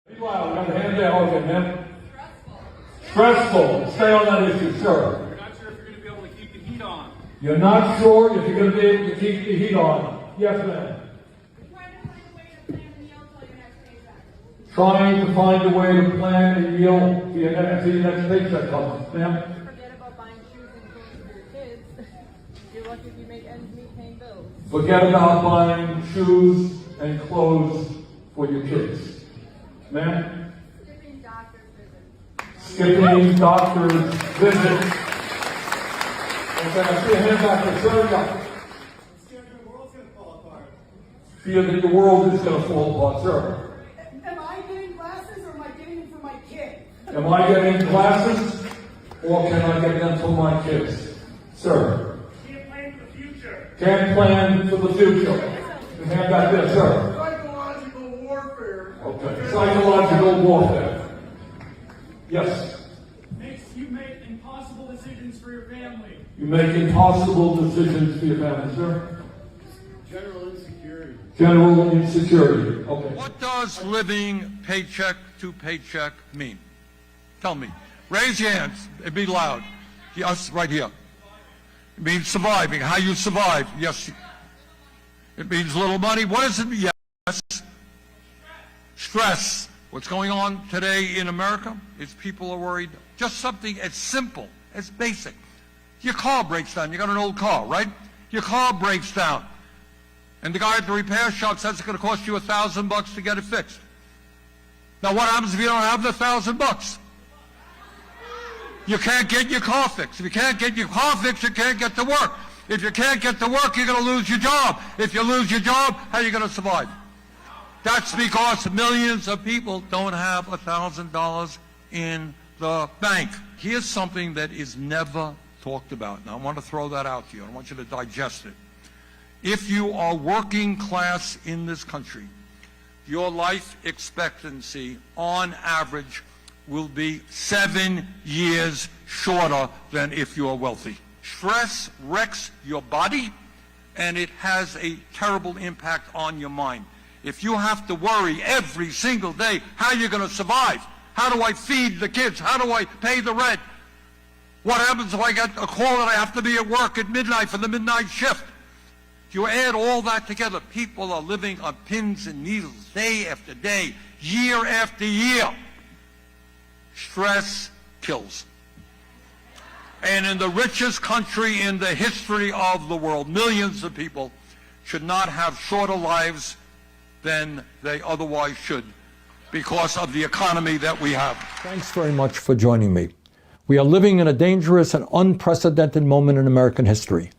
Meanwhile, we got the hand down, okay, man. Stressful. Stay on that issue, sir. You're not sure if you're going to be able to keep the heat on. You're not sure if you're going to be able to keep the heat on. Yes, ma'am. Trying to find a way to plan a meal for your next paycheck comes, ma'am. Forget about buying shoes and clothes for your kids. You're lucky if you make ends meet paying bills. Forget about buying shoes and clothes for your kids. Ma'am? Skipping doctor's visits. Skipping doctor's visits. Okay, I see a hand back there. Sir, yeah. Scared the world's going to fall apart. Fear that the world is going to fall apart, sir. Am I getting glasses or am I getting them for my kid? Am I getting glasses or can I get them for my kids? Sir. Can't plan for the future. Can't plan for the future. The hand back there, sir. Psychological warfare. Okay. Psychological warfare. Yes. You make impossible decisions for your family. You make impossible decisions for your family, sir. General insecurity. General insecurity. Okay. What does living paycheck to paycheck mean? Tell me. Raise your hands. It'd be loud. Yes, right here. It means surviving. How you survive. Yes. It means little money. What does it mean? Yes. Stress. What's going on today in America is people are worried. Just something as simple, as basic. Your car breaks down. You got an old car, right? Your car breaks down. And the guy at the repair shop says it's going to cost you $1,000 to get it fixed. Now what happens if you don't have the $1,000? You can't get your car fixed. If you can't get your car fixed, you can't get to work. If you can't get to work, you're going to lose your job. If you lose your job, how are you going to survive? That's because millions of people don't have $1,000 in the bank. Here's something that is never talked about, and I want to throw that out to you. I want you to digest it. If you are working class in this country, your life expectancy on average will be 7 years shorter than if you are wealthy. Stress wrecks your body, and it has a terrible impact on your mind. If you have to worry every single day, how are you going to survive? How do I feed the kids? How do I pay the rent? What happens if I get a call that I have to be at work at midnight for the midnight shift? If you add all that together, people are living on pins and needles day after day, year after year. Stress kills. And in the richest country in the history of the world, millions of people should not have shorter lives than they otherwise should because of the economy that we have. Thanks very much for joining me. We are living in a dangerous and unprecedented moment in American history.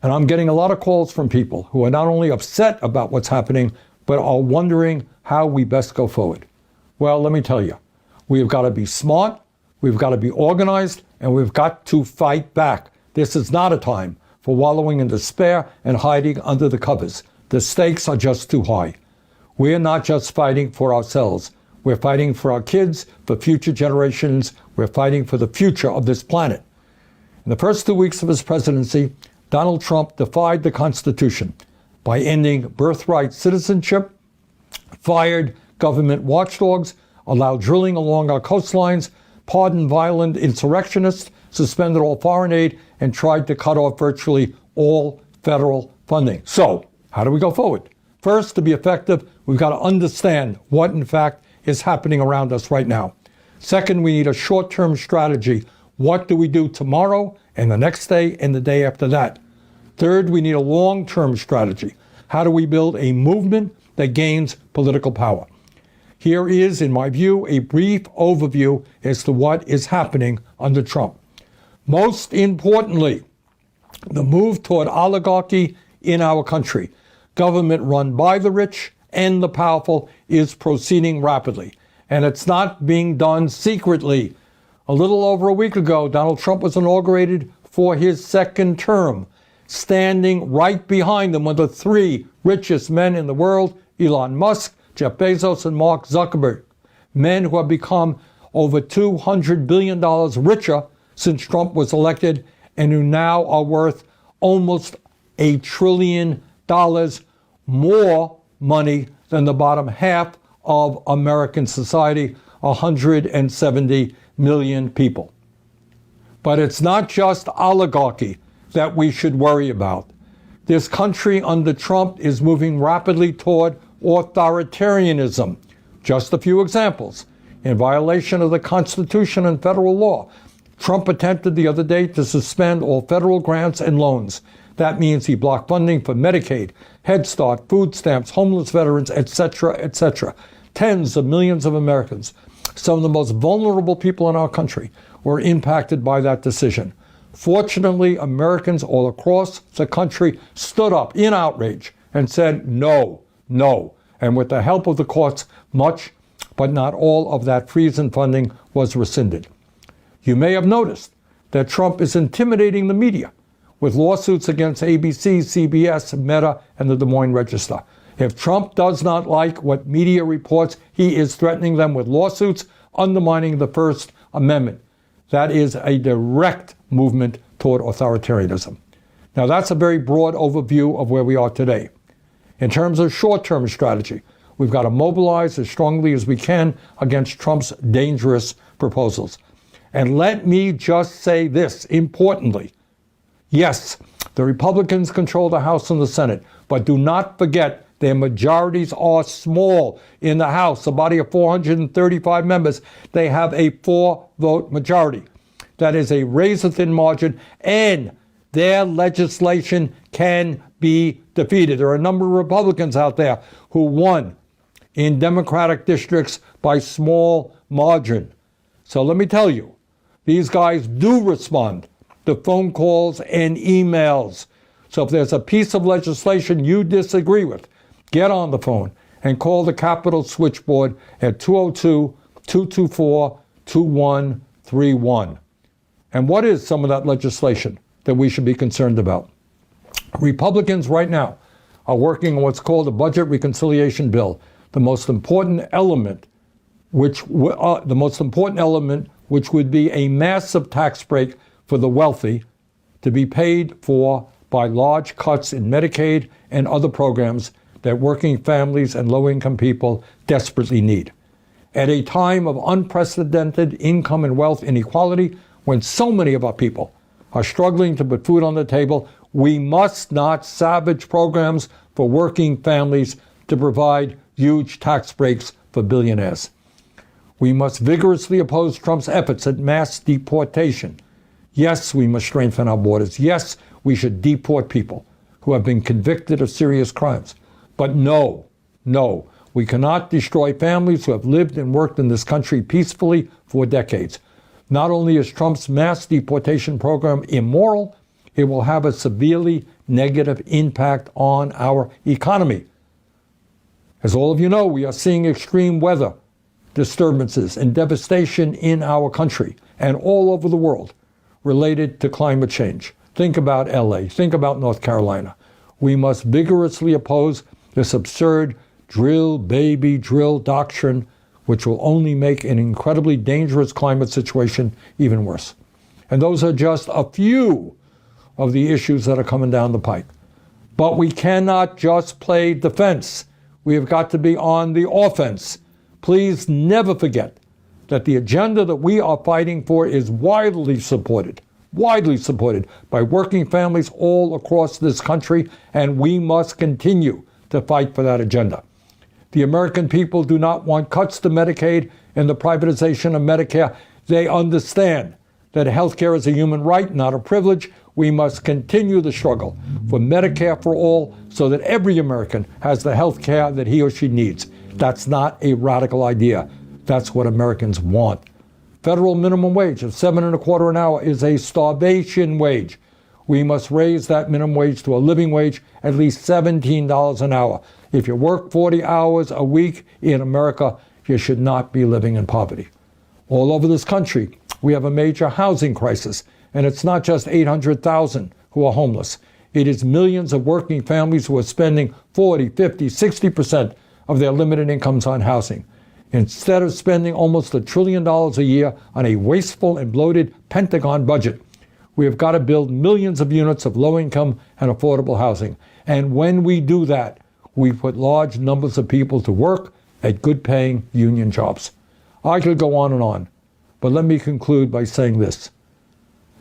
And I'm getting a lot of calls from people who are not only upset about what's happening, but are wondering how we best go forward. Well, let me tell you, we've got to be smart, we've got to be organized, and we've got to fight back. This is not a time for wallowing in despair and hiding under the covers. The stakes are just too high. We're not just fighting for ourselves. We're fighting for our kids, for future generations. We're fighting for the future of this planet. In the first 2 weeks of his presidency, Donald Trump defied the Constitution by ending birthright citizenship, fired government watchdogs, allowed drilling along our coastlines, pardoned violent insurrectionists, suspended all foreign aid, and tried to cut off virtually all federal funding. So, how do we go forward? First, to be effective, we've got to understand what, in fact, is happening around us right now. Second, we need a short-term strategy. What do we do tomorrow and the next day and the day after that? Third, we need a long-term strategy. How do we build a movement that gains political power? Here is, in my view, a brief overview as to what is happening under Trump. Most importantly, the move toward oligarchy in our country, government run by the rich and the powerful, is proceeding rapidly. And it's not being done secretly. A little over a week ago, Donald Trump was inaugurated for his second term. Standing right behind him were the three richest men in the world, Elon Musk, Jeff Bezos, and Mark Zuckerberg. Men who have become over $200 billion richer since Trump was elected and who now are worth almost $1 trillion more money than the bottom half of American society, 170 million people. But it's not just oligarchy that we should worry about. This country under Trump is moving rapidly toward authoritarianism. Just a few examples. In violation of the Constitution and federal law, Trump attempted the other day to suspend all federal grants and loans. That means he blocked funding for Medicaid, Head Start, food stamps, homeless veterans, etc., etc. Tens of millions of Americans, some of the most vulnerable people in our country, were impacted by that decision. Fortunately, Americans all across the country stood up in outrage and said, no, no. And with the help of the courts, much, but not all of that freeze in funding was rescinded. You may have noticed that Trump is intimidating the media with lawsuits against ABC, CBS, Meta, and the Des Moines Register. If Trump does not like what media reports, he is threatening them with lawsuits, undermining the First Amendment. That is a direct movement toward authoritarianism. Now, that's a very broad overview of where we are today. In terms of short-term strategy, we've got to mobilize as strongly as we can against Trump's dangerous proposals. And let me just say this, importantly. Yes, the Republicans control the House and the Senate, but do not forget their majorities are small. In the House, a body of 435 members, they have a 4-vote majority. That is a razor-thin margin, and their legislation can be defeated. There are a number of Republicans out there who won in Democratic districts by small margin. So let me tell you, these guys do respond to phone calls and emails. So if there's a piece of legislation you disagree with, get on the phone and call the Capitol switchboard at 202-224-2131. And what is some of that legislation that we should be concerned about? Republicans right now are working on what's called a budget reconciliation bill. The most important element, which would be a massive tax break for the wealthy, to be paid for by large cuts in Medicaid and other programs that working families and low-income people desperately need. At a time of unprecedented income and wealth inequality, when so many of our people are struggling to put food on the table, we must not savage programs for working families to provide huge tax breaks for billionaires. We must vigorously oppose Trump's efforts at mass deportation. Yes, we must strengthen our borders. Yes, we should deport people who have been convicted of serious crimes. But no, we cannot destroy families who have lived and worked in this country peacefully for decades. Not only is Trump's mass deportation program immoral, it will have a severely negative impact on our economy. As all of you know, we are seeing extreme weather disturbances and devastation in our country and all over the world related to climate change. Think about LA, think about North Carolina. We must vigorously oppose this absurd drill, baby, drill doctrine, which will only make an incredibly dangerous climate situation even worse. And those are just a few of the issues that are coming down the pike. But we cannot just play defense. We have got to be on the offense. Please never forget that the agenda that we are fighting for is widely supported by working families all across this country, and we must continue to fight for that agenda. The American people do not want cuts to Medicaid and the privatization of Medicare. They understand that health care is a human right, not a privilege. We must continue the struggle for Medicare for all so that every American has the health care that he or she needs. That's not a radical idea. That's what Americans want. Federal minimum wage of $7.25 an hour is a starvation wage. We must raise that minimum wage to a living wage, at least $17 an hour. If you work 40 hours a week in America, you should not be living in poverty. All over this country, we have a major housing crisis, and it's not just 800,000 who are homeless. It is millions of working families who are spending 40, 50, 60% of their limited incomes on housing. Instead of spending almost $1 trillion a year on a wasteful and bloated Pentagon budget, we have got to build millions of units of low-income and affordable housing. And when we do that, we put large numbers of people to work, at good paying union jobs. I could go on, but let me conclude by saying this.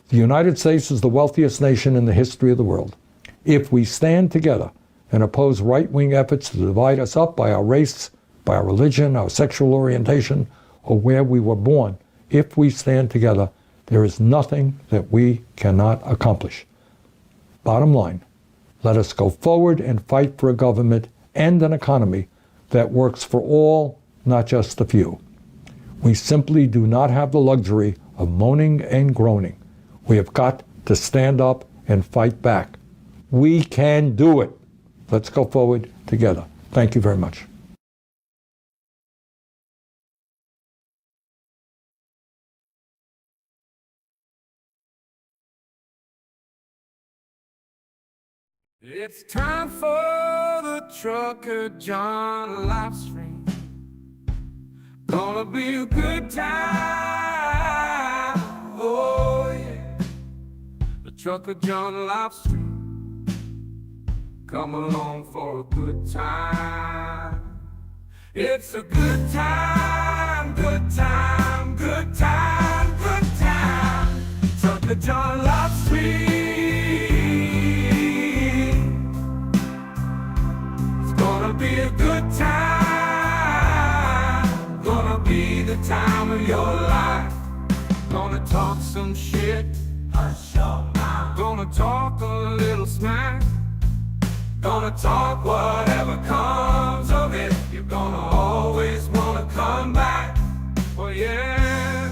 The United States is the wealthiest nation in the history of the world. If we stand together and oppose right-wing efforts to divide us up by our race, by our religion, our sexual orientation, or where we were born, if we stand together, there is nothing that we cannot accomplish. Bottom line, let us go forward and fight for a government and an economy that works for all, not just a few. We simply do not have the luxury of moaning and groaning. We have got to stand up and fight back. We can do it. Let's go forward together. Thank you very much. It's time for the Trucker John live stream. Gonna be a good time. Oh yeah. The Trucker John live stream. Come along for a good time. It's a good time, good time, good time, good time. Trucker John live stream. Gonna be a good time. Gonna be the time of your life. Gonna talk some shit. Hush your mouth. Gonna talk a little smack. Gonna talk whatever comes of it. You're gonna always wanna come back. Well, yeah,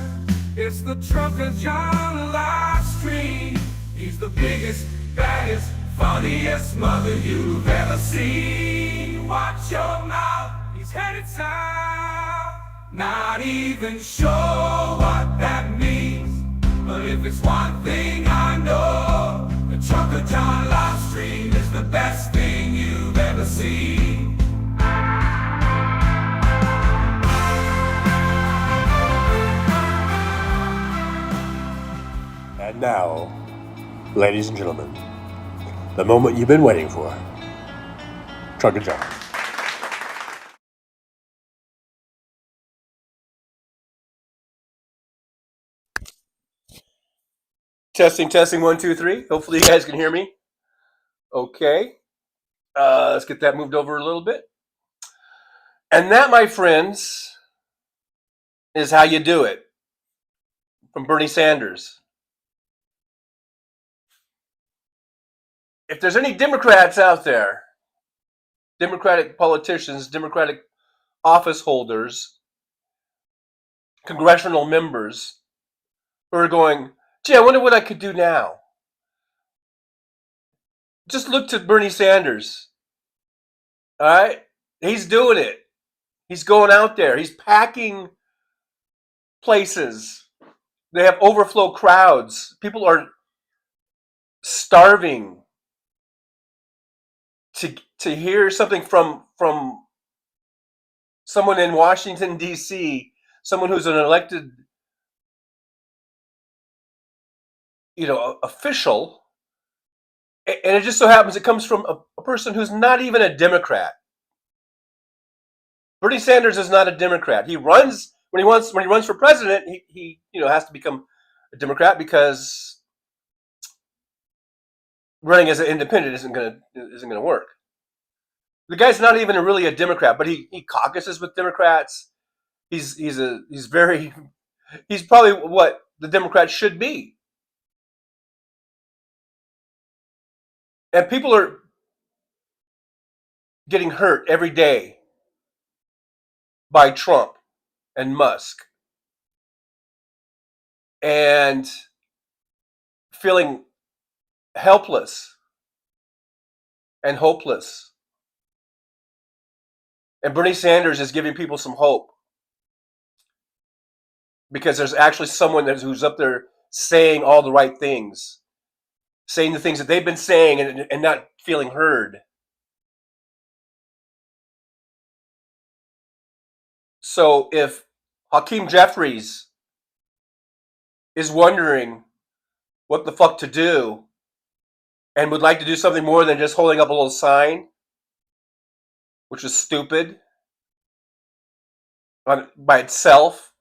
it's the Trucker John live stream. He's the biggest, baddest, funniest mother you've ever seen. Watch your mouth, he's headed south. Not even sure what that means, but if it's one thing I know, the Trucker John live stream is the best thing you've ever seen. And now, ladies and gentlemen, the moment you've been waiting for. Trucker John. Testing, 1, 2, 3. Hopefully you guys can hear me. Okay. Let's get that moved over a little bit. And that, my friends, is how you do it. From Bernie Sanders. If there's any Democrats out there, Democratic politicians, Democratic office holders, congressional members who are going, gee, I wonder what I could do now. Just look to Bernie Sanders. All right? He's doing it. He's going out there. He's packing places. They have overflow crowds. People are starving to hear something from someone in Washington, D.C., someone who's an elected, official. And it just so happens it comes from a person who's not even a Democrat. Bernie Sanders is not a Democrat. He runs when he runs for president. He has to become a Democrat because running as an independent isn't gonna work. The guy's not even really a Democrat, but he caucuses with Democrats. He's probably what the Democrats should be. And people are getting hurt every day by Trump and Musk and feeling helpless and hopeless. And Bernie Sanders is giving people some hope because there's actually someone who's up there saying all the right things, saying the things that they've been saying and not feeling heard. So if Hakeem Jeffries is wondering what the fuck to do and would like to do something more than just holding up a little sign, which is stupid, by itself,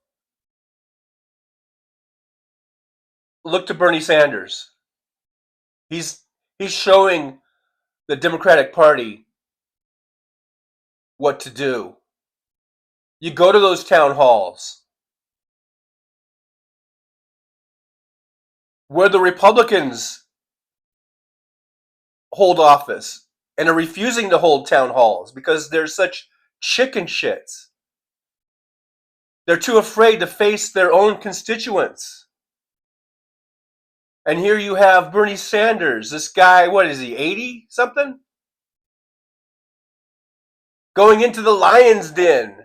look to Bernie Sanders. He's showing the Democratic Party what to do. You go to those town halls where the Republicans hold office and are refusing to hold town halls because they're such chicken shits. They're too afraid to face their own constituents. And here you have Bernie Sanders, this guy, what is he, 80 something? Going into the lion's den.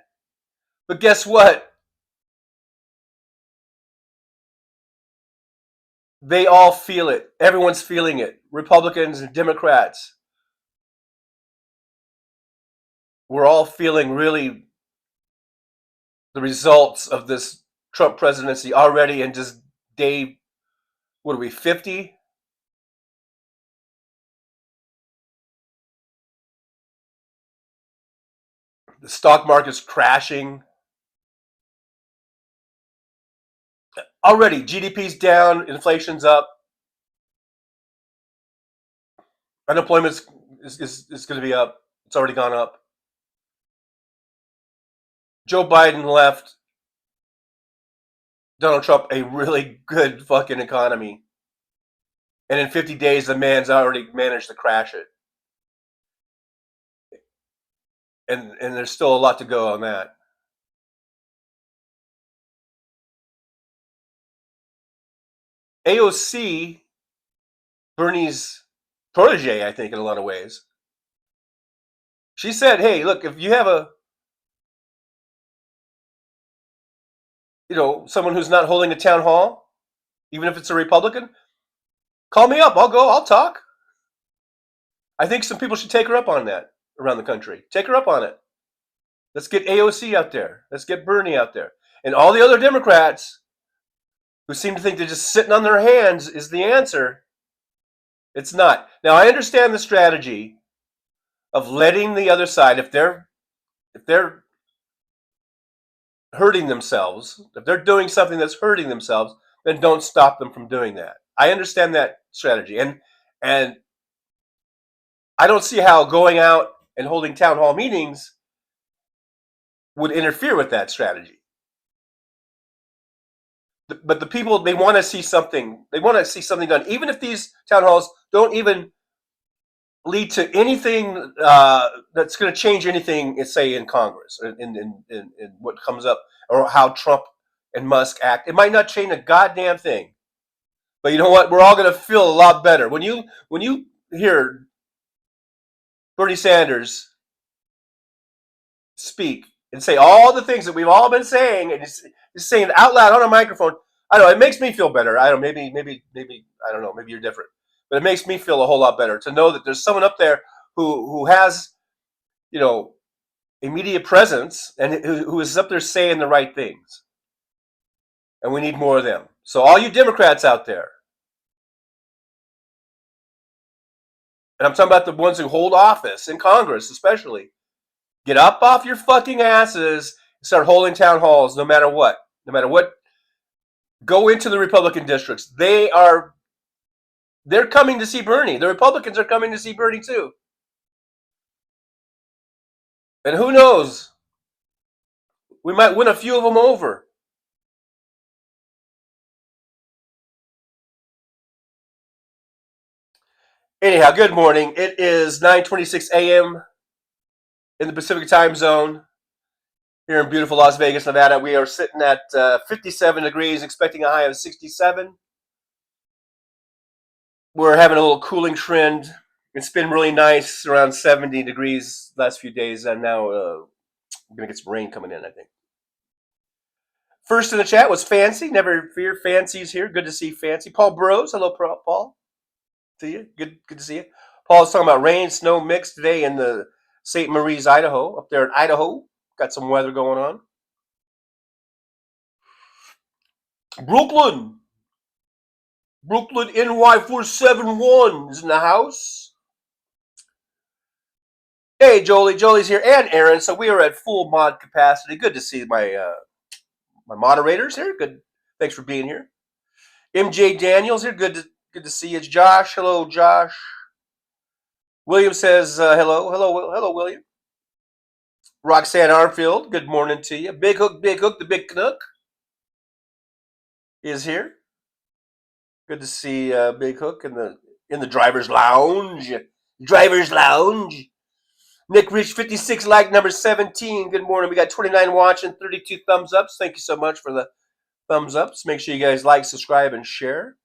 But guess what? They all feel it. Everyone's feeling it. Republicans and Democrats. We're all feeling really the results of this Trump presidency already in just day, what are we, 50? The stock market's crashing. Already, GDP's down, inflation's up. Unemployment is going to be up. It's already gone up. Joe Biden left Donald Trump a really good fucking economy. And in 50 days, the man's already managed to crash it. And there's still a lot to go on that. AOC, Bernie's protege, I think, in a lot of ways. She said, hey, look, if you have someone who's not holding a town hall, even if it's a Republican, call me up. I'll go. I'll talk. I think some people should take her up on that around the country. Take her up on it. Let's get AOC out there. Let's get Bernie out there. And all the other Democrats who seem to think they're just sitting on their hands is the answer. It's not. Now, I understand the strategy of letting the other side, if they're hurting themselves, if they're doing something that's hurting themselves, then don't stop them from doing that. I understand that strategy. And I don't see how going out and holding town hall meetings would interfere with that strategy. But the people, they want to see something. They want to see something done. Even if these town halls don't even lead to anything that's going to change anything, say, in Congress, in what comes up, or how Trump and Musk act. It might not change a goddamn thing. But you know what? We're all going to feel a lot better. When you hear Bernie Sanders speak and say all the things that we've all been saying, and just saying it out loud on a microphone, I don't know, it makes me feel better. I don't know, maybe I don't know, maybe you're different. But it makes me feel a whole lot better to know that there's someone up there who has, immediate presence and who is up there saying the right things. And we need more of them. So all you Democrats out there, and I'm talking about the ones who hold office in Congress especially, get up off your fucking asses and start holding town halls no matter what. No matter what. Go into the Republican districts. They're coming to see Bernie. The Republicans are coming to see Bernie too. And who knows? We might win a few of them over. Anyhow, good morning. It is 9:26 a.m. in the Pacific time zone here in beautiful Las Vegas, Nevada. We are sitting at 57 degrees, expecting a high of 67. We're having a little cooling trend. It's been really nice, around 70 degrees last few days, and now we're going to get some rain coming in, I think. First in the chat was Fancy. Never fear, Fancy's here. Good to see Fancy. Paul Burrows. Hello, Paul. See you. Good to see you. Paul's talking about rain, snow mix today in the St. Maries, Idaho. Up there in Idaho. Got some weather going on. Brooklyn NY471 is in the house. Hey, Jolie. Jolie's here, and Aaron. So we are at full mod capacity. Good to see my my moderators here. Good. Thanks for being here. MJ Daniels here. Good to see you. It's Josh. Hello, Josh. William says hello. Hello, William. Roxanne Armfield. Good morning to you. Big Hook, the Big Canuck is here. Good to see Big Hook in the driver's lounge. Driver's lounge. Nick Rich 56 like number 17. Good morning. We got 29 watching, 32 thumbs ups. Thank you so much for the thumbs ups. Make sure you guys like, subscribe, and share.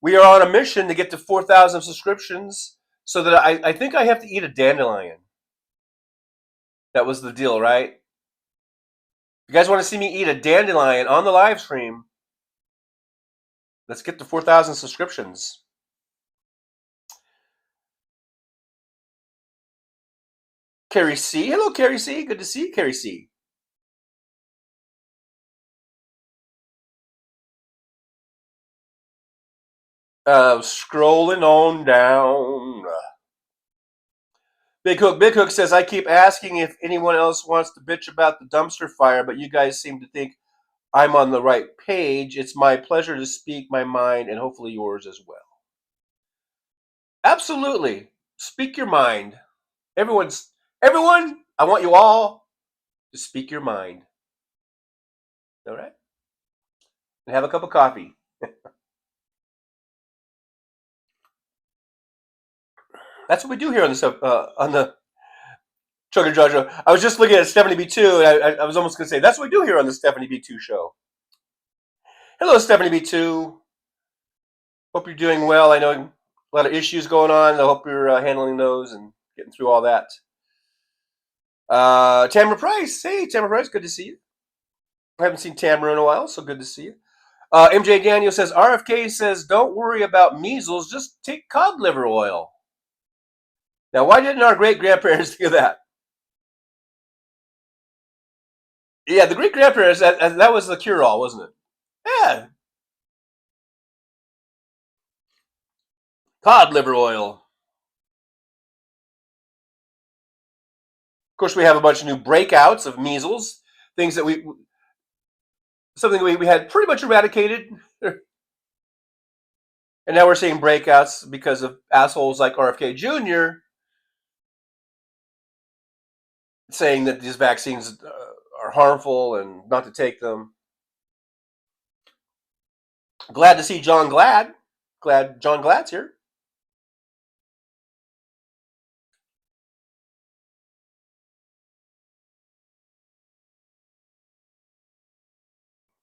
We are on a mission to get to 4,000 subscriptions so that I think I have to eat a dandelion. That was the deal, right? If you guys want to see me eat a dandelion on the live stream, let's get to 4,000 subscriptions. Carrie C. Hello, Carrie C. Good to see you, Carrie C. Scrolling on down. Big Hook says, I keep asking if anyone else wants to bitch about the dumpster fire, but you guys seem to think I'm on the right page. It's my pleasure to speak my mind and hopefully yours as well. Absolutely. Speak your mind. Everyone, I want you all to speak your mind. All right? And have a cup of coffee. That's what we do here on the Chugger Jojo. I was just looking at Stephanie B2, and I was almost going to say, that's what we do here on the Stephanie B2 show. Hello, Stephanie B2. Hope you're doing well. I know a lot of issues going on. I hope you're handling those and getting through all that. Tamara Price. Hey, Tamara Price. Good to see you. I haven't seen Tamara in a while, so good to see you. MJ Daniel says, RFK says, don't worry about measles. Just take cod liver oil. Now, why didn't our great-grandparents do that? Yeah, the great-grandparents, that was the cure-all, wasn't it? Yeah. Cod liver oil. Of course, we have a bunch of new breakouts of measles, things that something we had pretty much eradicated. And now we're seeing breakouts because of assholes like RFK Jr. saying that these vaccines are harmful and not to take them. Glad to see John Glad. Glad John Glad's here.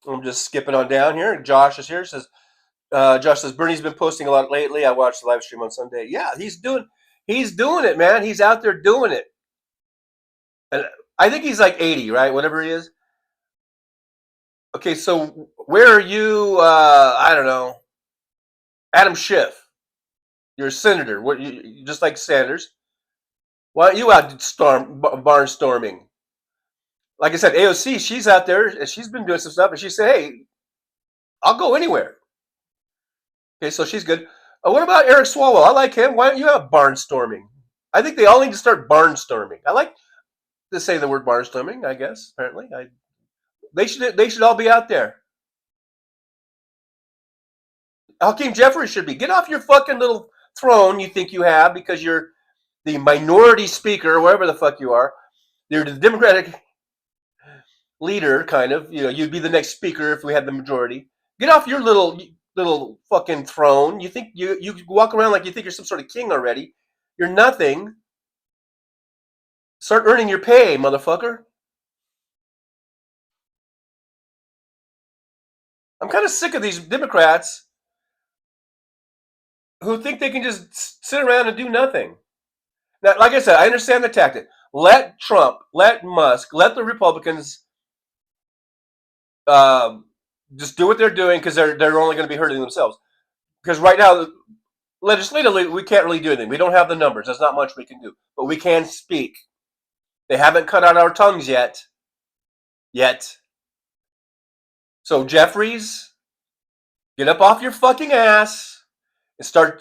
I'm just skipping on down here. Josh is here. Josh says Bernie's been posting a lot lately. I watched the live stream on Sunday. Yeah, he's doing it, man. He's out there doing it. And I think he's like 80, right? Whatever he is. Okay, so where are you? I don't know. Adam Schiff. You're a senator. What? You just like Sanders. Why aren't you out barnstorming? Like I said, AOC, she's out there and she's been doing some stuff, and she said, "Hey, I'll go anywhere." Okay, so she's good. What about Eric Swalwell? I like him. Why don't you have barnstorming? I think they all need to start barnstorming. I like to say the word barnstorming. I guess apparently, they should all be out there. Hakeem Jeffries should be. Get off your fucking little throne you think you have because you're the minority speaker, whatever the fuck you are. You're the Democratic leader, kind of. You know, you'd be the next speaker if we had the majority. Get off your little fucking throne. You think you walk around like you think you're some sort of king already. You're nothing. Start earning your pay, motherfucker. I'm kind of sick of these Democrats who think they can just sit around and do nothing. Now, like I said, I understand the tactic. Let Trump, let Musk, let the Republicans just do what they're doing because they're only going to be hurting themselves. Because right now, legislatively, we can't really do anything. We don't have the numbers. There's not much we can do. But we can speak. They haven't cut out our tongues yet. So, Jeffries, get up off your fucking ass and start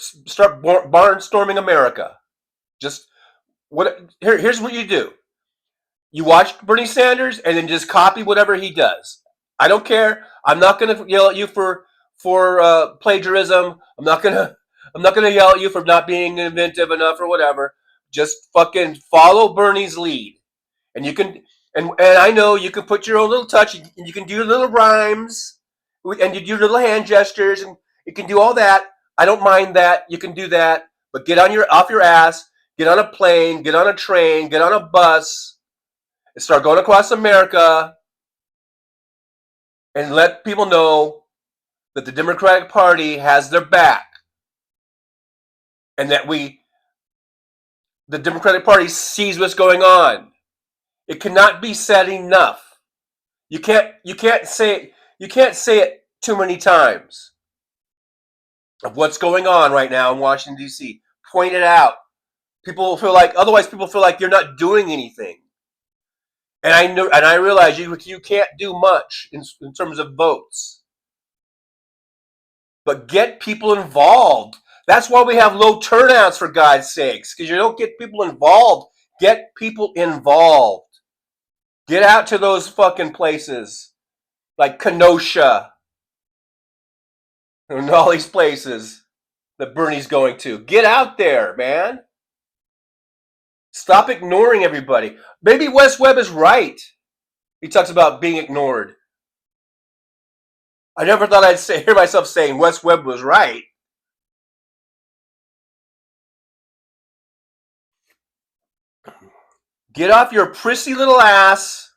barnstorming America. Just Here's what you do. You watch Bernie Sanders and then just copy whatever he does. I don't care. I'm not going to yell at you for plagiarism. I'm not going to yell at you for not being inventive enough or whatever. Just fucking follow Bernie's lead. And you can and I know you can put your own little touch, and you can do your little rhymes, and you do little hand gestures, and you can do all that. I don't mind that. You can do that, but get off your ass, get on a plane, get on a train, get on a bus, and start going across America, and let people know that the Democratic Party has their back, and that the Democratic Party sees what's going on. It cannot be said enough. You can't say it too many times of what's going on right now in Washington, D.C. Point it out. Otherwise people feel like you're not doing anything. And I realize you can't do much in terms of votes. But get people involved. That's why we have low turnouts, for God's sakes, because you don't get people involved. Get people involved. Get out to those fucking places like Kenosha and all these places that Bernie's going to. Get out there, man. Stop ignoring everybody. Maybe Wes Webb is right. He talks about being ignored. I never thought I'd hear myself saying Wes Webb was right. Get off your prissy little ass,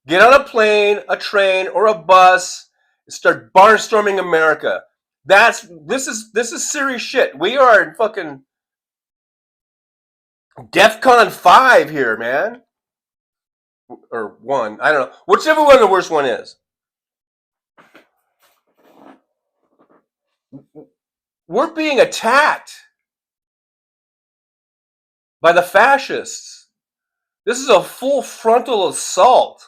get on a plane, a train, or a bus, and start barnstorming America. This is serious shit. We are in fucking DEFCON 5 here, man. Or 1. I don't know. Whichever one the worst one is. We're being attacked by the fascists. This is a full frontal assault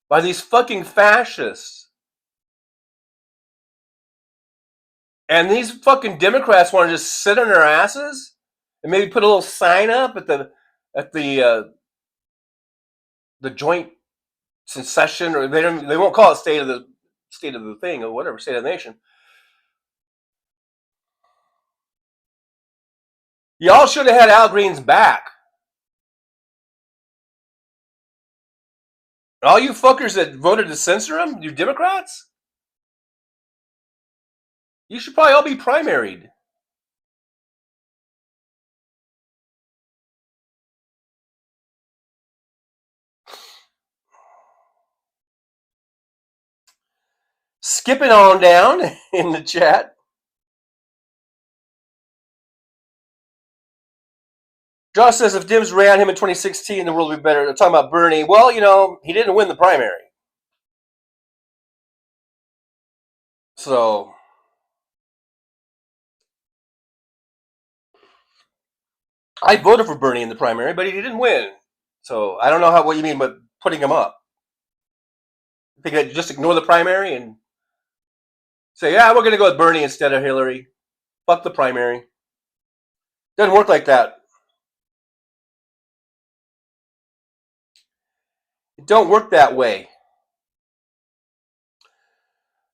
by these fucking fascists. And these fucking Democrats want to just sit on their asses and maybe put a little sign up at the joint session, or they won't call it state of the thing or whatever, state of the nation. Y'all should have had Al Green's back. All you fuckers that voted to censor him, you Democrats, you should probably all be primaried. Skipping on down in the chat. Josh says if Dems ran him in 2016, the world would be better. They're talking about Bernie. Well, he didn't win the primary. So, I voted for Bernie in the primary, but he didn't win. So, I don't know what you mean by putting him up. I think I'd just ignore the primary and say, yeah, we're going to go with Bernie instead of Hillary. Fuck the primary. Doesn't work like that. It don't work that way.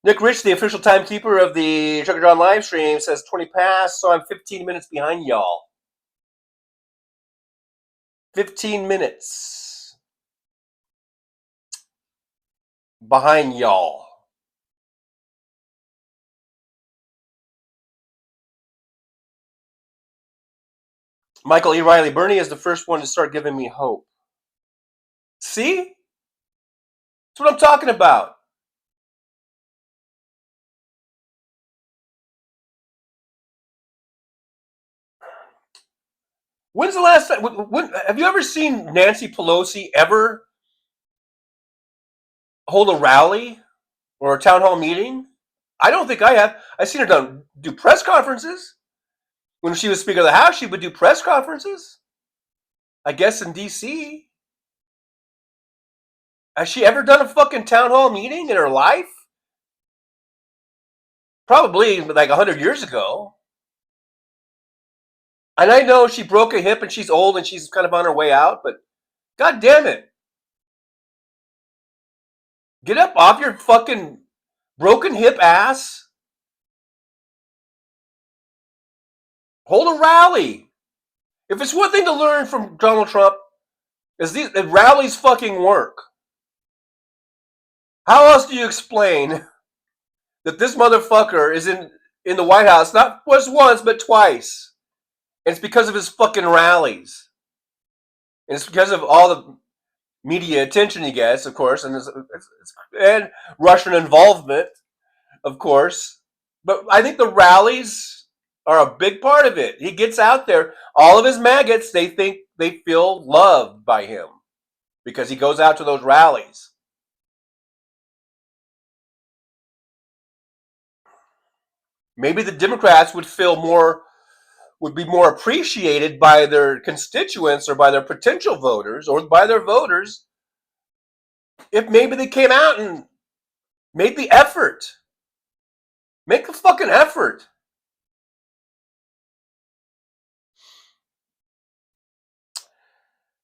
Nick Rich, the official timekeeper of the Chuck and John live stream, says 20 past, so I'm 15 minutes behind y'all. 15 minutes behind y'all. Michael E. Riley, Bernie is the first one to start giving me hope. See? That's what I'm talking about. When's the last time? Have you ever seen Nancy Pelosi ever hold a rally or a town hall meeting? I don't think I have. I've seen her do press conferences. When she was Speaker of the House, she would do press conferences. I guess in D.C. Has she ever done a fucking town hall meeting in her life? Probably like 100 years ago. And I know she broke a hip and she's old and she's kind of on her way out, but god damn it. Get up off your fucking broken hip ass. Hold a rally. If it's one thing to learn from Donald Trump, is these rallies fucking work. How else do you explain that this motherfucker is in the White House not just once but twice? And it's because of his fucking rallies. And it's because of all the media attention he gets, of course, and Russian involvement, of course. But I think the rallies are a big part of it. He gets out there. All of his maggots, they think they feel loved by him because he goes out to those rallies. Maybe the Democrats would be more appreciated by their constituents or by their potential voters or by their voters if maybe they came out and made the effort. Make the fucking effort.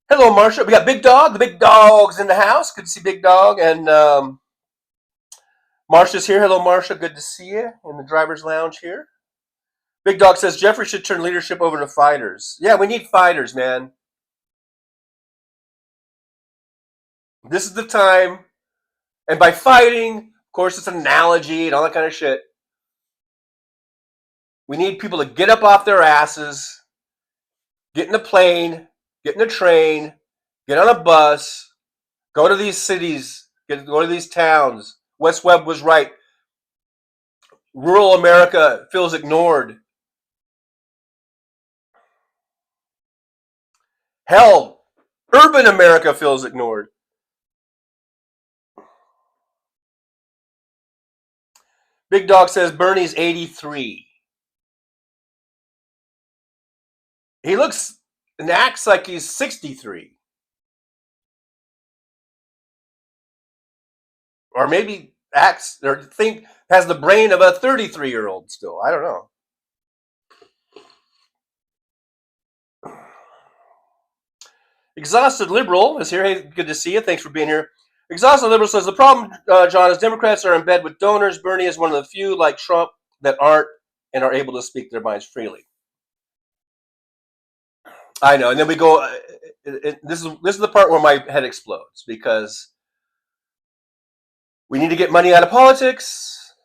Hello, Marsha. We got Big Dog. The Big Dog's in the house. Good to see Big Dog. And Marsha's here. Hello, Marsha. Good to see you in the driver's lounge here. Big Dog says Jeffrey should turn leadership over to fighters. Yeah, we need fighters, man. This is the time. And by fighting, of course, it's an analogy and all that kind of shit. We need people to get up off their asses, get in a plane, get in a train, get on a bus, go to these cities, go to these towns. Wes Webb was right. Rural America feels ignored. Hell, urban America feels ignored. Big Dog says Bernie's 83. He looks and acts like he's 63. Or maybe acts or has the brain of a 33-year-old still. I don't know. Exhausted Liberal is here. Hey, good to see you. Thanks for being here. Exhausted Liberal says, the problem, John, is Democrats are in bed with donors. Bernie is one of the few, like Trump, that aren't and are able to speak their minds freely. I know. And then we go, this is the part where my head explodes, because we need to get money out of politics.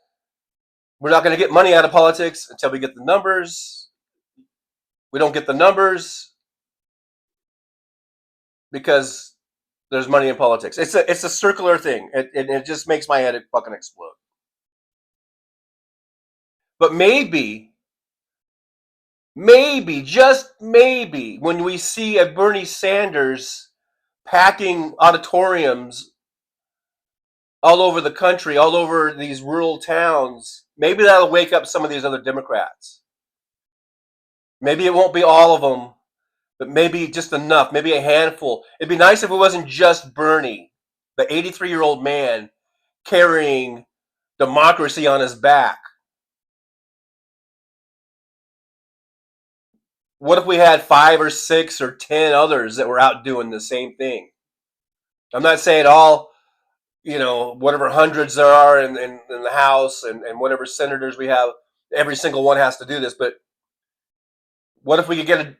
We're not going to get money out of politics until we get the numbers. We don't get the numbers because there's money in politics. It's a circular thing. It just makes my head fucking explode. But maybe, just maybe, when we see a Bernie Sanders packing auditoriums all over the country, all over these rural towns, maybe that'll wake up some of these other Democrats. Maybe it won't be all of them, but maybe just enough, maybe a handful. It'd be nice if it wasn't just Bernie, the 83-year-old man carrying democracy on his back. What if we had 5 or 6 or 10 others that were out doing the same thing? I'm not saying all, whatever hundreds there are in the House and whatever senators we have, every single one has to do this. But what if we could get,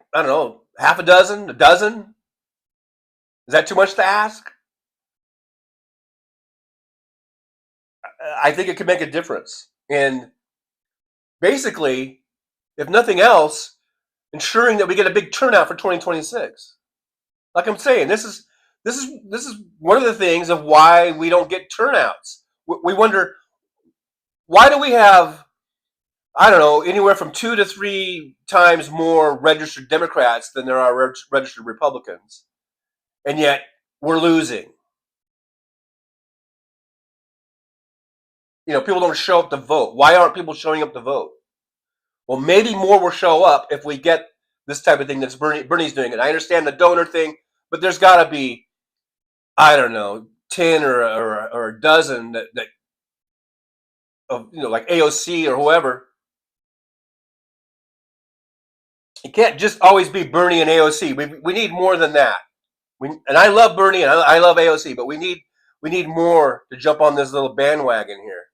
half a dozen, a dozen? Is that too much to ask? I think it could make a difference. And basically, if nothing else, ensuring that we get a big turnout for 2026. Like I'm saying, this is one of the things of why we don't get turnouts. We wonder, why do we have, anywhere from 2 to 3 times more registered Democrats than there are registered Republicans, and yet we're losing. People don't show up to vote. Why aren't people showing up to vote? Well, maybe more will show up if we get this type of thing that's Bernie's doing it. I understand the donor thing, but there's got to be, 10 or a dozen that like AOC or whoever, It can't just always be Bernie and AOC. We need more than that. And I love Bernie and I love AOC, but we need more to jump on this little bandwagon here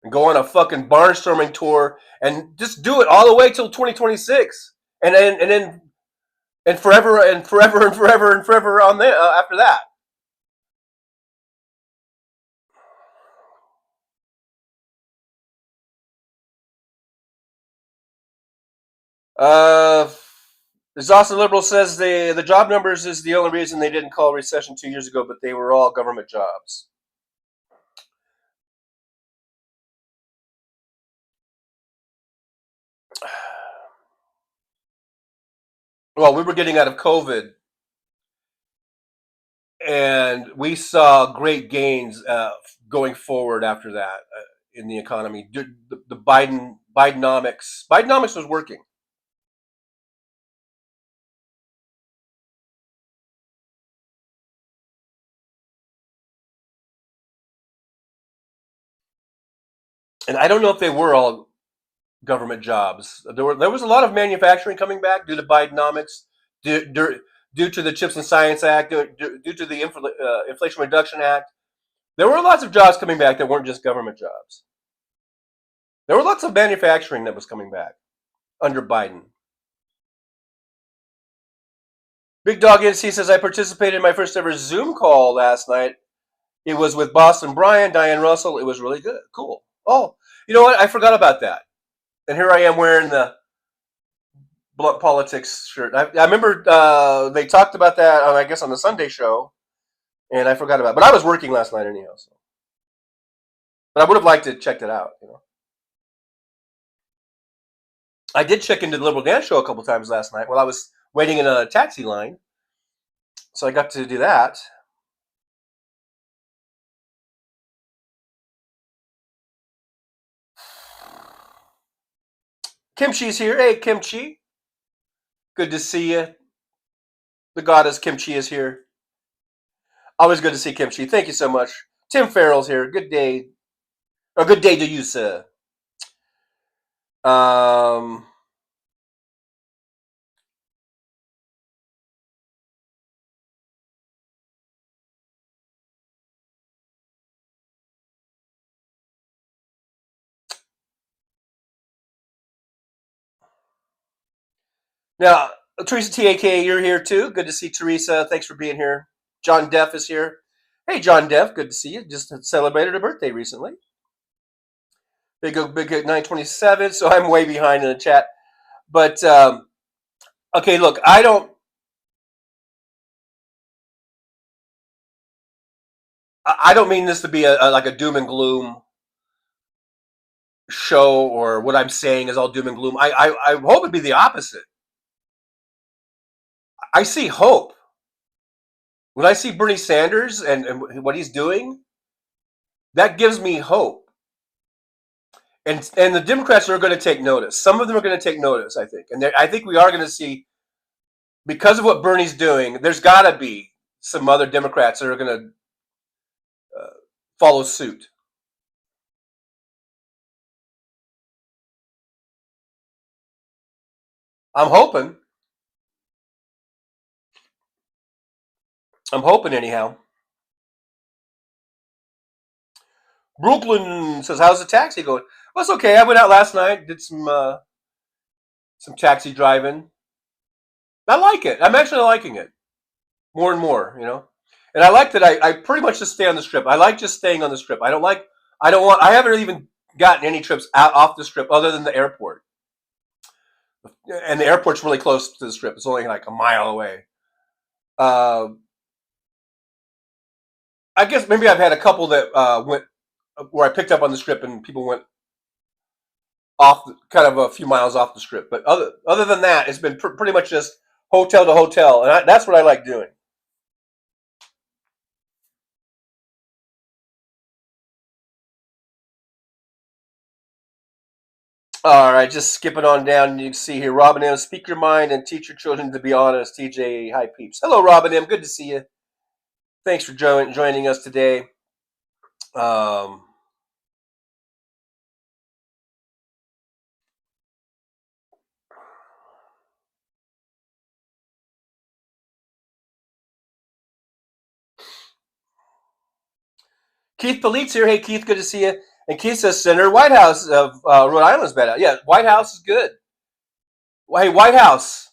and go on a fucking barnstorming tour and just do it all the way till 2026, and then forever and forever and forever and forever on there after that. Exhausted Liberal says the job numbers is the only reason they didn't call a recession 2 years ago, but they were all government jobs. Well, we were getting out of COVID, and we saw great gains going forward after that in the economy. The Bidenomics was working. And I don't know if they were all government jobs. There was a lot of manufacturing coming back due to Bidenomics, due to the Chips and Science Act, due to the Inflation Reduction Act. There were lots of jobs coming back that weren't just government jobs. There were lots of manufacturing that was coming back under Biden. Big Dog NC says, I participated in my first ever Zoom call last night. It was with Boston Brian, Diane Russell. It was really good. Cool. Oh, you know what? I forgot about that. And here I am wearing the Blunt Politics shirt. I remember they talked about that, I guess, on the Sunday show, and I forgot about it. But I was working last night anyhow. So. But I would have liked to check that out. I did check into the Liberal Dance Show a couple times last night while I was waiting in a taxi line. So I got to do that. Kimchi's here. Hey, Kimchi. Good to see you. The goddess Kimchi is here. Always good to see Kimchi. Thank you so much. Tim Farrell's here. Good day. A good day to you, sir. Now, Teresa TAK, you're here too. Good to see Teresa. Thanks for being here. John Deff is here. Hey, John Deff. Good to see you. Just celebrated a birthday recently. Big 927. So I'm way behind in the chat. But, okay, look, I don't mean this to be like a doom and gloom show, or what I'm saying is all doom and gloom. I hope it'd be the opposite. I see hope. When I see Bernie Sanders and what he's doing, that gives me hope. And the Democrats are going to take notice. Some of them are going to take notice, I think. And I think we are going to see, because of what Bernie's doing, there's got to be some other Democrats that are going to follow suit. I'm hoping. Anyhow. Brooklyn says, how's the taxi going? Well, it's okay. I went out last night, did some taxi driving. I like it. I'm actually liking it more and more, And I like that I pretty much just stay on the strip. I like just staying on the strip. I haven't even gotten any trips out off the strip other than the airport. And the airport's really close to the strip. It's only like a mile away. I guess maybe I've had a couple that went where I picked up on the strip and people went off, kind of a few miles off the strip. But other than that, it's been pretty much just hotel to hotel, and that's what I like doing. All right, just skipping on down. You can see here, Robin M. Speak your mind and teach your children to be honest. TJ, hi peeps. Hello, Robin M. Good to see you. Thanks for joining us today. Keith Polite's here. Hey, Keith, good to see you. And Keith says Senator Whitehouse of Rhode Island's bad. Yeah, White House is good. Hey, White House,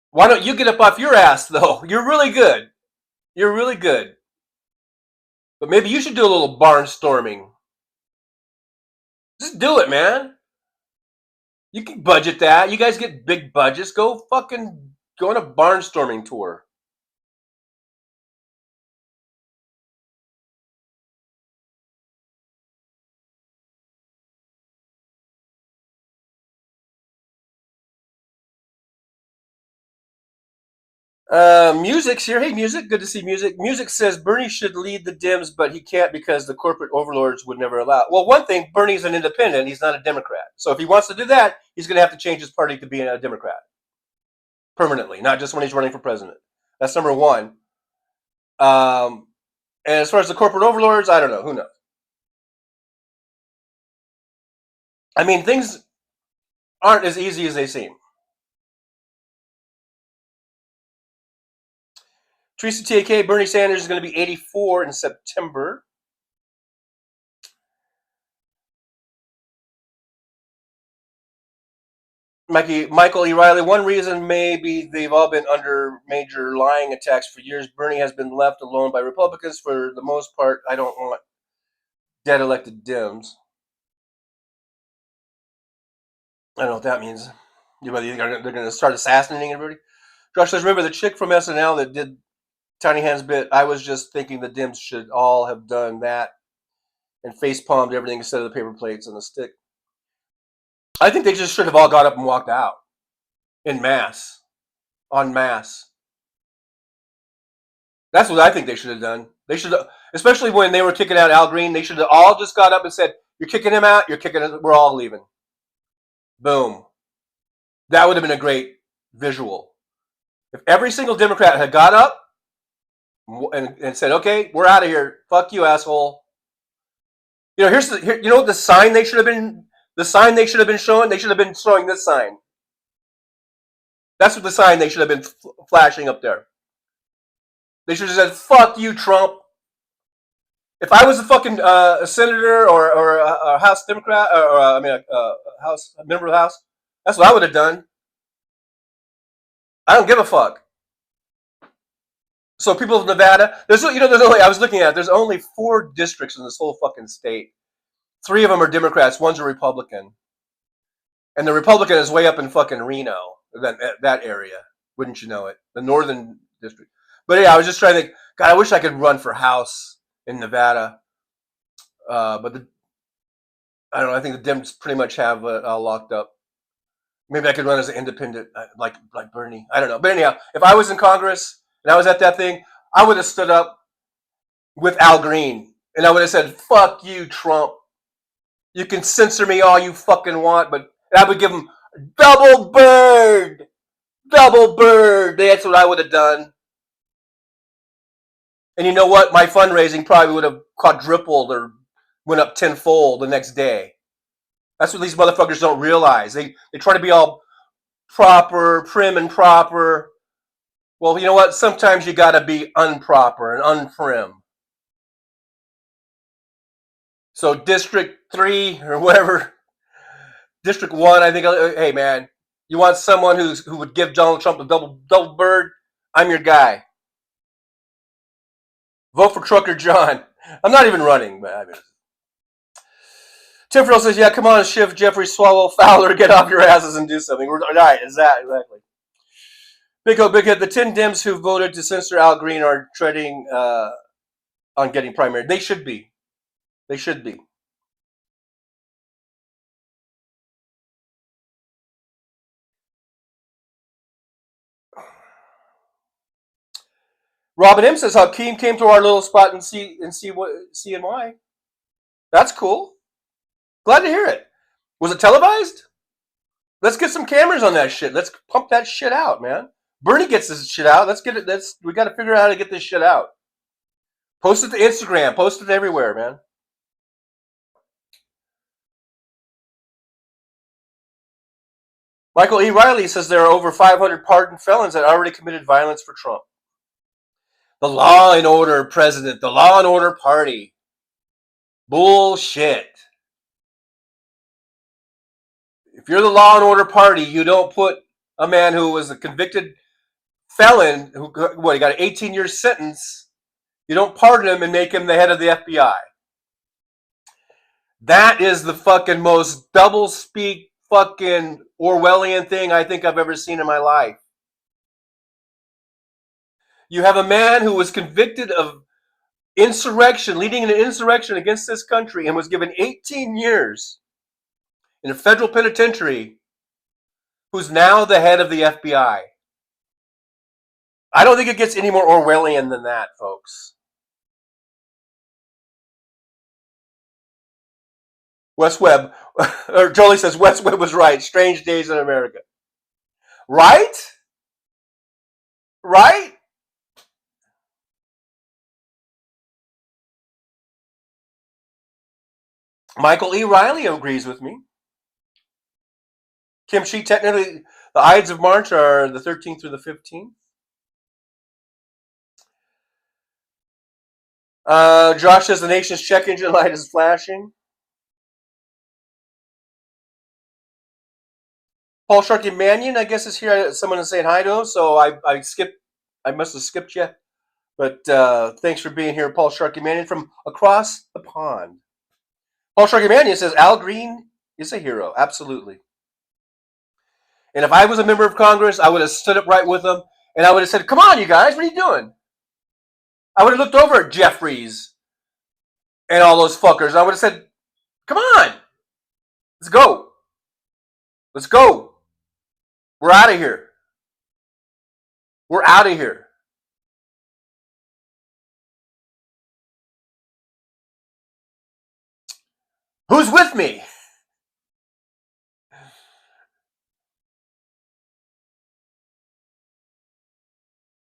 why don't you get up off your ass, though? You're really good. You're really good. But maybe you should do a little barnstorming. Just do it, man. You can budget that. You guys get big budgets. Go fucking go on a barnstorming tour. Music's here. Hey, Music. Good to see Music. Music says Bernie should lead the Dems, but he can't because the corporate overlords would never allow it. Well, one thing, Bernie's an independent. He's not a Democrat. So if he wants to do that, he's going to have to change his party to being a Democrat. Permanently, not just when he's running for president. That's number one. And as far as the corporate overlords, I don't know. Who knows? I mean, things aren't as easy as they seem. Teresa TAK, Bernie Sanders is going to be 84 in September. Michael E. Riley, one reason maybe they've all been under major lying attacks for years. Bernie has been left alone by Republicans for the most part. I don't want dead elected Dems. I don't know what that means. They're going to start assassinating everybody. Josh says, remember the chick from SNL that did Tiny Hands bit? I was just thinking the Dems should all have done that and face palmed everything instead of the paper plates and the stick. I think they just should have all got up and walked out en masse. That's what I think they should have done. They should have, especially when they were kicking out Al Green, they should have all just got up and said, you're kicking him out, we're all leaving. Boom. That would have been a great visual. If every single Democrat had got up and said, okay, we're out of here. Fuck you, asshole. You know, the sign they should have been, showing? They should have been showing this sign. That's what the sign they should have been flashing up there. They should have said, fuck you, Trump. If I was a fucking a senator or a House Democrat, or a member of the House, that's what I would have done. I don't give a fuck. So people of Nevada, there's only, I was looking at it, there's only 4 districts in this whole fucking state. 3 of them are Democrats, one's a Republican. And the Republican is way up in fucking Reno, that area. Wouldn't you know it? The northern district. But yeah, I was just trying to think, God, I wish I could run for House in Nevada. But I don't know, I think the Dems pretty much have all locked up. Maybe I could run as an independent, like Bernie. I don't know. But anyhow, if I was in Congress and I was at that thing, I would have stood up with Al Green. And I would have said, fuck you, Trump. You can censor me all you fucking want, but I would give him double bird. Double bird. That's what I would have done. And you know what? My fundraising probably would have quadrupled or went up tenfold the next day. That's what these motherfuckers don't realize. They try to be all proper, prim and proper. Well, you know what? Sometimes you got to be unproper and unprim. So District 3 or whatever, District 1, I think, hey man, you want someone who would give Donald Trump a double bird? I'm your guy. Vote for Trucker John. I'm not even running, but I mean. Tim Frill says, yeah, come on, Schiff, Jeffrey, Swallow, Fowler, get off your asses and do something. Right, exactly. Big Head, the 10 Dems who voted to censor Al Green are treading on getting primary. They should be. They should be. Robin M says Hakeem came to our little spot in CNY. That's cool. Glad to hear it. Was it televised? Let's get some cameras on that shit. Let's pump that shit out, man. Bernie gets this shit out. Let's get it. We got to figure out how to get this shit out. Post it to Instagram. Post it everywhere, man. Michael E. Riley says there are over 500 pardoned felons that already committed violence for Trump. The law and order president, the law and order party. Bullshit. If you're the law and order party, you don't put a man who was a convicted felon, he got an 18-year sentence, you don't pardon him and make him the head of the FBI. That is the fucking most double-speak fucking Orwellian thing I think I've ever seen in my life. You have a man who was convicted of insurrection, leading an insurrection against this country, and was given 18 years in a federal penitentiary, who's now the head of the FBI. I don't think it gets any more Orwellian than that, folks. Wes Webb, or Jolie says Wes Webb was right. Strange days in America. Right? Right? Michael E. Riley agrees with me. Kim Shi, technically, the Ides of March are the 13th through the 15th. Josh says the nation's check engine light is flashing. Paul Sharkey Mannion, I guess, is here. Someone is saying hi to him, so I must have skipped you. But thanks for being here, Paul Sharkey Mannion from across the pond. Paul Sharkey Mannion says Al Green is a hero. Absolutely. And if I was a member of Congress, I would have stood up right with them, and I would have said, come on, you guys, what are you doing? I would have looked over at Jeffries and all those fuckers. I would have said, come on, let's go. Let's go. We're out of here. We're out of here. Who's with me?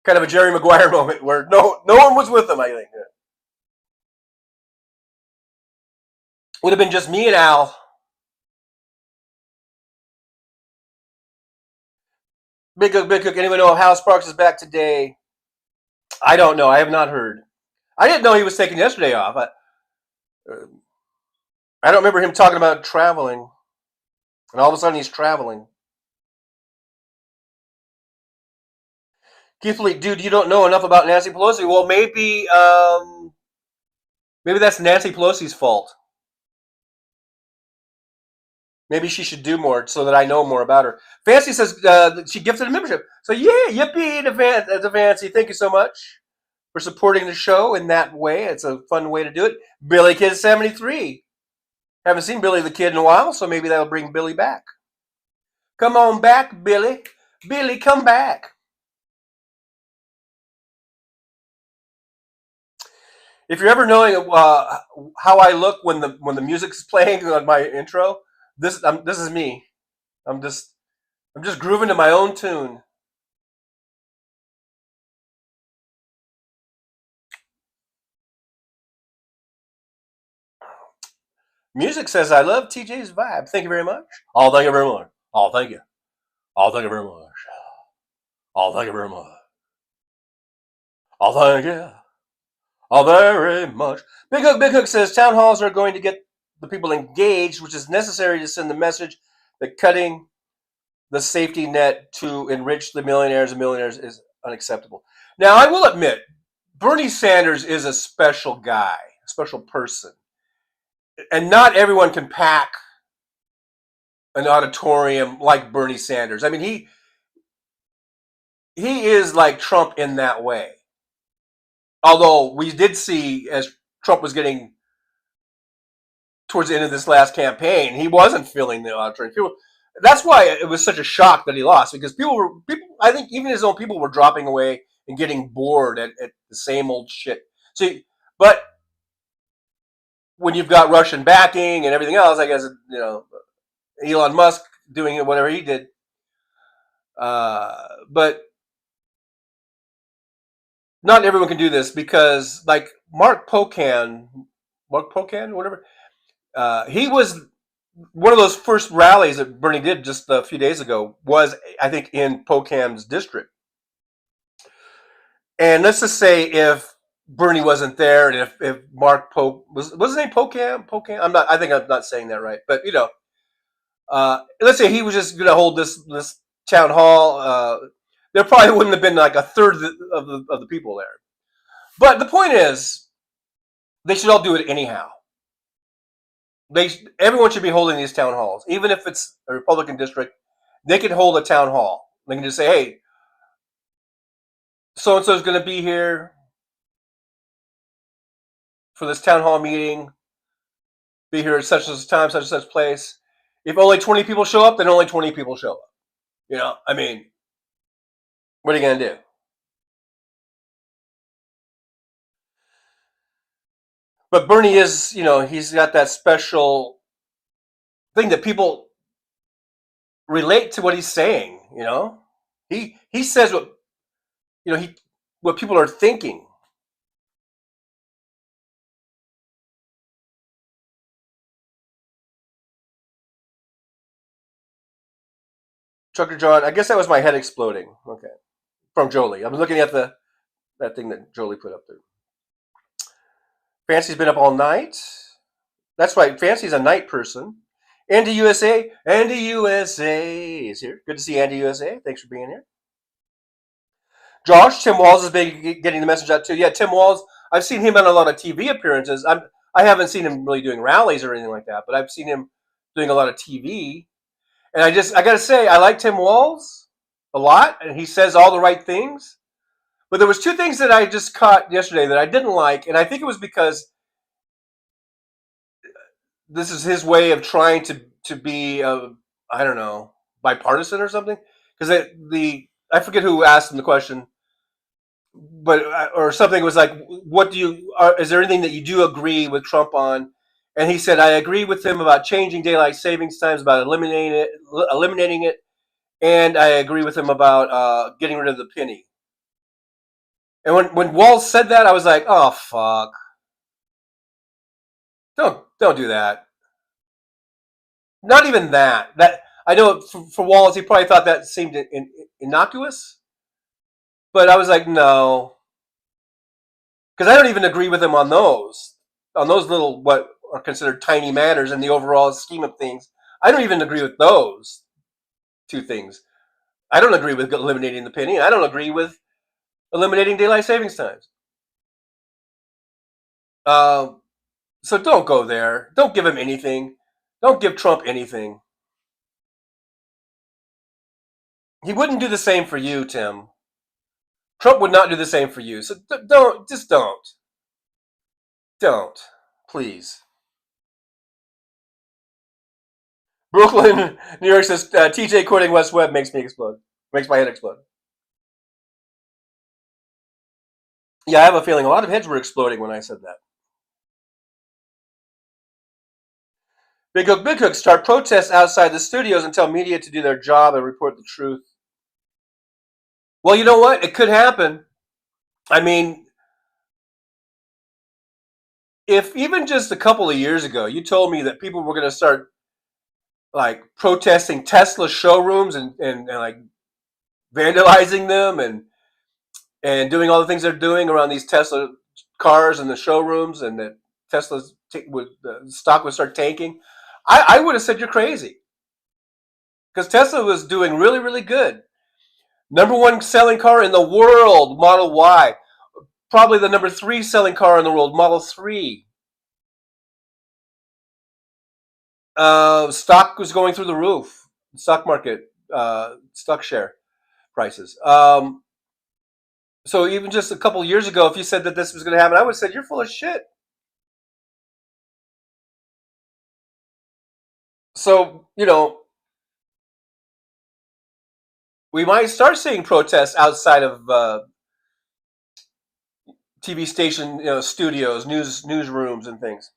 Kind of a Jerry Maguire moment where no one was with him, I think. Would have been just me and Al. Big Cook, anyone know if Hal Sparks is back today? I don't know. I have not heard. I didn't know he was taking yesterday off. I don't remember him talking about traveling. And all of a sudden he's traveling. Keith Lee, dude, you don't know enough about Nancy Pelosi. Well, maybe that's Nancy Pelosi's fault. Maybe she should do more so that I know more about her. Fancy says she gifted a membership. So yeah, yippee to Fancy. Thank you so much for supporting the show in that way. It's a fun way to do it. Billy Kid 73. Haven't seen Billy the Kid in a while, so maybe that'll bring Billy back. Come on back, Billy. Billy, come back. If you're ever knowing how I look when the music's playing on my intro, this is me. I'm just grooving to my own tune. Music says I love TJ's vibe. Thank you very much. Oh, thank you very much. Oh, thank you. Oh, thank you very much. Oh, thank you very much. Oh, thank you. Oh, very much. Big Hook says town halls are going to get the people engaged, which is necessary to send the message that cutting the safety net to enrich the millionaires and millionaires is unacceptable. Now, I will admit, Bernie Sanders is a special guy, a special person. And not everyone can pack an auditorium like Bernie Sanders. I mean, he is like Trump in that way. Although we did see, as Trump was getting towards the end of this last campaign, he wasn't filling the auditorium. That's why it was such a shock that he lost, because people, I think even his own people were dropping away and getting bored at the same old shit. See, but when you've got Russian backing and everything else, I guess, Elon Musk doing whatever he did. But not everyone can do this, because like Mark Pocan, whatever, he was one of those first rallies that Bernie did just a few days ago was, I think, in Pocan's district. And let's just say if Bernie wasn't there, and if Mark Pope was his name Pocan? I think I'm not saying that right, but let's say he was just going to hold this town hall. There probably wouldn't have been like a third of the people there. But the point is, they should all do it anyhow. Everyone should be holding these town halls, even if it's a Republican district. They can hold a town hall. They can just say, "Hey, so and so is going to be here for this town hall meeting. Be here at such and such time, such and such place. If only 20 people show up, then only 20 people show up. I mean, what are you going to do?" But Bernie is, he's got that special thing that people relate to what he's saying. He says what people are thinking. Trucker John, I guess that was my head exploding. Okay, from Jolie. I'm looking at that thing that Jolie put up there. Fancy's been up all night. That's right. Fancy's a night person. Andy USA is here. Good to see Andy USA. Thanks for being here. Josh, Tim Walz has been getting the message out too. Yeah, Tim Walz, I've seen him on a lot of TV appearances. I haven't seen him really doing rallies or anything like that, but I've seen him doing a lot of TV. And I got to say, I like Tim Walz a lot, and he says all the right things. But there was two things that I just caught yesterday that I didn't like, and I think it was because this is his way of trying to be, I don't know, bipartisan or something. Because I forget who asked him the question, but or something was like, is there anything that you do agree with Trump on? And he said, I agree with him about changing daylight savings times, about eliminating it, and I agree with him about getting rid of the penny. And when Walz said that, I was like, oh fuck, don't do that. Not even that. That I know for Walz, he probably thought that seemed innocuous, but I was like, no, because I don't even agree with him on those little what are considered tiny matters in the overall scheme of things. I don't even agree with those two things. I don't agree with eliminating the penny. I don't agree with eliminating daylight savings times. So don't go there. Don't give him anything. Don't give Trump anything. He wouldn't do the same for you, Tim. Trump would not do the same for you. So don't. Don't. Please. Brooklyn, New York says, TJ quoting West Webb makes me explode. Makes my head explode. Yeah, I have a feeling a lot of heads were exploding when I said that. Big Hook, start protests outside the studios and tell media to do their job and report the truth. Well, you know what? It could happen. I mean, if even just a couple of years ago, you told me that people were going to start like protesting Tesla showrooms and like vandalizing them and doing all the things they're doing around these Tesla cars and the showrooms, and that Tesla's stock would start tanking, I would have said you're crazy. Because Tesla was doing really, really good. Number one selling car in the world, Model Y. Probably the number 3 selling car in the world, Model 3. Stock was going through the roof. Stock market, stock share prices. So even just a couple years ago, if you said that this was going to happen, I would have said you're full of shit. So, we might start seeing protests outside of TV station, studios, newsrooms, and things.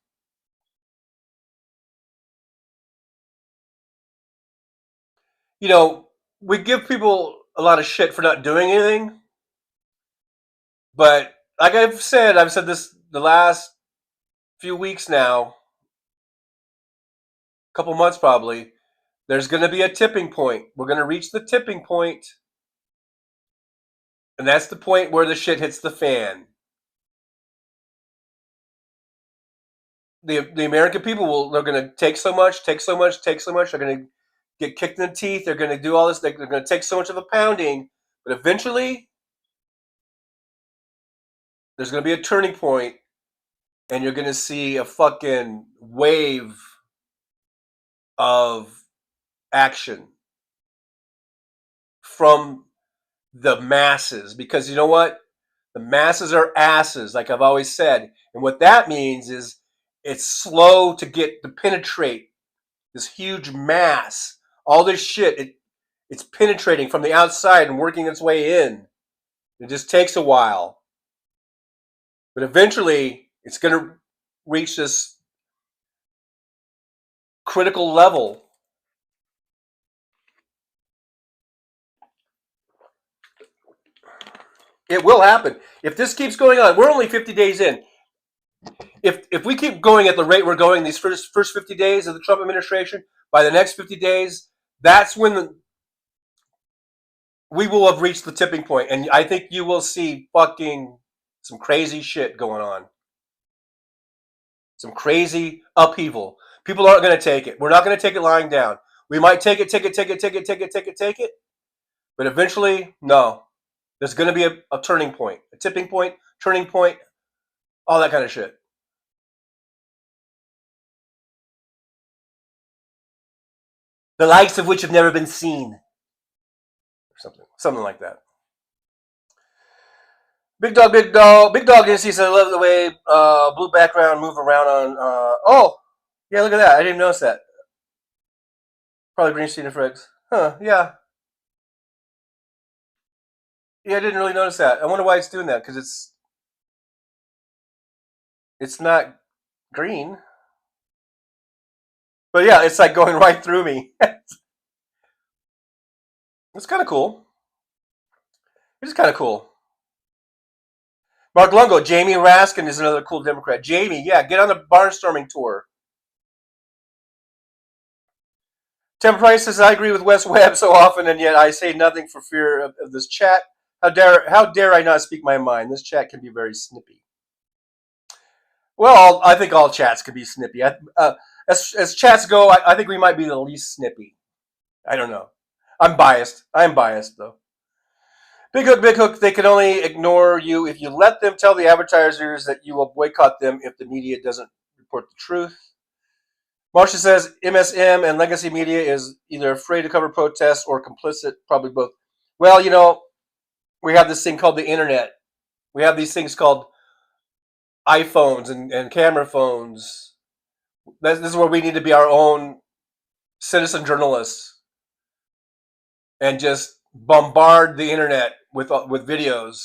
We give people a lot of shit for not doing anything, but like I've said this the last few weeks now, couple months probably. There's going to be a tipping point. We're going to reach the tipping point And that's the point where the shit hits the fan. The American people they're going to take so much. They're going to get kicked in the teeth. They're going to do all this. They're going to take so much of a pounding. But eventually, there's going to be a turning point, and you're going to see a fucking wave of action from the masses. Because you know what? The masses are asses, like I've always said. And what that means is it's slow to penetrate this huge mass. All this shit, it's penetrating from the outside and working its way in. It just takes a while. But eventually, it's going to reach this critical level. It will happen. If this keeps going on, we're only 50 days in. If we keep going at the rate we're going these first 50 days of the Trump administration, by the next 50 days, that's when we will have reached the tipping point. And I think you will see fucking some crazy shit going on. Some crazy upheaval. People aren't going to take it. We're not going to take it lying down. We might take it. But eventually, no. There's going to be a turning point. A tipping point, turning point, all that kind of shit. The likes of which have never been seen. Or something like that. Big dog NC says, I love the way blue background move around on oh yeah, look at that. I didn't even notice that. Probably green screen effects. Huh, yeah. Yeah, I didn't really notice that. I wonder why it's doing that, because it's not green. But yeah, it's like going right through me. It's kind of cool. It's kind of cool. Mark Lungo, Jamie Raskin is another cool Democrat. Jamie, yeah, get on the barnstorming tour. Tim Price says, I agree with Wes Webb so often, and yet I say nothing for fear of this chat. How dare I not speak my mind? This chat can be very snippy. Well, I think all chats can be snippy. As chats go, I think we might be the least snippy. I don't know. I'm biased, though. Big Hook, they can only ignore you if you let them. Tell the advertisers that you will boycott them if the media doesn't report the truth. Marcia says MSM and legacy media is either afraid to cover protests or complicit, probably both. Well, you know, we have this thing called the internet. We have these things called iPhones and camera phones. This is where we need to be our own citizen journalists and just bombard the internet with videos.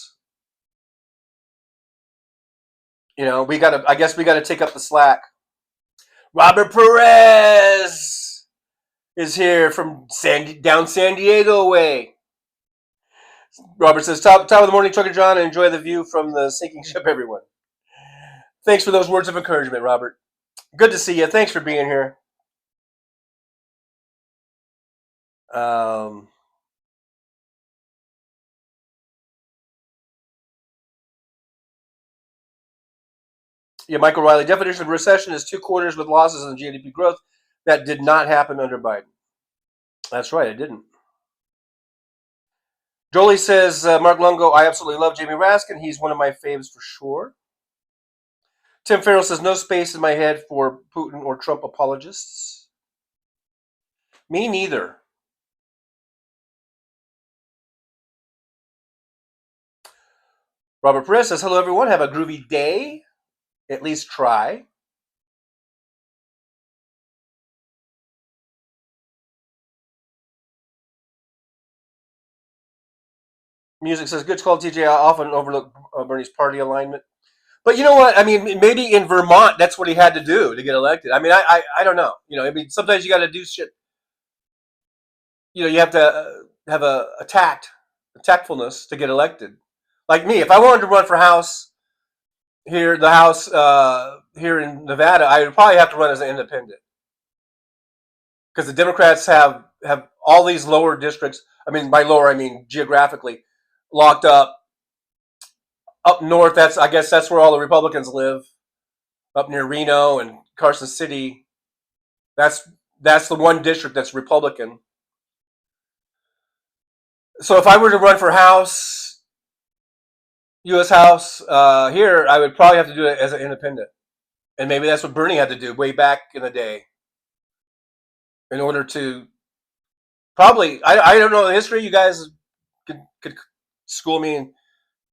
You know, I guess we gotta take up the slack. Robert Perez is here from down San Diego way. Robert says, top of the morning, Trucker John, and enjoy the view from the sinking ship, everyone. Thanks for those words of encouragement, Robert. Good to see you. Thanks for being here. Yeah, Michael Riley. Definition of recession is 2 quarters with losses in GDP growth. That did not happen under Biden. That's right, it didn't. Jolie says, Mark Lungo, I absolutely love Jamie Raskin. He's one of my faves for sure. Tim Farrell says, no space in my head for Putin or Trump apologists. Me neither. Robert Perez says, hello, everyone. Have a groovy day. At least try. Music says, good call, TJ. I often overlook Bernie's party alignment. But you know what? I mean, maybe in Vermont, that's what he had to do to get elected. I mean, I don't know. You know, I mean, sometimes you got to do shit. You know, you have to have a tactfulness to get elected. Like me, if I wanted to run for House here, here in Nevada, I would probably have to run as an independent. Because the Democrats have all these lower districts. I mean, by lower, I mean geographically, locked up up north, I guess that's where all the Republicans live, up near Reno and Carson City. That's the one district that's Republican. So if I were to run for House, U.S. House here, I would probably have to do it as an independent. And maybe that's what Bernie had to do way back in the day. In order to probably, I don't know the history. You guys could school me and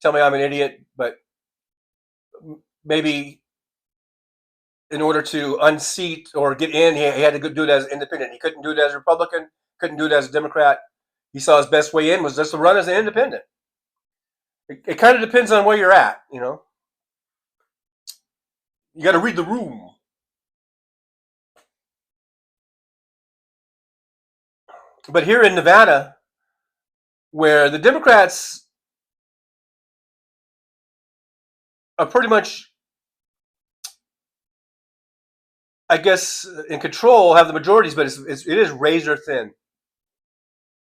tell me I'm an idiot, but maybe in order to unseat or get in, he had to do it as independent. He couldn't do it as a Republican, couldn't do it as a Democrat. He saw his best way in was just to run as an independent. It kind of depends on where you're at, you know. You got to read the room. But here in Nevada, where the Democrats are pretty much, I guess, in control, have the majorities, but it is razor thin.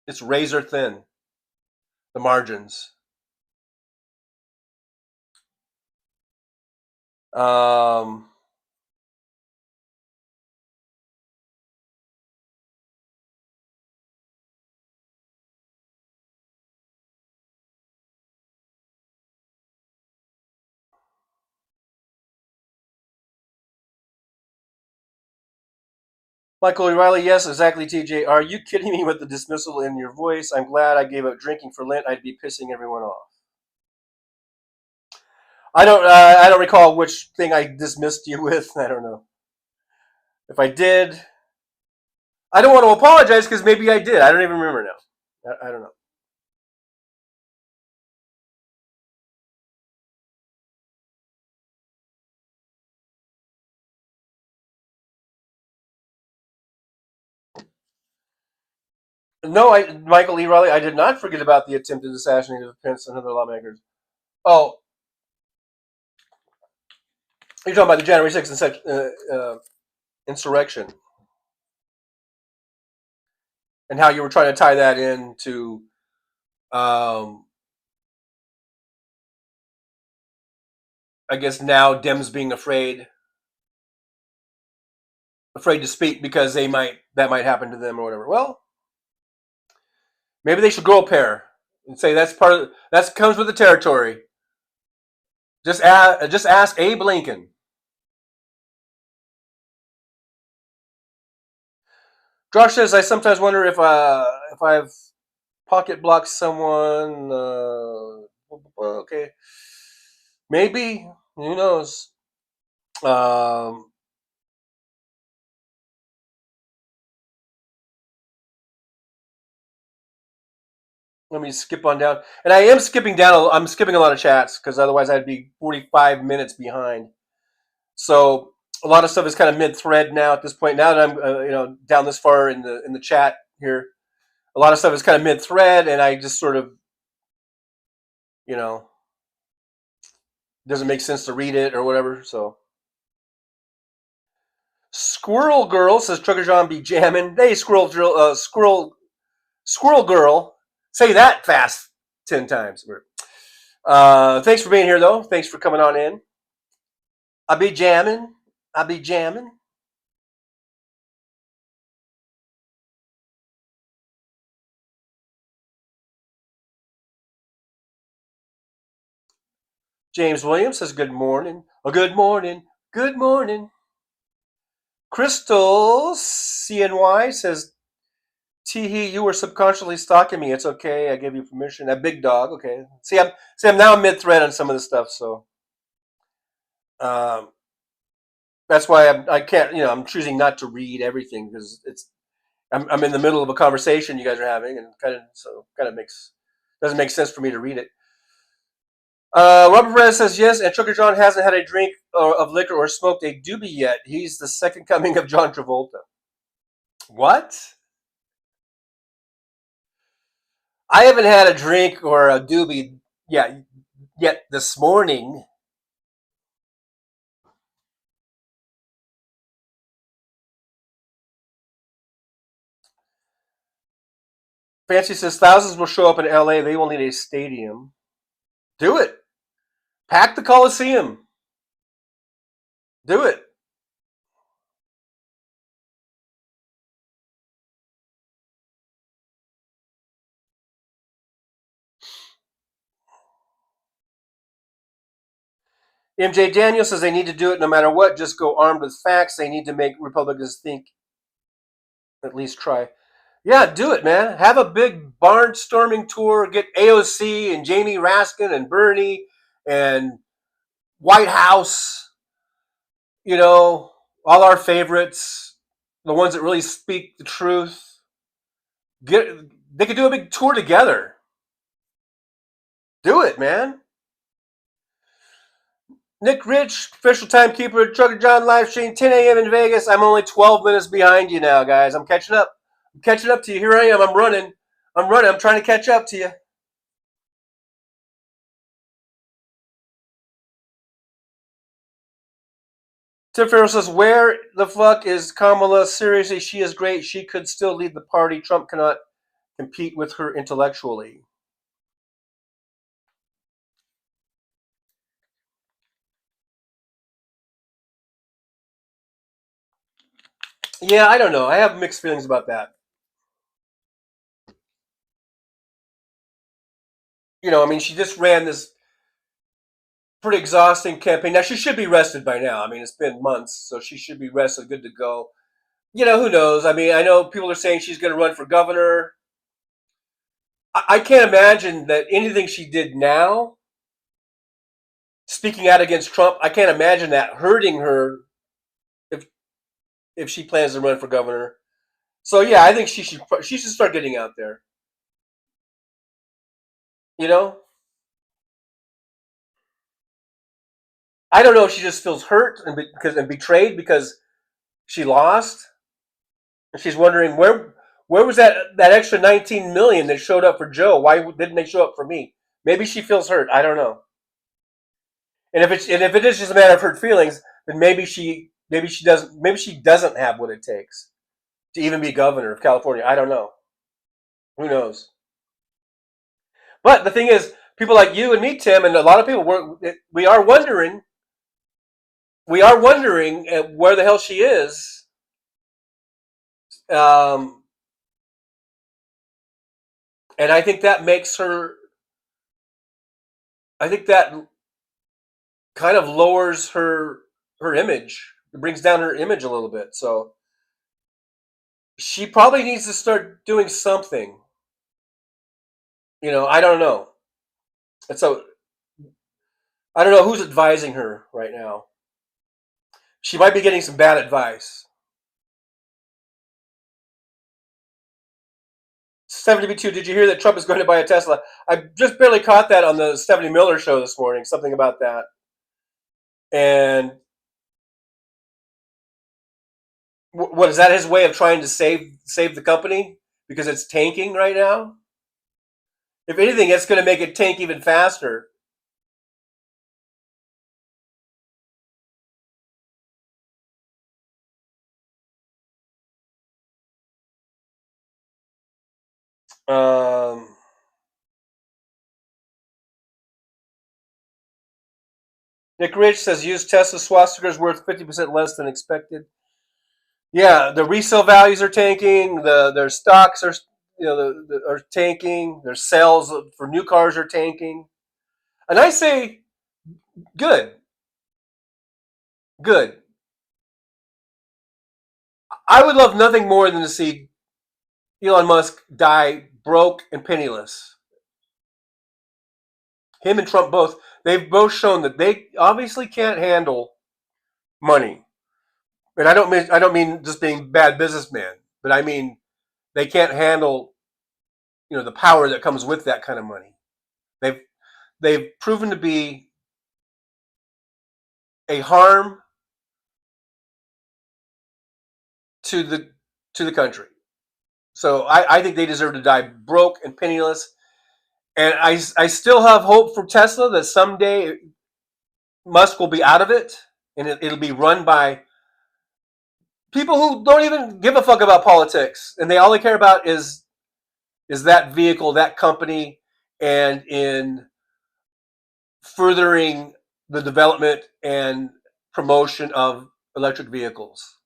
It's razor thin, the margins. Michael O'Reilly, yes, exactly, TJ. Are you kidding me with the dismissal in your voice? I'm glad I gave up drinking for Lent. I'd be pissing everyone off. I don't recall which thing I dismissed you with. I don't know. If I did, I don't want to apologize because maybe I did. I don't even remember now. I don't know. No, Michael E. Riley, I did not forget about the attempted assassination of Pence and other lawmakers. Oh, you're talking about the January 6th insurrection and how you were trying to tie that into I guess now Dems being afraid to speak because that might happen to them or whatever. Well, maybe they should grow a pair and say that comes with the territory. Just ask Abe Lincoln. Josh says, I sometimes wonder if I've pocket blocked someone. Okay, maybe. Who knows? Let me skip on down. And I am skipping down. I'm skipping a lot of chats because otherwise I'd be 45 minutes behind. So a lot of stuff is kind of mid-thread now at this point. Now that I'm down this far in the chat here, a lot of stuff is kind of mid-thread, and I just sort of, doesn't make sense to read it or whatever. So Squirrel Girl says Trucker John be jamming. Hey, Squirrel Girl. Say that fast 10 times. Thanks for being here, though. Thanks for coming on in. I be jamming. James Williams says good morning. Good morning. Good morning. Crystal CNY says, Teehee, you were subconsciously stalking me. It's okay. I gave you permission. A big dog. Okay. See, I'm now mid-thread on some of the stuff, so that's why I can't. I'm choosing not to read everything because I'm in the middle of a conversation you guys are having, and doesn't make sense for me to read it. Robert Perez says yes, and Trucker John hasn't had a drink of liquor or smoked a doobie yet. He's the second coming of John Travolta. What? I haven't had a drink or a doobie yet this morning. Fancy says thousands will show up in LA. They will need a stadium. Do it. Pack the Coliseum. Do it. MJ Daniel says they need to do it no matter what. Just go armed with facts. They need to make Republicans think, at least try. Yeah, do it, man. Have a big barnstorming tour. Get AOC and Jamie Raskin and Bernie and White House. You know, all our favorites, the ones that really speak the truth. They could do a big tour together. Do it, man. Nick Rich, official timekeeper, Trucker John live stream, 10 a.m. in Vegas. I'm only 12 minutes behind you now, guys. I'm catching up. I'm catching up to you. Here I am. I'm running. I'm trying to catch up to you. Tim Farrell says, where the fuck is Kamala? Seriously, she is great. She could still lead the party. Trump cannot compete with her intellectually. Yeah, I don't know. I have mixed feelings about that. You know, I mean, she just ran this pretty exhausting campaign. Now, she should be rested by now. I mean, it's been months, so she should be rested, good to go. You know, who knows? I mean, I know people are saying she's going to run for governor. I can't imagine that anything she did now, speaking out against Trump, I can't imagine that hurting her if she plans to run for governor. So yeah, I think she should start getting out there. You know, I don't know if she just feels hurt and betrayed because she lost, and she's wondering where was that extra 19 million that showed up for Joe? Why didn't they show up for me? Maybe she feels hurt. I don't know. And if it is just a matter of hurt feelings, then maybe she doesn't have what it takes to even be governor of California. I don't know. Who knows? But the thing is, people like you and me, Tim, and a lot of people, we are wondering where the hell she is. And I think that makes her. I think that kind of lowers her image. It brings down her image a little bit. So she probably needs to start doing something. You know, I don't know. And so I don't know who's advising her right now. She might be getting some bad advice. 72, did you hear that Trump is going to buy a Tesla? I just barely caught that on the Stephanie Miller show this morning, something about that. And what is that, his way of trying to save the company because it's tanking right now? If anything, it's going to make it tank even faster. Nick Rich says used Tesla swastika is worth 50% less than expected. Yeah, the resale values are tanking. Their stocks are are tanking. Their sales for new cars are tanking. And I say, good. I would love nothing more than to see Elon Musk die broke and penniless. Him and Trump both. They've both shown that they obviously can't handle money. And I don't mean just being bad businessmen, but I mean they can't handle, the power that comes with that kind of money. They've proven to be a harm to the country. So I think they deserve to die broke and penniless. And I still have hope for Tesla that someday Musk will be out of it and it'll be run by people who don't even give a fuck about politics, and all they care about is that vehicle, that company, and in furthering the development and promotion of electric vehicles.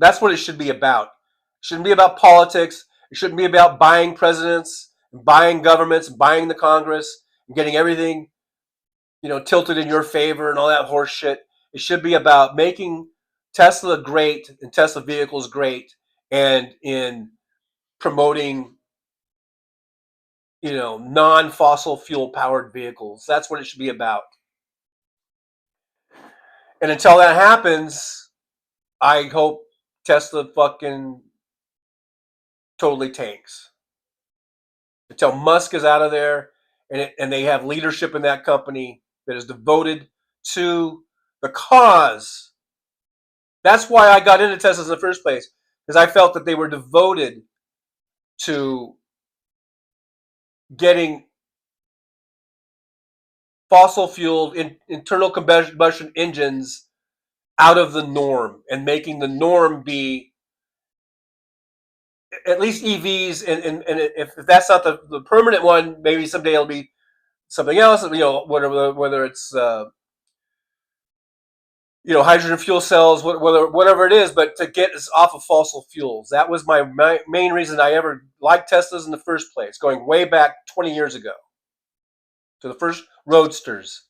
That's what it should be about. It shouldn't be about politics. It shouldn't be about buying presidents, buying governments, buying the Congress, and getting everything, tilted in your favor and all that horse shit. It should be about making Tesla great and Tesla vehicles great, and in promoting, non-fossil fuel powered vehicles. That's what it should be about. And until that happens, I hope Tesla fucking totally tanks. Until Musk is out of there and they have leadership in that company that is devoted to the cause. That's why I got into Tesla in the first place, because I felt that they were devoted to getting fossil fueled internal combustion engines out of the norm and making the norm be at least EVs, and if that's not the permanent one, maybe someday it'll be something else. Whether it's hydrogen fuel cells, whatever it is, but to get us off of fossil fuels. That was my main reason I ever liked Teslas in the first place, going way back 20 years ago to the first Roadsters.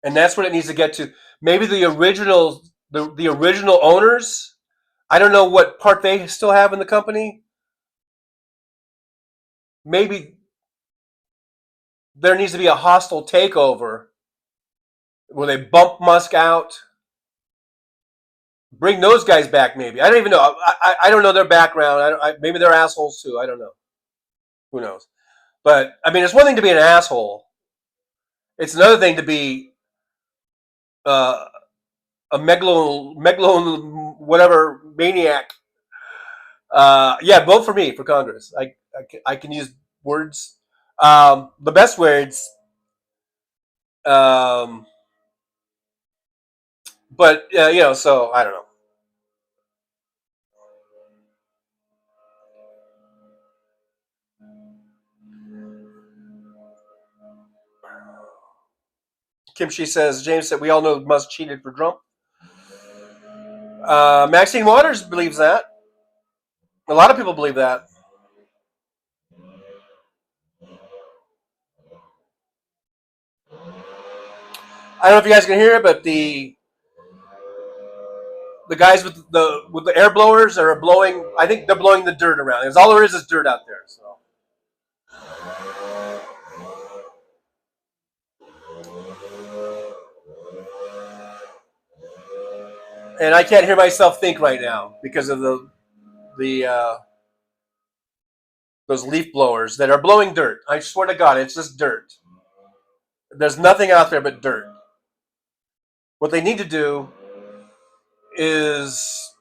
And that's what it needs to get to. Maybe the original owners, I don't know what part they still have in the company. Maybe there needs to be a hostile takeover where they bump Musk out. Bring those guys back, maybe. I don't even know. I don't know their background. Maybe they're assholes too. I don't know. Who knows? But, I mean, it's one thing to be an asshole. It's another thing to be a megalo whatever maniac. Yeah, vote for me for Congress. I can use words. The best words. But so I don't know. Kimchi says, James said, we all know Musk cheated for Trump. Maxine Waters believes that. A lot of people believe that. I don't know if you guys can hear it, but the guys with the air blowers are blowing. I think they're blowing the dirt around. Because all there is dirt out there. So. And I can't hear myself think right now because of those leaf blowers that are blowing dirt. I swear to God, it's just dirt. There's nothing out there but dirt. What they need to do is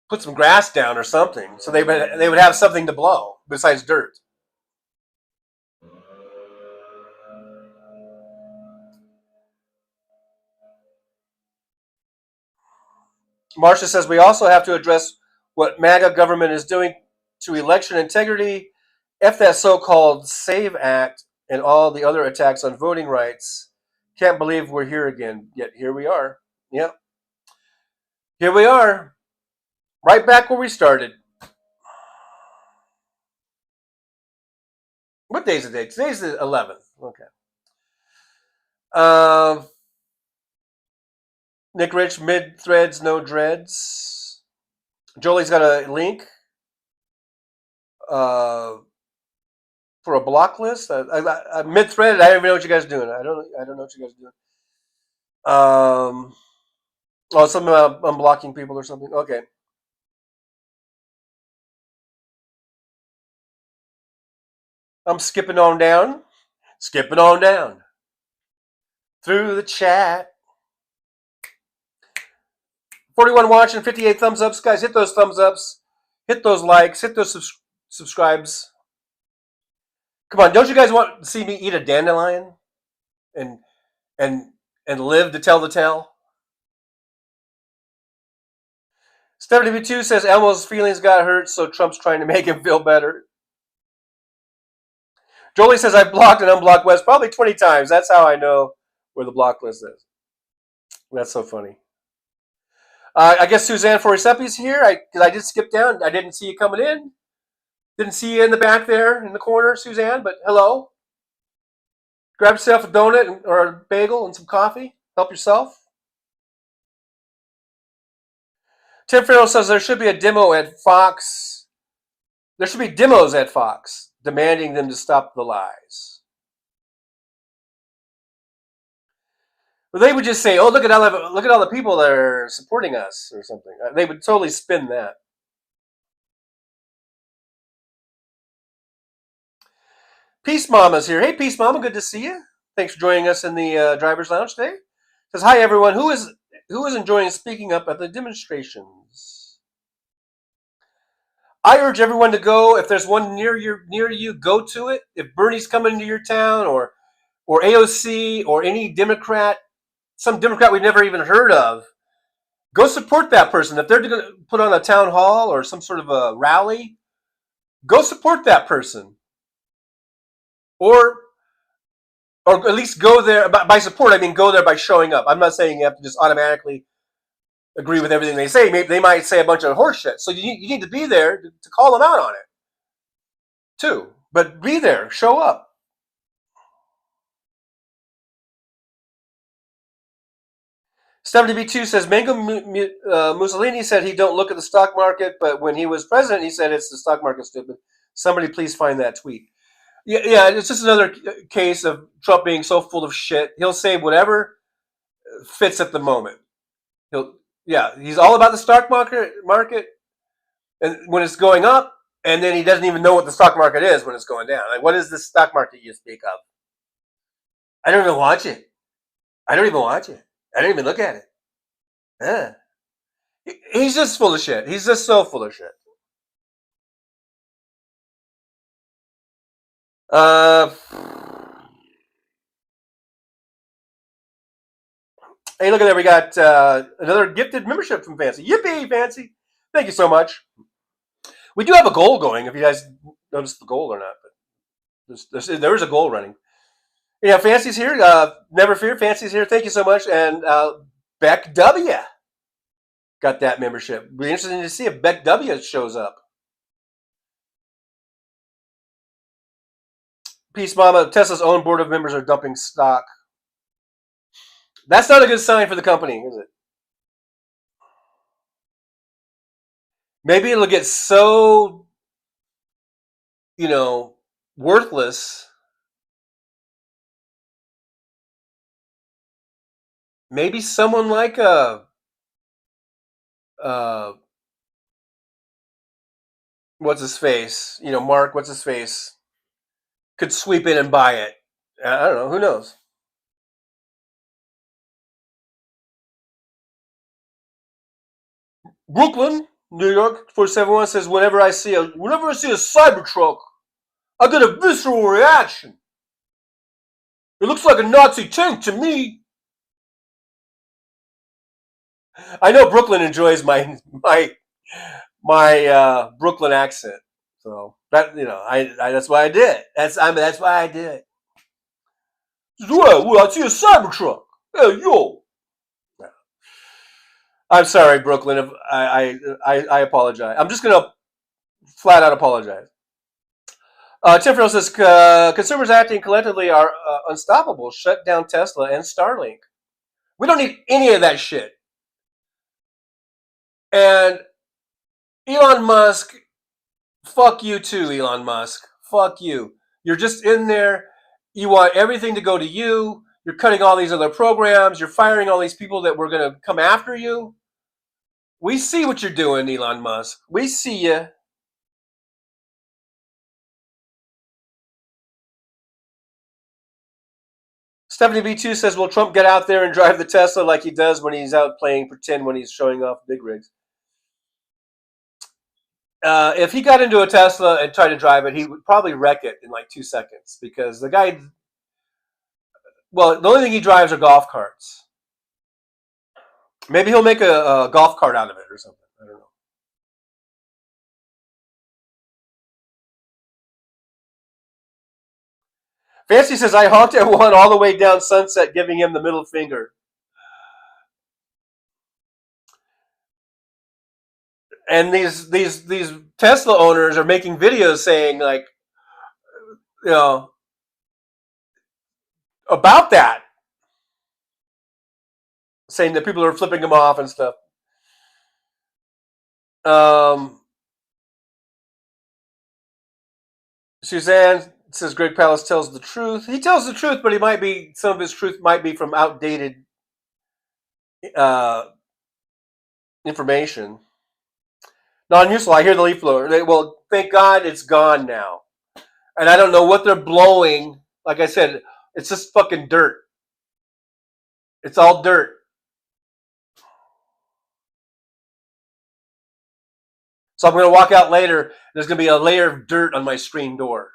put some grass down or something, so they would have something to blow besides dirt. Marcia says we also have to address what MAGA government is doing to election integrity, F that so-called SAVE Act, and all the other attacks on voting rights. Can't believe we're here again, yet here we are. Yep. Here we are, right back where we started. What day is the day? Today's the 11th. Okay. Nick Rich, mid threads, no dreads. Jolie's got a link for a block list. Mid thread, I don't even know what you guys are doing. I don't know what you guys are doing. Something about unblocking people or something. Okay. I'm skipping on down through the chat. 41 watching, 58 thumbs ups. Guys, hit those thumbs ups. Hit those likes. Hit those subscribes. Come on, don't you guys want to see me eat a dandelion and live to tell the tale? Stephanie B2 says Elmo's feelings got hurt, so Trump's trying to make him feel better. Jolie says I blocked and unblocked Wes probably 20 times. That's how I know where the block list is. That's so funny. I guess Suzanne Forisepi's here. Because I did skip down. I didn't see you coming in. Didn't see you in the back there in the corner, Suzanne. But hello. Grab yourself a donut or a bagel and some coffee. Help yourself. Tim Farrell says there should be a demo at Fox. There should be demos at Fox demanding them to stop the lies. Well, they would just say, "Oh, look at all the people that are supporting us," or something. They would totally spin that. Peace Mama's here. Hey, Peace Mama, good to see you. Thanks for joining us in the driver's lounge today. Says hi, everyone. Who is enjoying speaking up at the demonstrations? I urge everyone to go. If there's one near you, go to it. If Bernie's coming to your town, or AOC, or any Democrat, some Democrat we've never even heard of, go support that person. If they're going to put on a town hall or some sort of a rally, go support that person. Or at least go there. By support, I mean go there by showing up. I'm not saying you have to just automatically agree with everything they say. Maybe they might say a bunch of horse shit. So you need to be there to call them out on it, too. But be there. Show up. Stephanie B2 says, Mango Mussolini said he don't look at the stock market, but when he was president, he said it's the stock market stupid. Somebody please find that tweet. Yeah, it's just another case of Trump being so full of shit. He'll say whatever fits at the moment. He's all about the stock market, and when it's going up, and then he doesn't even know what the stock market is when it's going down. Like, what is the stock market you speak of? I don't even watch it. I don't even watch it. I don't even look at it. He's just full of shit. He's just so full of shit. Hey, look at that. We got another gifted membership from Fancy. Yippee, Fancy. Thank you so much. We do have a goal going, if you guys noticed the goal or not. But there is a goal running. Yeah, Fancy's here. Never fear, Fancy's here. Thank you so much. And Beck W. got that membership. Be interesting to see if Beck W. shows up. Peace, Mama. Tesla's own board of members are dumping stock. That's not a good sign for the company, is it? Maybe it'll get so, worthless. Maybe someone like what's his face? Mark, what's his face? Could sweep in and buy it. I don't know. Who knows? Brooklyn, New York, 471 says, whenever I see a Cybertruck, I get a visceral reaction. It looks like a Nazi tank to me. I know Brooklyn enjoys my Brooklyn accent, so that that's why I did it. That's why I did it. Well, I see a Cybertruck. Hey, yo. I'm sorry, Brooklyn. If I apologize. I'm just gonna flat out apologize. Tim Farrell says consumers acting collectively are unstoppable. Shut down Tesla and Starlink. We don't need any of that shit. And Elon Musk, fuck you too, Elon Musk. Fuck you. You're just in there. You want everything to go to you. You're cutting all these other programs. You're firing all these people that were going to come after you. We see what you're doing, Elon Musk. We see you. Stephanie B2 says, will Trump get out there and drive the Tesla like he does when he's out playing pretend when he's showing off big rigs? If he got into a Tesla and tried to drive it, he would probably wreck it in like 2 seconds because the guy, well, the only thing he drives are golf carts. Maybe he'll make a golf cart out of it or something. I don't know. Fancy says, I honked at one all the way down Sunset, giving him the middle finger. And these Tesla owners are making videos saying, like, you know, about that, saying that people are flipping them off and stuff. Suzanne says Greg Palast tells the truth. He tells the truth, but some of his truth might be from outdated information. Non-useful. I hear the leaf blower. Well, thank God it's gone now. And I don't know what they're blowing. Like I said, it's just fucking dirt. It's all dirt. So I'm going to walk out later. There's going to be a layer of dirt on my screen door.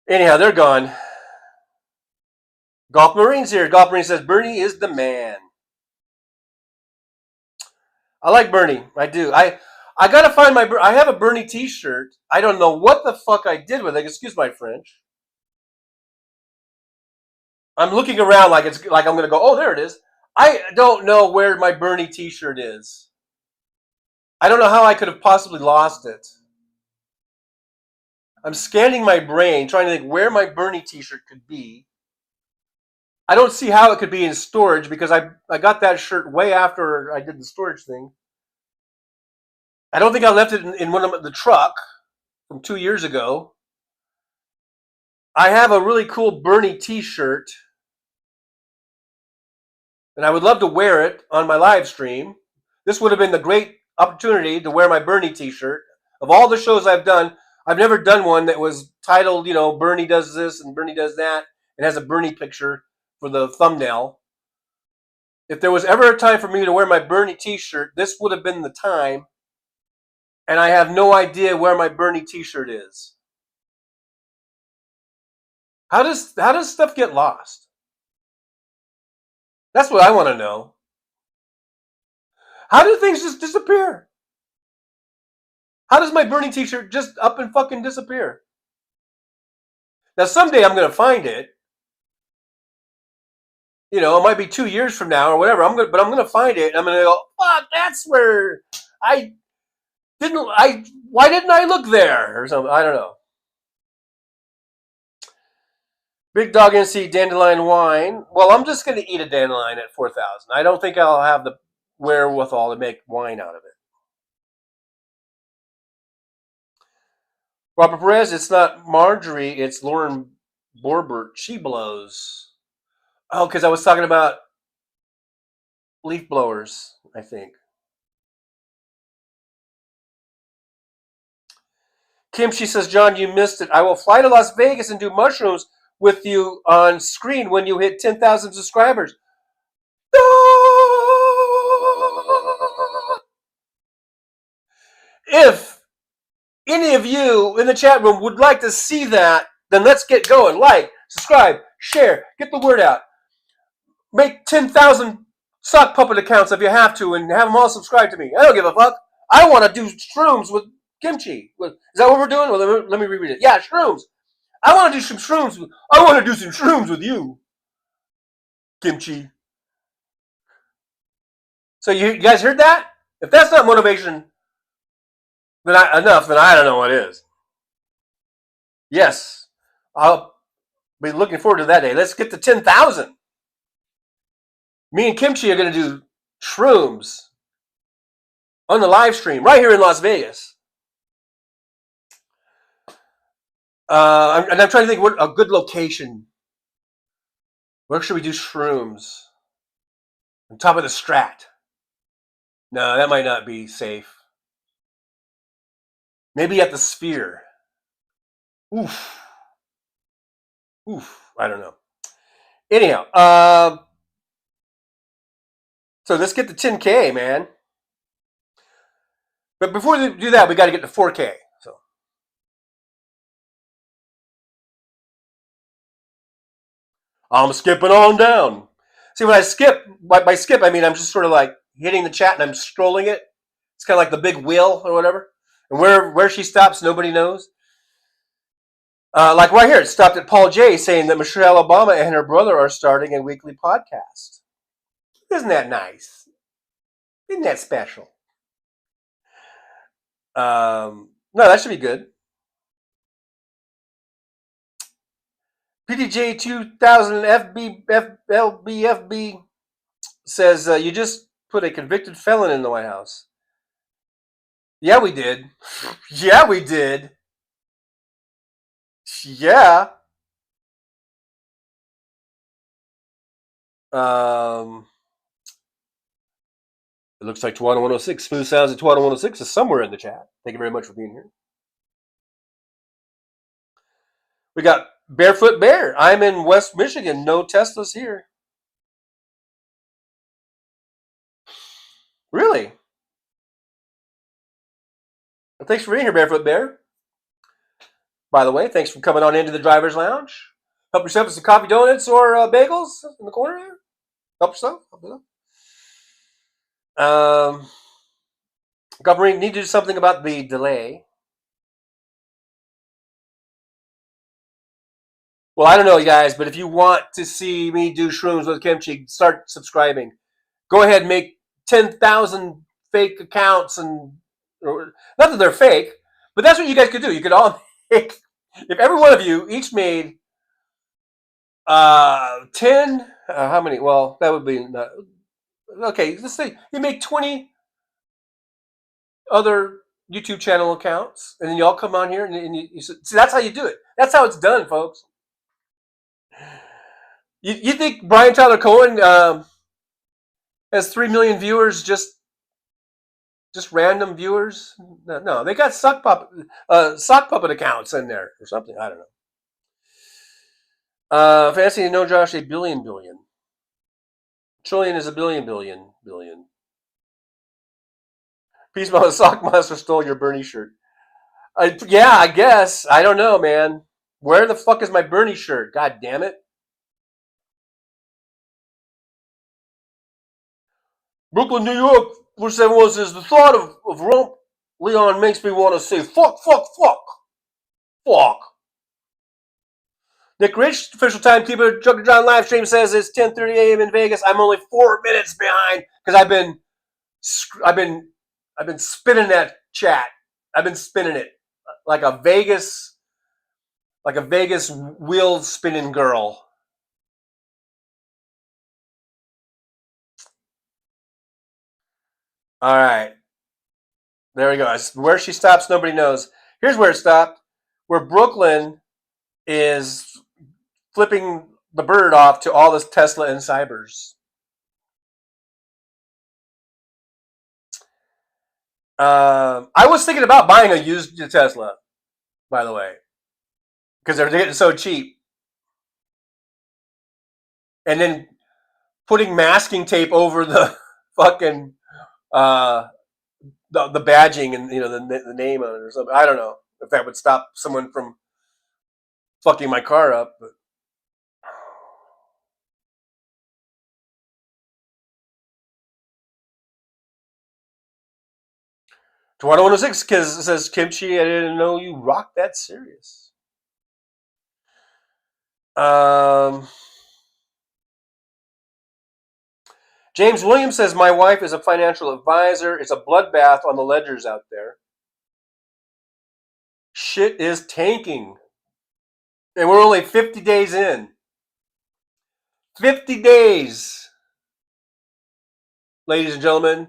Anyhow, they're gone. Golf Marine's here. Golf Marine says, Bernie is the man. I like Bernie. I do. I got to find I have a Bernie t-shirt. I don't know what the fuck I did with it. Excuse my French. I'm looking around like I'm going to go, oh, there it is. I don't know where my Bernie t-shirt is. I don't know how I could have possibly lost it. I'm scanning my brain, trying to think where my Bernie t-shirt could be. I don't see how it could be in storage because I got that shirt way after I did the storage thing. I don't think I left it in one of the truck from 2 years ago. I have a really cool Bernie t-shirt, and I would love to wear it on my live stream. This would have been the great opportunity to wear my Bernie t-shirt. Of all the shows I've done, I've never done one that was titled, Bernie does this and Bernie does that, and has a Bernie picture for the thumbnail. If there was ever a time for me to wear my Bernie t-shirt, this would have been the time. And I have no idea where my Bernie t-shirt is. How does stuff get lost? That's what I want to know. How do things just disappear? How does my Bernie t-shirt just up and fucking disappear? Now someday I'm going to find it. It might be 2 years from now or whatever. But I'm going to find it. And I'm going to go, fuck, that's where why didn't I look there? Or something. I don't know. Big Dog NC dandelion wine. Well, I'm just going to eat a dandelion at 4,000. I don't think I'll have the wherewithal to make wine out of it. Robert Perez, it's not Marjorie, it's Lauren Borbert. She blows. Oh, because I was talking about leaf blowers, I think. Kim, she says, John, you missed it. I will fly to Las Vegas and do mushrooms with you on screen when you hit 10,000 subscribers. If any of you in the chat room would like to see that, then let's get going. Like, subscribe, share, get the word out. Make 10,000 sock puppet accounts if you have to and have them all subscribe to me. I don't give a fuck. I want to do shrooms with kimchi. Is that what we're doing? Well, let me reread it. Yeah, shrooms. I want to do some shrooms. I want to do some shrooms with you, kimchi. So you guys heard that? If that's not motivation enough, then I don't know what is. Yes, I'll be looking forward to that day. Let's get to 10,000. Me and Kimchi are going to do shrooms on the live stream right here in Las Vegas. I'm trying to think what a good location. Where should we do shrooms? On top of the Strat. No, that might not be safe. Maybe at the Sphere. Oof. I don't know. Anyhow, so let's get to 10K, man. But before we do that, we got to get to 4K. So I'm skipping on down. See, when I skip, by skip, I mean I'm just sort of like hitting the chat and I'm scrolling it. It's kind of like the big wheel or whatever. And where she stops, nobody knows. Like right here, it stopped at Paul J. saying that Michelle Obama and her brother are starting a weekly podcast. Isn't that nice? Isn't that special? No, that should be good. PDJ 2000 FBFB says you just put a convicted felon in the White House. Yeah, we did. Yeah, we did. Yeah. It looks like Tawana 106. Smooth Sounds at Tawana 106 is somewhere in the chat. Thank you very much for being here. We got Barefoot Bear. I'm in West Michigan. No Teslas here. Really? Well, thanks for being here, Barefoot Bear. By the way, thanks for coming on into the driver's lounge. Help yourself with some coffee, donuts, or bagels in the corner here. Help yourself. Government need to do something about the delay. Well, I don't know, you guys, but if you want to see me do shrooms with kimchi, start subscribing. Go ahead and make 10,000 fake accounts, and not that they're fake, but that's what you guys could do. You could all make, if every one of you each made 10, how many? Well, that would be, okay, let's say you make 20 other YouTube channel accounts, and then you all come on here, and you see, that's how you do it. That's how it's done, folks. You think Brian Tyler Cohen has 3 million viewers, just random viewers? No, they got sock puppet accounts in there or something. I don't know. Fancy to know, Josh, a billion. Trillion is a billion. Peace Mama Sock Monster stole your Bernie shirt. Yeah, I guess. I don't know, man. Where the fuck is my Bernie shirt? God damn it. Brooklyn, New York, 471 says, the thought of Rump Leon makes me want to say, fuck. Nick Rich, official timekeeper, Trucker John live stream says it's 10:30 a.m. in Vegas. I'm only 4 minutes behind because I've been spinning that chat. I've been spinning it like a Vegas wheel spinning girl. All right. There we go. Where she stops, nobody knows. Here's where it stopped. Where Brooklyn is flipping the bird off to all this Tesla and cybers. I was thinking about buying a used Tesla, by the way, because they're getting so cheap. And then putting masking tape over the fucking the badging and the name on it or something. I don't know if that would stop someone from fucking my car up, but Toronto 106 says kimchi. I didn't know you rocked that serious. James Williams says, my wife is a financial advisor. It's a bloodbath on the ledgers out there. Shit is tanking. And we're only 50 days in. 50 days. Ladies and gentlemen.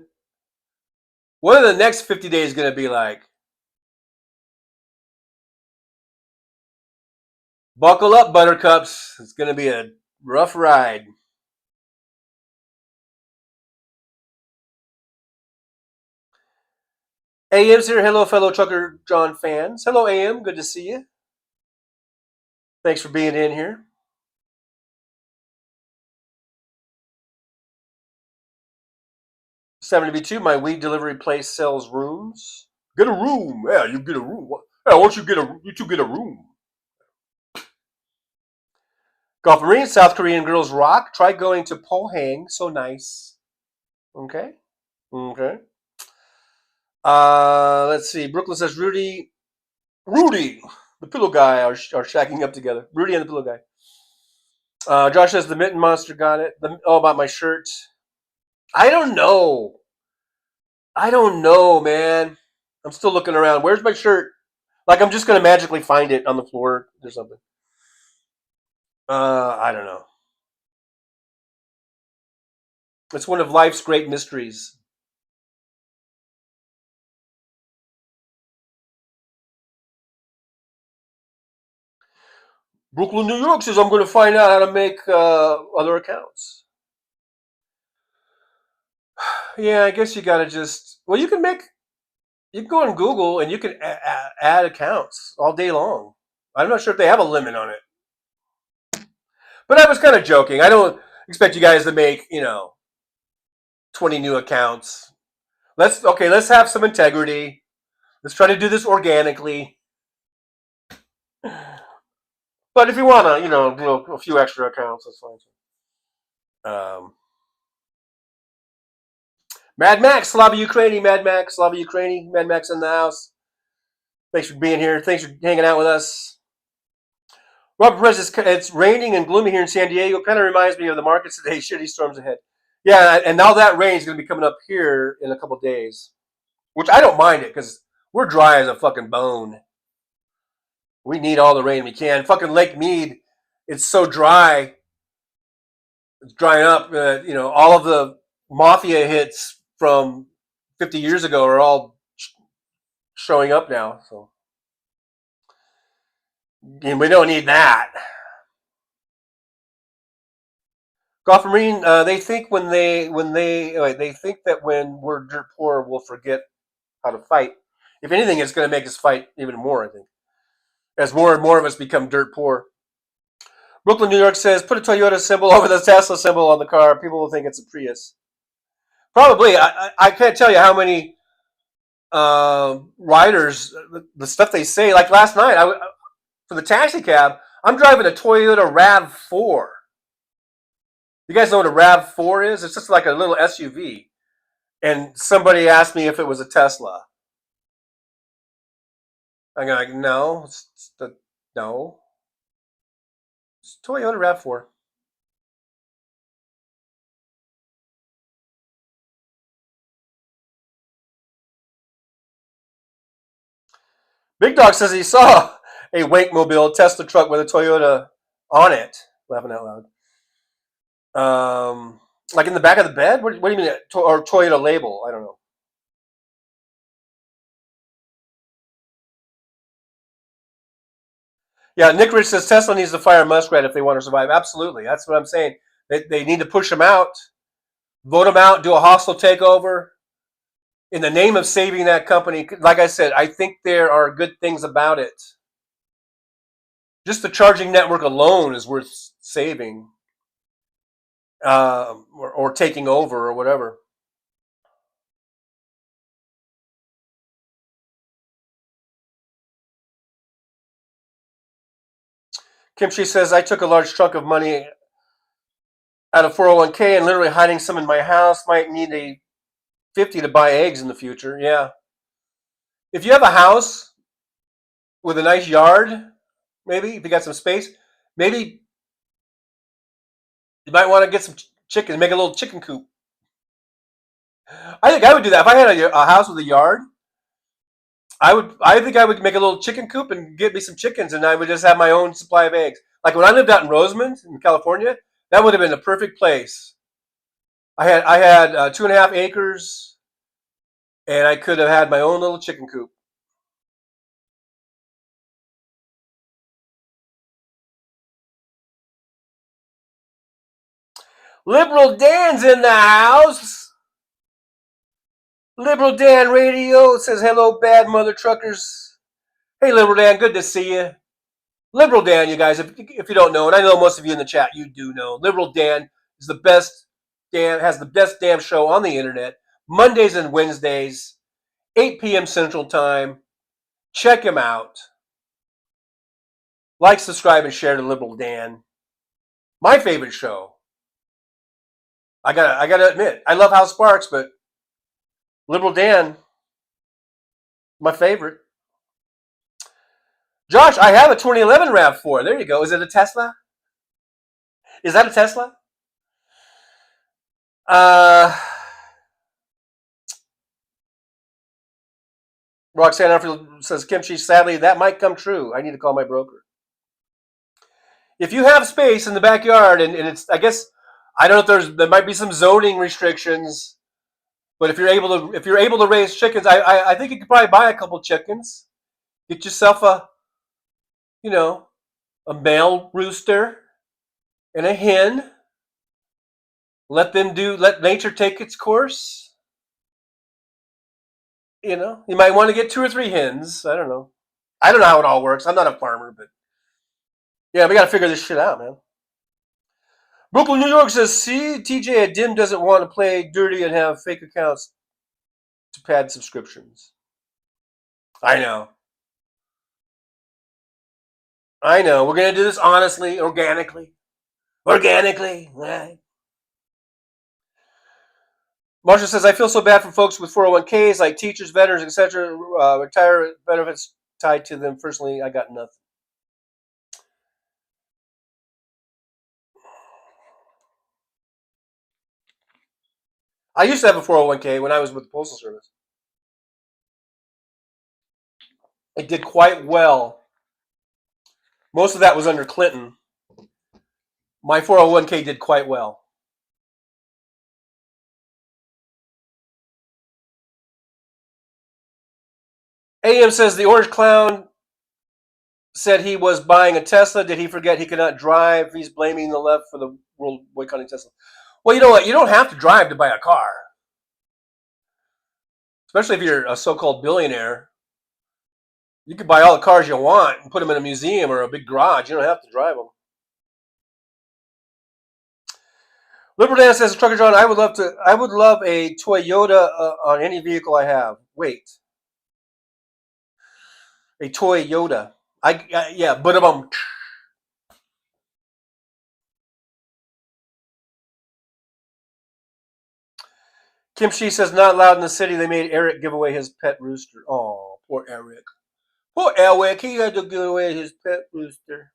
What are the next 50 days going to be like? Buckle up, buttercups. It's going to be a rough ride. AM's here. Hello, fellow Trucker John fans. Hello, AM. Good to see you. Thanks for being in here. $70B2, my weed delivery place sells rooms. Get a room. Yeah, you get a room. Yeah, why don't you get a room? Gulf Marine, South Korean girls rock. Try going to Pohang. So nice. Okay. Let's see. Brooklyn says Rudy, the pillow guy are shacking up together. Rudy and the pillow guy. Josh says the mitten monster got it. About my shirt. I don't know, man. I'm still looking around. Where's my shirt? Like I'm just gonna magically find it on the floor or something. I don't know. It's one of life's great mysteries. Brooklyn, New York says I'm going to find out how to make other accounts. Yeah, I guess you got to just. Well, you can go on Google and you can add accounts all day long. I'm not sure if they have a limit on it. But I was kind of joking. I don't expect you guys to make, 20 new accounts. Let's have some integrity. Let's try to do this organically. But if you want to, do a few extra accounts, that's fine. Mad Max, Slava Ukraini, Mad Max, Slava Ukraini, Mad Max in the house. Thanks for being here. Thanks for hanging out with us. Robert Perez, it's raining and gloomy here in San Diego. Kind of reminds me of the markets today. Shitty storms ahead. Yeah, and now that rain is going to be coming up here in a couple days, which I don't mind it because we're dry as a fucking bone. We need all the rain we can. Fucking Lake Mead, it's so dry. It's drying up. All of the mafia hits from 50 years ago are all showing up now. So and we don't need that. Golf Marine, they think they think that when we're dirt poor, we'll forget how to fight. If anything, it's going to make us fight even more, I think, as more and more of us become dirt poor. Brooklyn, New York says, put a Toyota symbol over the Tesla symbol on the car. People will think it's a Prius. Probably. I can't tell you how many riders, the stuff they say. Like last night, for the taxi cab, I'm driving a Toyota RAV4. You guys know what a RAV4 is? It's just like a little SUV. And somebody asked me if it was a Tesla. I'm like, no. No. It's Toyota RAV4. Big Dog says he saw a Wankmobile Tesla truck with a Toyota on it. Laughing out loud. Like in the back of the bed? What do you mean? Or Toyota label? I don't know. Yeah, Nick Rich says Tesla needs to fire Muskrat if they want to survive. Absolutely. That's what I'm saying. They need to push him out, vote him out, do a hostile takeover in the name of saving that company. Like I said, I think there are good things about it. Just the charging network alone is worth saving. Or taking over or whatever. Kimchi says, I took a large chunk of money out of 401k and literally hiding some in my house. Might need a 50 to buy eggs in the future. Yeah. If you have a house with a nice yard, maybe if you got some space, maybe you might want to get some chickens, make a little chicken coop. I think I would do that. If I had a house with a yard, I think I would make a little chicken coop and get me some chickens, and I would just have my own supply of eggs. Like when I lived out in Rosamond, in California, that would have been the perfect place. I had 2.5 acres, and I could have had my own little chicken coop. Liberal Dan's in the house. Liberal Dan Radio says, hello, bad mother truckers. Hey, Liberal Dan, good to see you. Liberal Dan, you guys, if you don't know, and I know most of you in the chat, you do know, Liberal Dan is the best, has the best damn show on the internet, Mondays and Wednesdays, 8 p.m. Central Time. Check him out. Like, subscribe, and share to Liberal Dan. My favorite show. I gotta admit, I love House Sparks, but Liberal Dan, My favorite. Josh, I have a 2011 RAV4. There you go. Is it a Tesla? Is that a Tesla? Roxanne Arfield says, Kimchi, sadly, that might come true. I need to call my broker. If you have space in the backyard, and it's, I guess, I don't know if there might be some zoning restrictions, but if you're able to raise chickens, I think you could probably buy a couple chickens, get yourself a male rooster and a hen. Let nature take its course. You might want to get 2 or 3 hens. I don't know how it all works. I'm not a farmer, but yeah, we got to figure this shit out, man. Brooklyn, New York says, see, TJ, Dim doesn't want to play dirty and have fake accounts to pad subscriptions. I know. We're going to do this honestly, organically. Right? Marsha says, I feel so bad for folks with 401ks, like teachers, veterans, etc., retirement benefits tied to them. Personally, I got nothing. I used to have a 401k when I was with the Postal Service. It did quite well. Most of that was under Clinton. My 401k did quite well. AM says, the Orange Clown said he was buying a Tesla. Did he forget he could not drive? He's blaming the left for the world boycotting Tesla. Well, you know what? You don't have to drive to buy a car. Especially if you're a so-called billionaire. You could buy all the cars you want and put them in a museum or a big garage. You don't have to drive them. Liberal Dan says, Trucker John, I would love a Toyota on any vehicle I have. Wait. A Toyota. Yeah, but Kim Shee says, not allowed in the city. They made Eric give away his pet rooster. Oh, poor Eric. Poor Eric. He had to give away his pet rooster.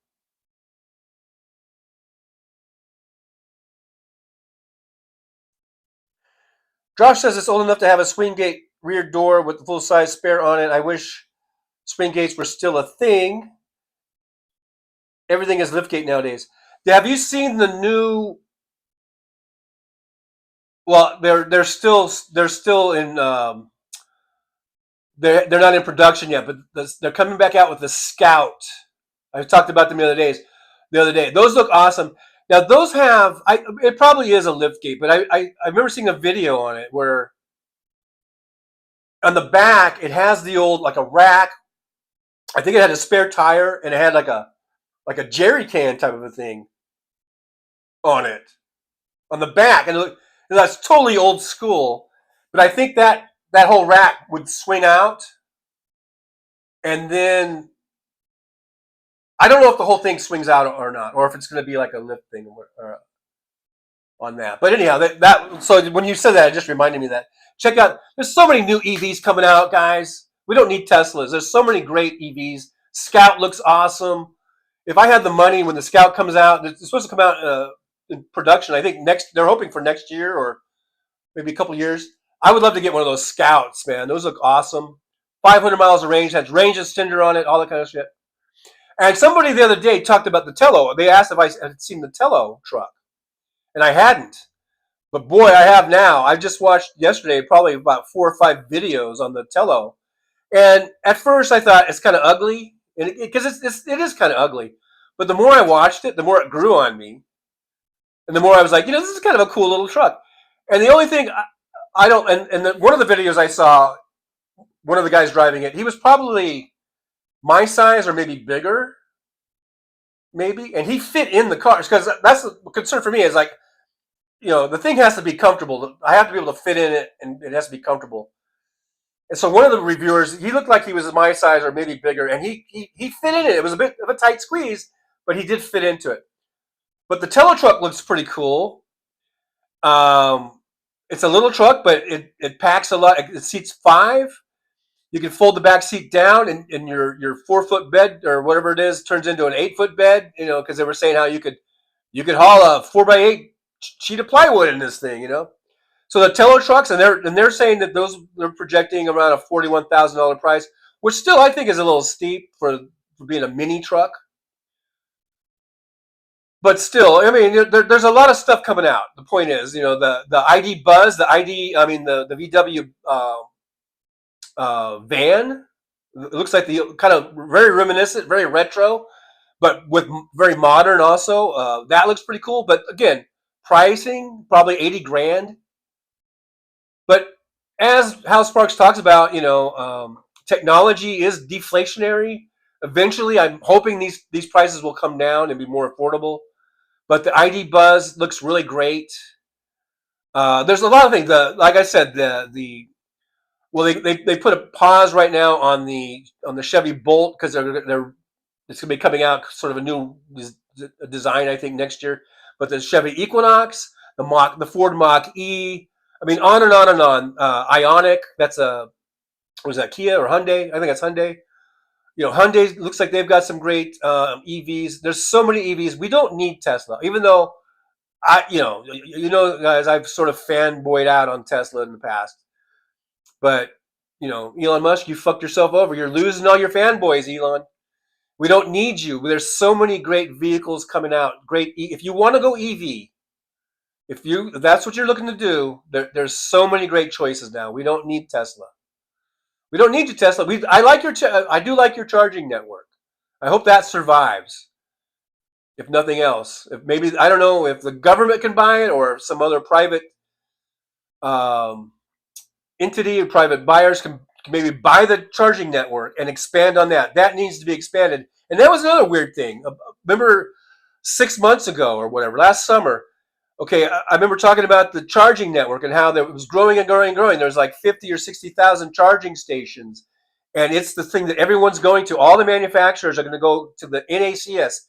Josh says it's old enough to have a swing gate rear door with the full-size spare on it. I wish swing gates were still a thing. Everything is liftgate nowadays. Have you seen the new? Well, they're still in. They're not in production yet, but they're coming back out with the Scout. I talked about them the other day. Those look awesome. Now those have. It probably is a liftgate, but I remember seeing a video on it where on the back it has the old like a rack. I think it had a spare tire and it had like a jerry can type of a thing on it on the back, and that's totally old school. But I think that whole rack would swing out, and then I don't know if the whole thing swings out or not, or if it's going to be like a lift thing on that. But anyhow, so when you said that, it just reminded me of that. Check out, there's so many new EVs coming out, guys. We don't need Teslas. There's so many great EVs. Scout looks awesome. If I had the money when the Scout comes out, it's supposed to come out in production. I think they're hoping for next year or maybe a couple years. I would love to get one of those Scouts, man. Those look awesome. 500 miles of range, has range extender on it, all that kind of shit. And somebody the other day talked about the Tello. They asked if I had seen the Tello truck, and I hadn't. But boy, I have now. I just watched yesterday probably about 4 or 5 videos on the Tello. And at first I thought it's kind of ugly, because it is kind of ugly. But the more I watched it, the more it grew on me. And the more I was like, this is kind of a cool little truck. And the only thing one of the videos I saw, one of the guys driving it, he was probably my size or maybe bigger, maybe. And he fit in the car, because that's the concern for me is like, the thing has to be comfortable. I have to be able to fit in it, and it has to be comfortable. And so one of the reviewers, he looked like he was my size or maybe bigger, and he fit in it. It was a bit of a tight squeeze, but he did fit into it. But the Tello truck looks pretty cool. It's a little truck, but it packs a lot. It seats 5. You can fold the back seat down, and your 4-foot bed or whatever it is turns into an 8-foot bed. You know, because they were saying how you could haul a 4x8 sheet of plywood in this thing. You know, so the Tello trucks, and they're saying that they're projecting around a $41,000 price, which still I think is a little steep for being a mini truck. But still, I mean, there's a lot of stuff coming out. The point is, you know, the ID Buzz, the VW van. It looks like the kind of very reminiscent, very retro, but with very modern also. That looks pretty cool. But again, pricing probably 80 grand. But as Hal Sparks talks about, you know, technology is deflationary. Eventually, I'm hoping these prices will come down and be more affordable. But the ID Buzz looks really great. There's a lot of things. Like I said, they put a pause right now on the Chevy Bolt because it's going to be coming out sort of a new design, I think, next year. But the Chevy Equinox, the Ford Mach-E, I mean, on and on and on. Ioniq, was that Kia or Hyundai? I think that's Hyundai. You know, Hyundai looks like they've got some great EVs. There's so many EVs. We don't need Tesla, even though guys, I've sort of fanboyed out on Tesla in the past. But, you know, Elon Musk, you fucked yourself over. You're losing all your fanboys, Elon. We don't need you. There's so many great vehicles coming out. If you want to go EV, if that's what you're looking to do, there's so many great choices now. We don't need Tesla. We don't need you, Tesla. I do like your charging network. I hope that survives. If nothing else, if maybe, I don't know if the government can buy it or some other private entity or private buyers can maybe buy the charging network and expand on that. That needs to be expanded. And that was another weird thing. Remember 6 months ago or whatever, last summer, okay, I remember talking about the charging network and how it was growing and growing and growing. There's like 50 or 60,000 charging stations. And it's the thing that everyone's going to. All the manufacturers are going to go to the NACS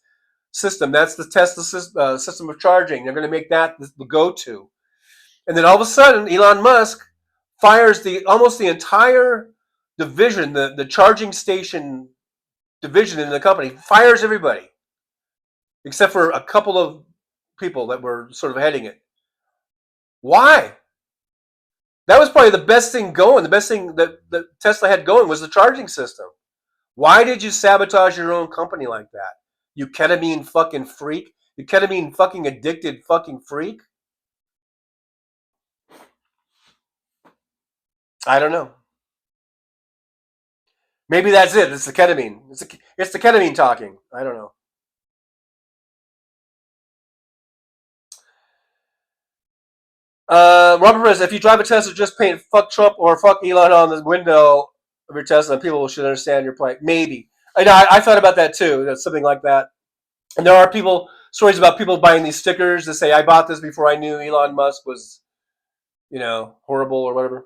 system. That's the Tesla system of charging. They're going to make that the go-to. And then all of a sudden, Elon Musk fires almost the entire division, the charging station division in the company, fires everybody. Except for a couple of people that were sort of heading it. Why? That was probably the best thing going. The best thing that Tesla had going was the charging system. Why did you sabotage your own company like that? You ketamine fucking freak. You ketamine fucking addicted fucking freak. I don't know. Maybe that's it. It's the ketamine. It's the ketamine talking. I don't know. Robert Perez, if you drive a Tesla, just paint "fuck Trump" or "fuck Elon" on the window of your Tesla, and people should understand your plight. Maybe. I thought about that too. That's something like that. And there are stories about people buying these stickers that say, "I bought this before I knew Elon Musk was, horrible or whatever."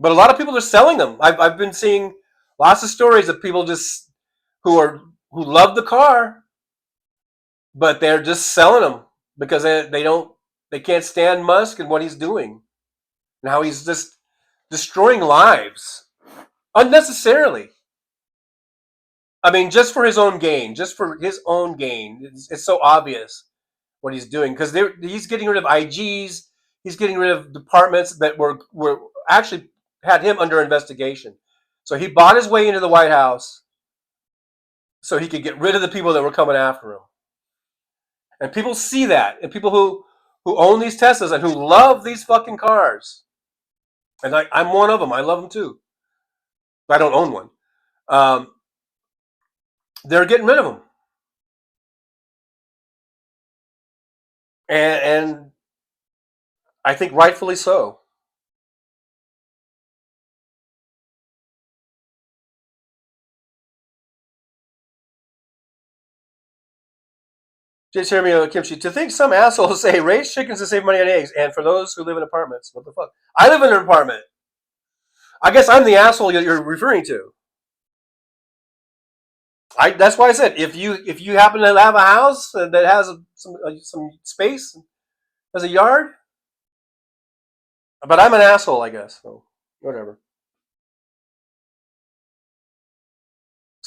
But a lot of people are selling them. I've been seeing lots of stories of people just who love the car, but they're just selling them because they can't stand Musk and what he's doing and how he's just destroying lives unnecessarily. I mean, just for his own gain, It's so obvious what he's doing because he's getting rid of IGs. He's getting rid of departments that were actually had him under investigation. So he bought his way into the White House so he could get rid of the people that were coming after him. And people see that. And people who own these Teslas and who love these fucking cars. And I'm one of them. I love them too. I don't own one. They're getting rid of them. And I think rightfully so. Just hear me, Kimchi. To think some assholes say raise chickens to save money on eggs, and for those who live in apartments, what the fuck? I live in an apartment. I guess I'm the asshole you're referring to. That's why I said if you happen to have a house that has some space, has a yard, but I'm an asshole, I guess. So whatever.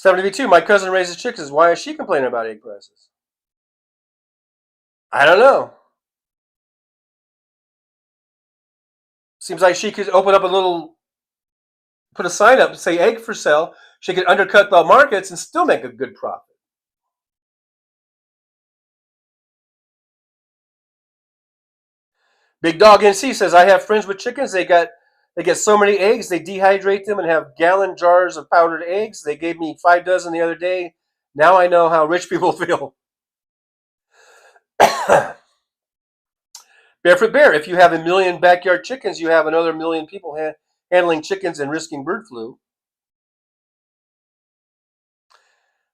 72, my cousin raises chickens. Why is she complaining about egg prices? I don't know. Seems like she could open up put a sign up, say egg for sale. She could undercut the markets and still make a good profit. Big Dog NC says, I have friends with chickens. They get so many eggs, they dehydrate them and have gallon jars of powdered eggs. They gave me 5 dozen the other day. Now I know how rich people feel. Barefoot Bear, if you have 1 million backyard chickens, you have another 1 million people handling chickens and risking bird flu.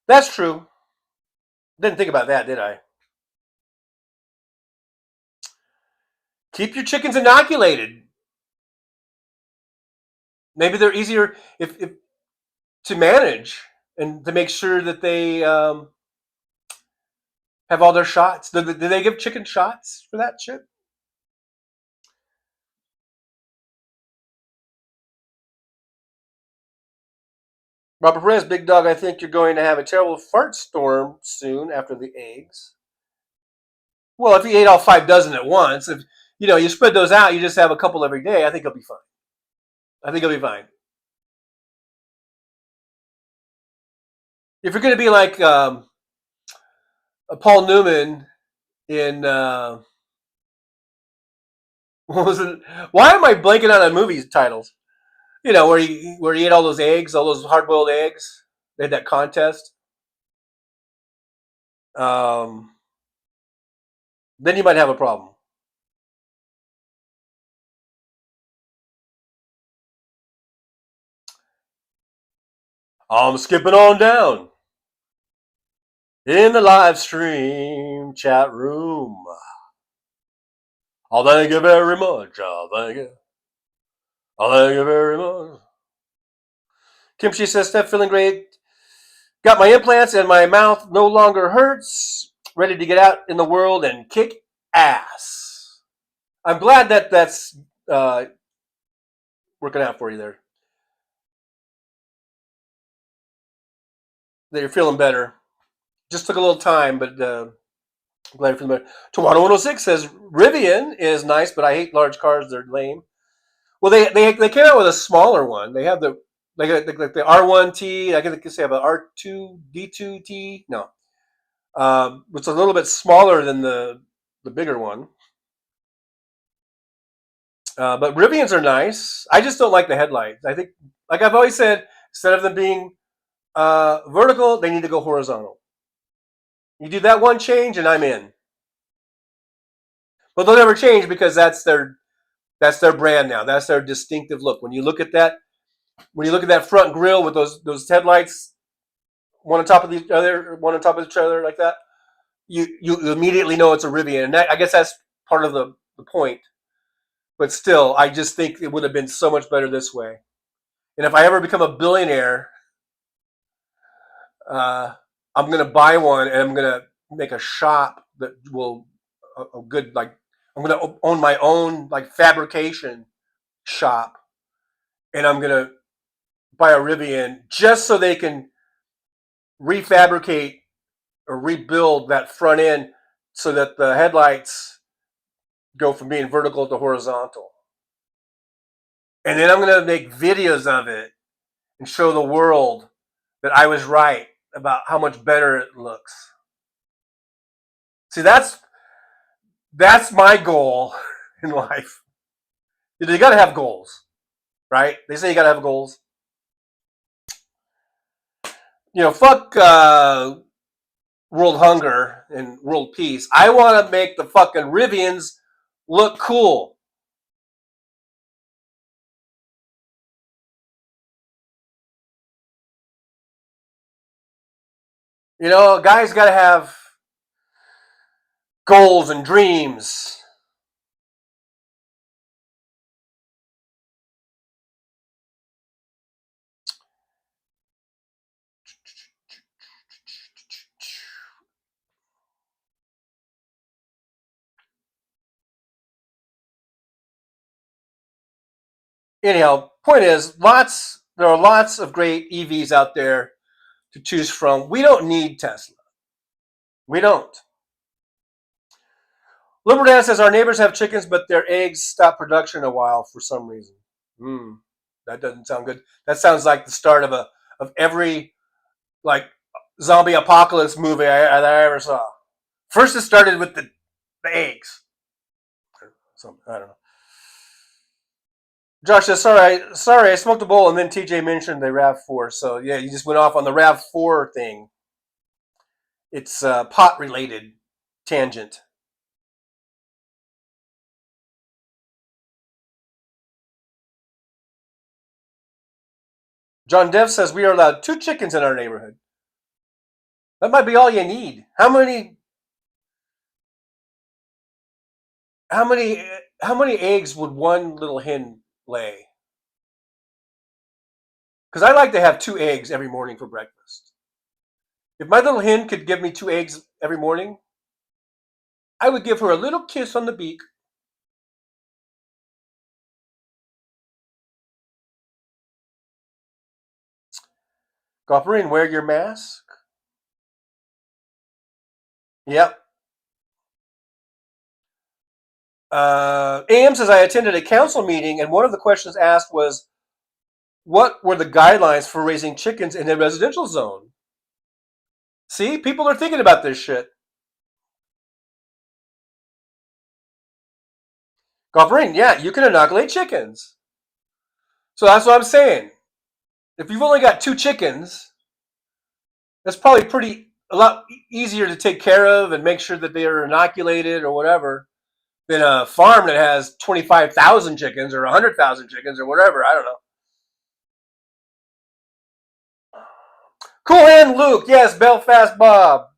That's true. Didn't think about that, did I? Keep your chickens inoculated. Maybe they're easier if to manage and to make sure that they have all their shots. Do they give chicken shots for that shit? Robert Perez, Big Dog, I think you're going to have a terrible fart storm soon after the eggs. Well, if you ate all 5 dozen at once, if you spread those out, you just have a couple every day, I think you'll be fine. If you're going to be like Paul Newman in what was it? Why am I blanking on movie titles? Where he ate all those eggs, all those hard-boiled eggs. They had that contest. Then you might have a problem. I'm skipping on down in the live stream chat room. I'll thank you very much. I'll thank you very much. Kimchi says, Steph, feeling great. Got my implants and my mouth no longer hurts. Ready to get out in the world and kick ass. I'm glad that's working out for you there. That you're feeling better. Just took a little time, but I'm glad you're feeling better. Toronto 106 says, Rivian is nice, but I hate large cars. They're lame. Well, they came out with a smaller one. They have the R1T. I guess they have an R2 D2T. No, it's a little bit smaller than the bigger one. But Rivians are nice. I just don't like the headlights. I think, like I've always said, instead of them being vertical, they need to go horizontal. You do that one change, and I'm in. But they'll never change because that's their brand now. That's their distinctive look. When you look at that front grille with those headlights, one on top of each other like that, you immediately know it's a Rivian. And I guess that's part of the point. But still, I just think it would have been so much better this way. And if I ever become a billionaire, I'm going to buy one, and I'm going to make a shop that will I'm going to own my own fabrication shop, and I'm going to buy a Rivian just so they can refabricate or rebuild that front end so that the headlights go from being vertical to horizontal. And then I'm going to make videos of it and show the world that I was right about how much better it looks. See, that's my goal in life. You got to have goals, right? They say you got to have goals. Fuck world hunger and world peace. I want to make the fucking Rivians look cool. A guy's got to have goals and dreams. Anyhow, point is, there are lots of great EVs out there to choose from. We don't need Tesla. We don't. Liberal Dan says our neighbors have chickens, but their eggs stop production a while for some reason. That doesn't sound good. That sounds like the start of every like zombie apocalypse movie that I ever saw. First, it started with the eggs. I don't know. Josh says, sorry, I smoked a bowl, and then TJ mentioned the RAV4. So yeah, you just went off on the RAV4 thing. It's a pot-related tangent. John Dev says we are allowed 2 chickens in our neighborhood. That might be all you need. How many eggs would one little hen lay? Because I like to have 2 eggs every morning for breakfast. If my little hen could give me 2 eggs every morning, I would give her a little kiss on the beak. Golferine, wear your mask. Yep. AM says I attended a council meeting, and one of the questions asked was, what were the guidelines for raising chickens in a residential zone? See, people are thinking about this shit. Golferine, yeah, you can inoculate chickens. So that's what I'm saying. If you've only got 2 chickens, that's probably a lot easier to take care of and make sure that they are inoculated or whatever than a farm that has 25,000 chickens or 100,000 chickens or whatever. I don't know. Cool Hand Luke, yes, Belfast Bob.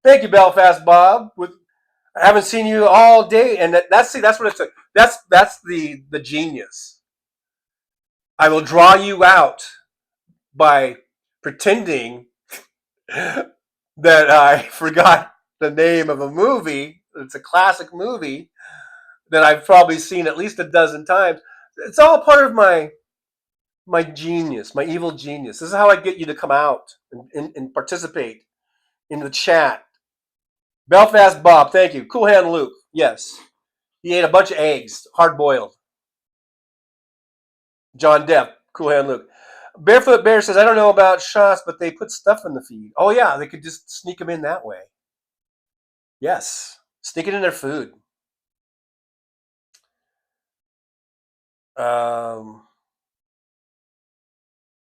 Thank you, Belfast Bob. I haven't seen you all day, and that's what it took. That's the genius. I will draw you out by pretending that I forgot the name of a movie. It's a classic movie that I've probably seen at least a dozen times. It's all part of my genius, my evil genius. This is how I get you to come out and participate in the chat. Belfast Bob, thank you. Cool Hand Luke, yes. He ate a bunch of eggs, hard-boiled. John Depp, Cool Hand Luke. Barefoot Bear says, I don't know about shots, but they put stuff in the feed. Oh, yeah, they could just sneak them in that way. Yes, sneak it in their food.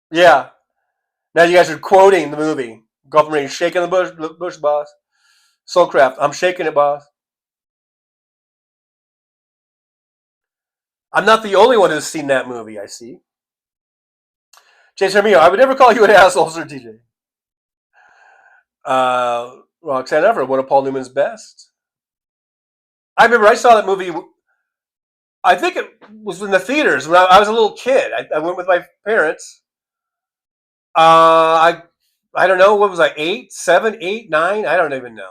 Yeah. Now you guys are quoting the movie. Golf Marine, shaking the bush, boss. Soulcraft, I'm shaking it, boss. I'm not the only one who's seen that movie, I see. James Hermio, I would never call you an asshole, Sir TJ. Roxanne Everett, one of Paul Newman's best. I remember I saw that movie. I think it was in the theaters when I was a little kid. I went with my parents. I don't know, what was I, 8, 7, 8, 9? I don't even know.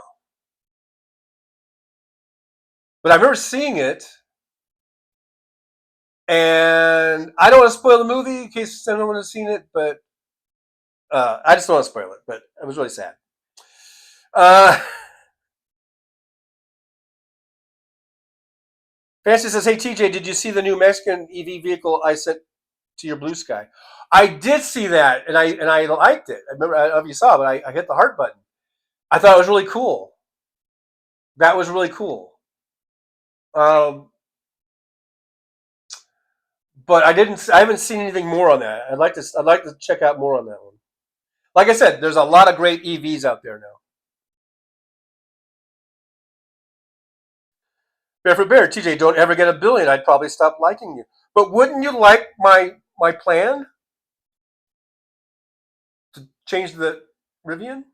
But I remember seeing it. And I don't want to spoil the movie in case anyone has seen it, but I just don't want to spoil it. But it was really sad. Fancy says, hey, TJ, did you see the new Mexican EV vehicle I sent to your Blue Sky? I did see that, and I liked it. I remember, I don't know if you saw, but I hit the heart button. I thought it was really cool. That was really cool. But I haven't seen anything more on that. I'd like to check out more on that one. Like I said, there's a lot of great EVs out there now. Barefoot Bear, TJ, don't ever get $1 billion. I'd probably stop liking you. But wouldn't you like my plan to change the Rivian?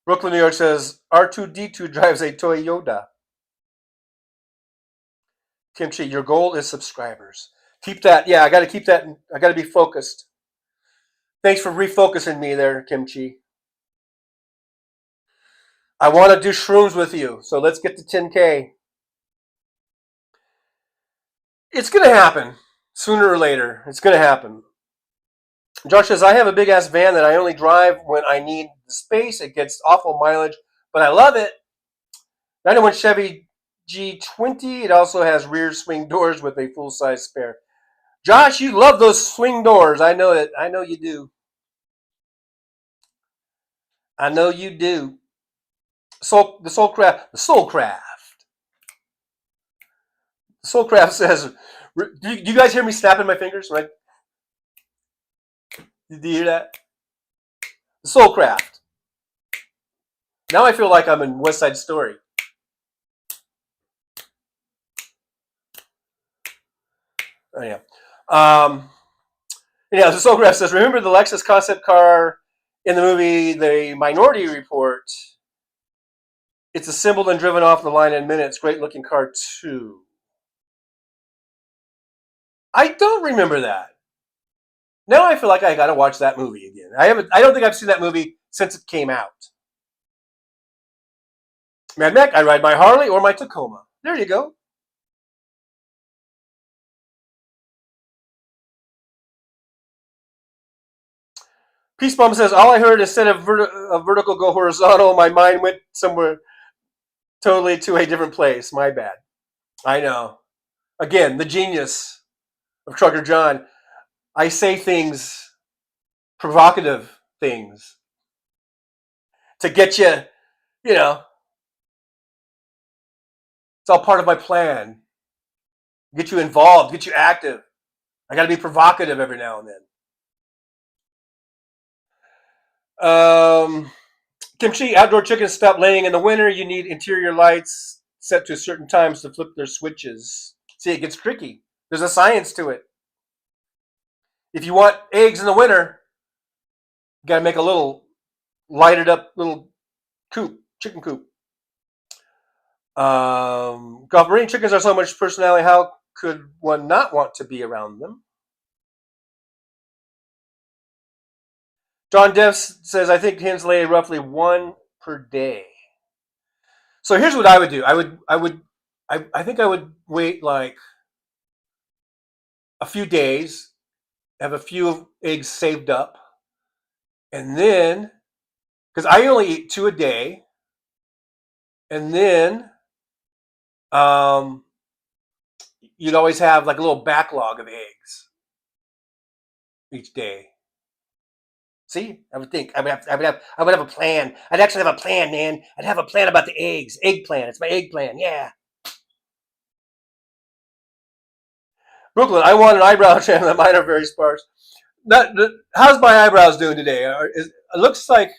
Brooklyn, New York says R2D2 drives a Toyota. Kimchi, your goal is subscribers. Keep that. Yeah, I got to keep that. I got to be focused. Thanks for refocusing me there, Kimchi. I want to do shrooms with you, so let's get to 10K. It's going to happen sooner or later. It's going to happen. Josh says, I have a big ass van that I only drive when I need the space. It gets awful mileage, but I love it. 91 Chevy G20. It also has rear swing doors with a full size spare. Josh, you love those swing doors. I know it. I know you do. I know you do. The Soulcraft says, do you guys hear me snapping my fingers? Right? Did you hear that? The Soulcraft. Now I feel like I'm in West Side Story. Oh yeah. Yeah, the Soulcraft says, remember the Lexus concept car in the movie The Minority Report? It's assembled and driven off the line in minutes. Great looking car too. I don't remember that. Now I feel like I got to watch that movie again. I don't think I've seen that movie since it came out. Mad Mac, I ride my Harley or my Tacoma. There you go. Peace Bomb says, all I heard instead of vertical go horizontal, my mind went somewhere totally to a different place. My bad. I know. Again, the genius of Trucker John. I say things, provocative things, to get you, you know, it's all part of my plan. Get you involved, get you active. I got to be provocative every now and then. Kimchi, outdoor chickens stop laying in the winter. You need interior lights set to certain times to flip their switches. See, it gets tricky. There's a science to it. If you want eggs in the winter, you got to make a little lighted up little coop, chicken coop. Gulf Marine chickens are so much personality. How could one not want to be around them? John Deffs says, I think hens lay roughly 1 per day. So here's what I would do. I think I would wait like a few days, have a few eggs saved up, and then, because I only eat 2 a day, and then you'd always have like a little backlog of eggs each day. See, I would think I would have a plan. I'd actually have a plan, man. I'd have a plan about the eggs. Egg plan. It's my egg plan. Yeah. Brooklyn, I want an eyebrow channel. Mine are very sparse. How's my eyebrows doing today? It looks like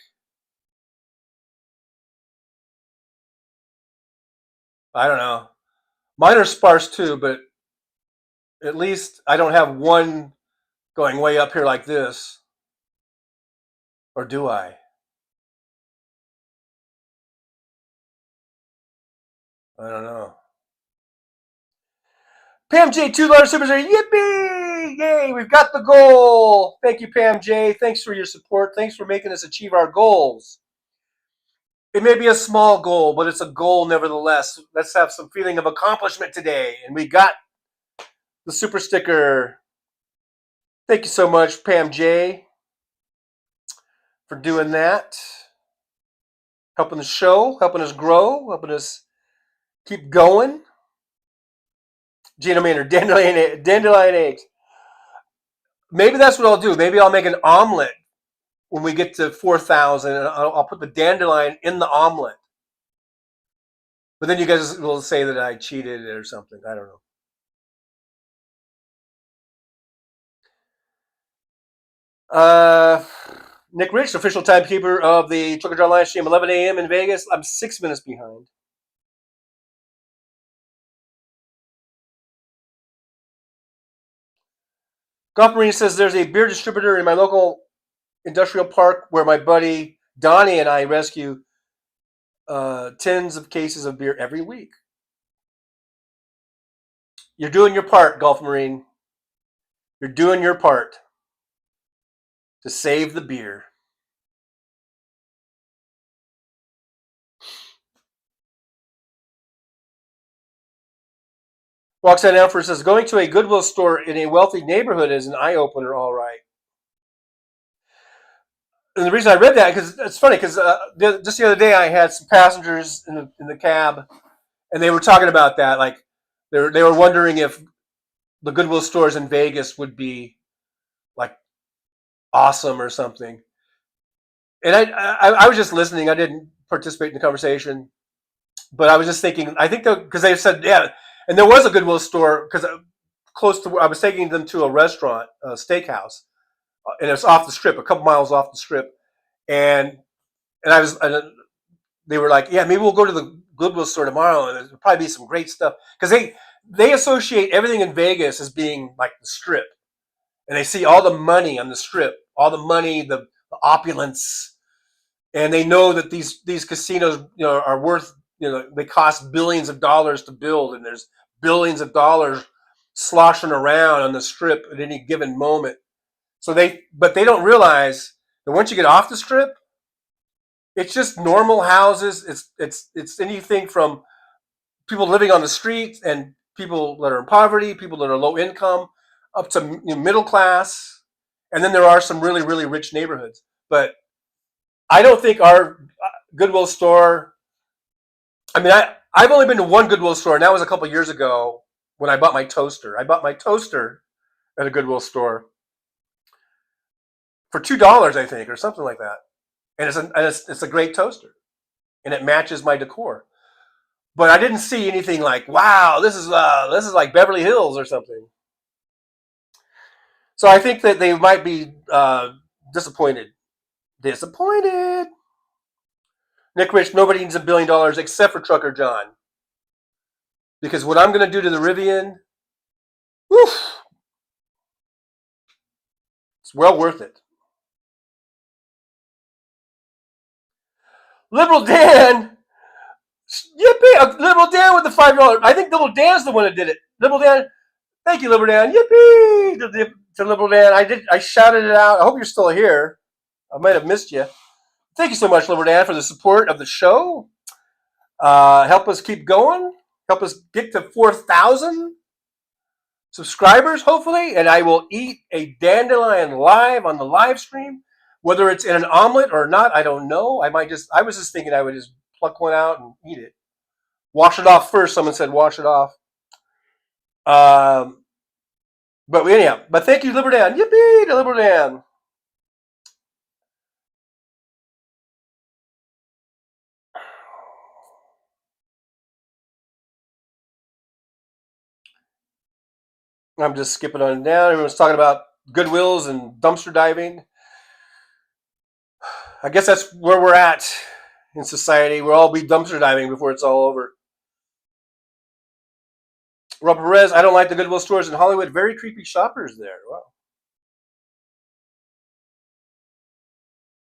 I don't know. Mine are sparse too, but at least I don't have one going way up here like this. Or do I? I don't know. Pam J, $2 super chat. Yippee! Yay! We've got the goal. Thank you, Pam J. Thanks for your support. Thanks for making us achieve our goals. It may be a small goal, but it's a goal nevertheless. Let's have some feeling of accomplishment today. And we got the super sticker. Thank you so much, Pam J, for doing that. Helping the show, helping us grow, helping us keep going. Gina Maynard, dandelion eggs. Maybe that's what I'll do. Maybe I'll make an omelet when we get to 4,000, and I'll put the dandelion in the omelet. But then you guys will say that I cheated or something. I don't know. Nick Rich, official timekeeper of the Trucker John live stream, 11 a.m. in Vegas. I'm 6 minutes behind. Golf Marine says there's a beer distributor in my local industrial park where my buddy Donnie and I rescue tens of cases of beer every week. You're doing your part, Golf Marine. You're doing your part to save the beer. Roxanne Alford says, going to a Goodwill store in a wealthy neighborhood is an eye-opener, all right. And the reason I read that, because it's funny, because just the other day I had some passengers in the cab, and they were talking about that. Like, they were wondering if the Goodwill stores in Vegas would be, like, awesome or something. And I was just listening. I didn't participate in the conversation. But I was just thinking, I think because they said, yeah, and there was a Goodwill store, because close to where I was taking them to a restaurant, a steakhouse, and it's off the strip, a couple miles off the strip, and they were like, yeah, maybe we'll go to the Goodwill store tomorrow, and there'll probably be some great stuff, because they associate everything in Vegas as being like the strip, and they see all the money on the strip, all the money, the opulence, and they know that these casinos, are worth, they cost billions of dollars to build, and there's billions of dollars sloshing around on the strip at any given moment. But they don't realize that once you get off the strip, it's just normal houses. It's anything from people living on the street and people that are in poverty, people that are low income, up to middle class, and then there are some really, really rich neighborhoods. But I don't think our Goodwill store. I mean, I've only been to one Goodwill store, and that was a couple years ago when I bought my toaster. I bought my toaster at a Goodwill store for $2, I think, or something like that. And it's a great toaster, and it matches my decor. But I didn't see anything like, wow, this is like Beverly Hills or something. So I think that they might be disappointed. Disappointed. Nick Rich, nobody needs $1 billion except for Trucker John. Because what I'm going to do to the Rivian, woof, it's well worth it. Liberal Dan, yippee! Liberal Dan with the $5. I think Liberal Dan's the one that did it. Liberal Dan, thank you, Liberal Dan. Yippee! To Liberal Dan, I shouted it out. I hope you're still here. I might have missed you. Thank you so much, Liberal Dan, for the support of the show. Help us keep going. Help us get to 4,000 subscribers, hopefully, and I will eat a dandelion live on the live stream. Whether it's in an omelet or not, I don't know. I was just thinking I would just pluck one out and eat it. Wash it off first. Someone said wash it off. But anyhow, thank you, Liberal Dan. Yippee to Liberal Dan. I'm just skipping on down. Everyone's talking about Goodwills and dumpster diving. I guess that's where we're at in society. We'll all be dumpster diving before it's all over. Rob Perez, I don't like the Goodwill stores in Hollywood. Very creepy shoppers there. Wow.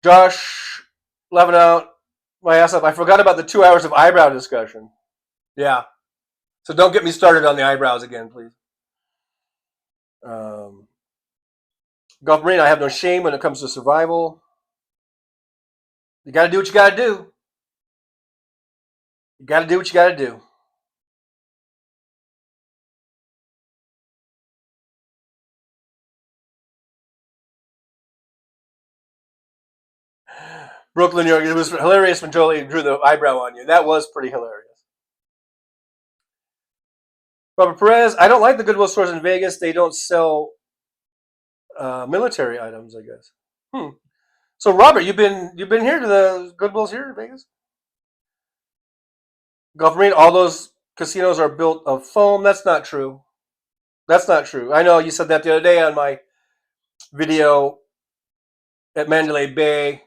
Josh, laughing out my ass up. I forgot about the 2 hours of eyebrow discussion. Yeah. So don't get me started on the eyebrows again, please. Gulf Marine, I have no shame when it comes to survival. You got to do what you got to do. You got to do what you got to do. Brooklyn, New York. It was hilarious when Jolie drew the eyebrow on you. That was pretty hilarious. Robert Perez, I don't like the Goodwill stores in Vegas. They don't sell military items, I guess. So, Robert, you've been here to the Goodwills here in Vegas? Gulf Marine, all those casinos are built of foam. That's not true. That's not true. I know you said that the other day on my video at Mandalay Bay.